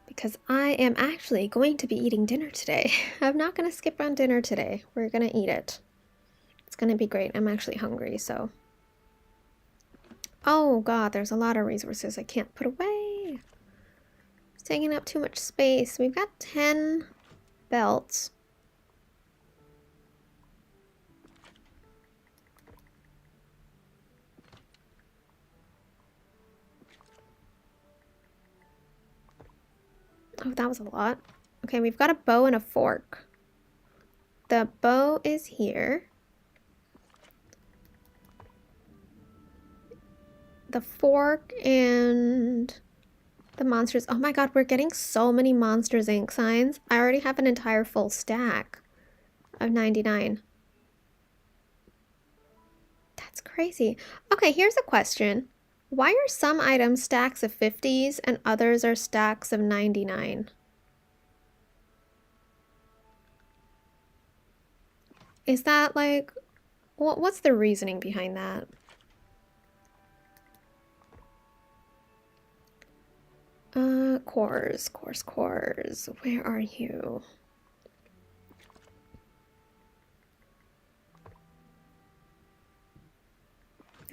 Because I am actually going to be eating dinner today. I'm not going to skip on dinner today. We're going to eat it. It's going to be great. I'm actually hungry, so. Oh god, there's a lot of resources I can't put away. It's taking up too much space. We've got 10 belts. Oh, that was a lot. Okay, we've got a bow and a fork. The bow is here. The fork and the monsters. Oh my god, we're getting so many Monsters Inc. signs. I already have an entire full stack of 99. That's crazy. Okay, here's a question. Why are some items stacks of 50s and others are stacks of 99? Is that like, what's the reasoning behind that? Cores. Where are you?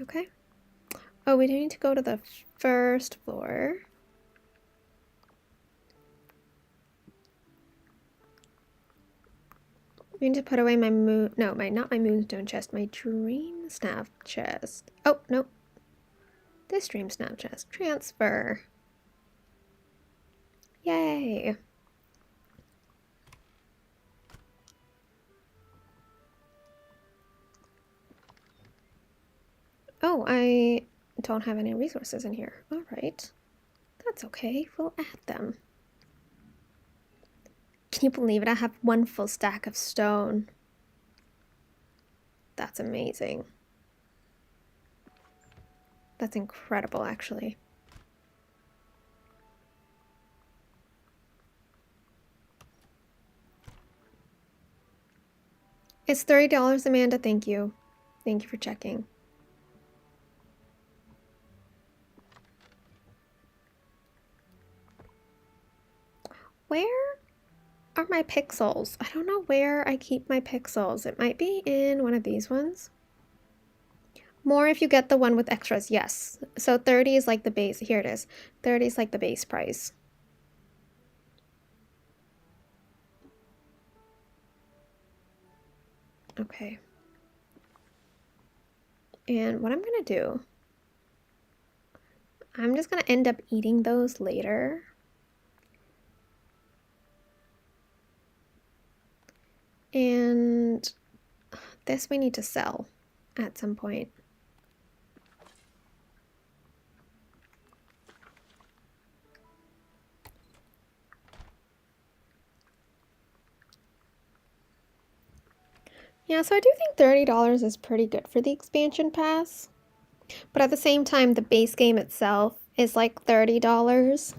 Okay. Oh, we need to go to the first floor. I need to put away my moon. No, not my moonstone chest. My dream snap chest. Oh no, this dream snap chest. Transfer. Yay. Oh, I don't have any resources in here. All right. That's okay. We'll add them. Can you believe it? I have one full stack of stone. That's amazing. That's incredible, actually. It's $30, Amanda. Thank you. Thank you for checking. Where are my pixels? I don't know where I keep my pixels. It might be in one of these ones. More if you get the one with extras, yes. So 30 is like the base. Here it is. 30 is like the base price. Okay. And what I'm gonna do, I'm just gonna end up eating those later. And this we need to sell at some point. Yeah, so I do think $30 is pretty good for the expansion pass. But at the same time, the base game itself is like $30.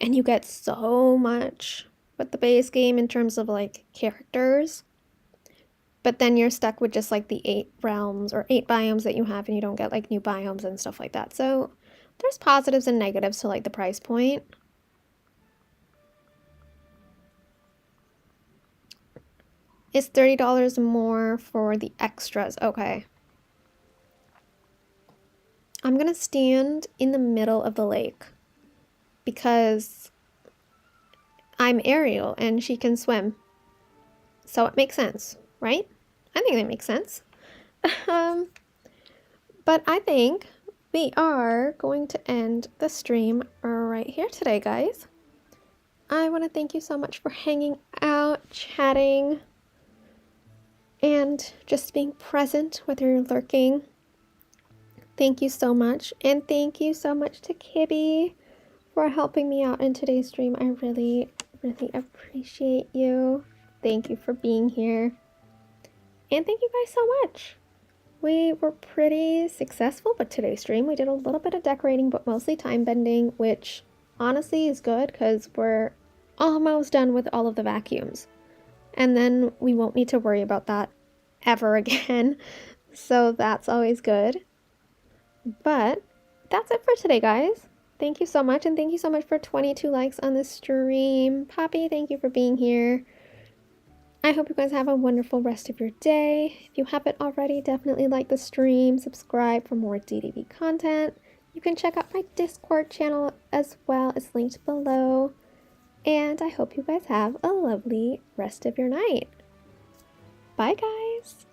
And you get so much with the base game in terms of like characters. But then you're stuck with just like the 8 realms or 8 biomes that you have, and you don't get like new biomes and stuff like that. So there's positives and negatives to like the price point. It's $30 more for the extras. Okay. I'm gonna stand in the middle of the lake because I'm Ariel and she can swim. So it makes sense, right? I think that makes sense. But I think we are going to end the stream right here today, guys. I want to thank you so much for hanging out, chatting, and just being present, whether you're lurking. Thank you so much. And thank you so much to Kibby for helping me out in today's stream. I really, really appreciate you. Thank you for being here. And thank you guys so much. We were pretty successful with today's stream. We did a little bit of decorating, but mostly time bending, which honestly is good because we're almost done with all of the vacuums. And then we won't need to worry about that ever again. So that's always good. But that's it for today, guys. Thank you so much. And thank you so much for 22 likes on this stream. Poppy, thank you for being here. I hope you guys have a wonderful rest of your day. If you haven't already, definitely like the stream, subscribe for more DDV content. You can check out my Discord channel as well. It's linked below. And I hope you guys have a lovely rest of your night. Bye, guys.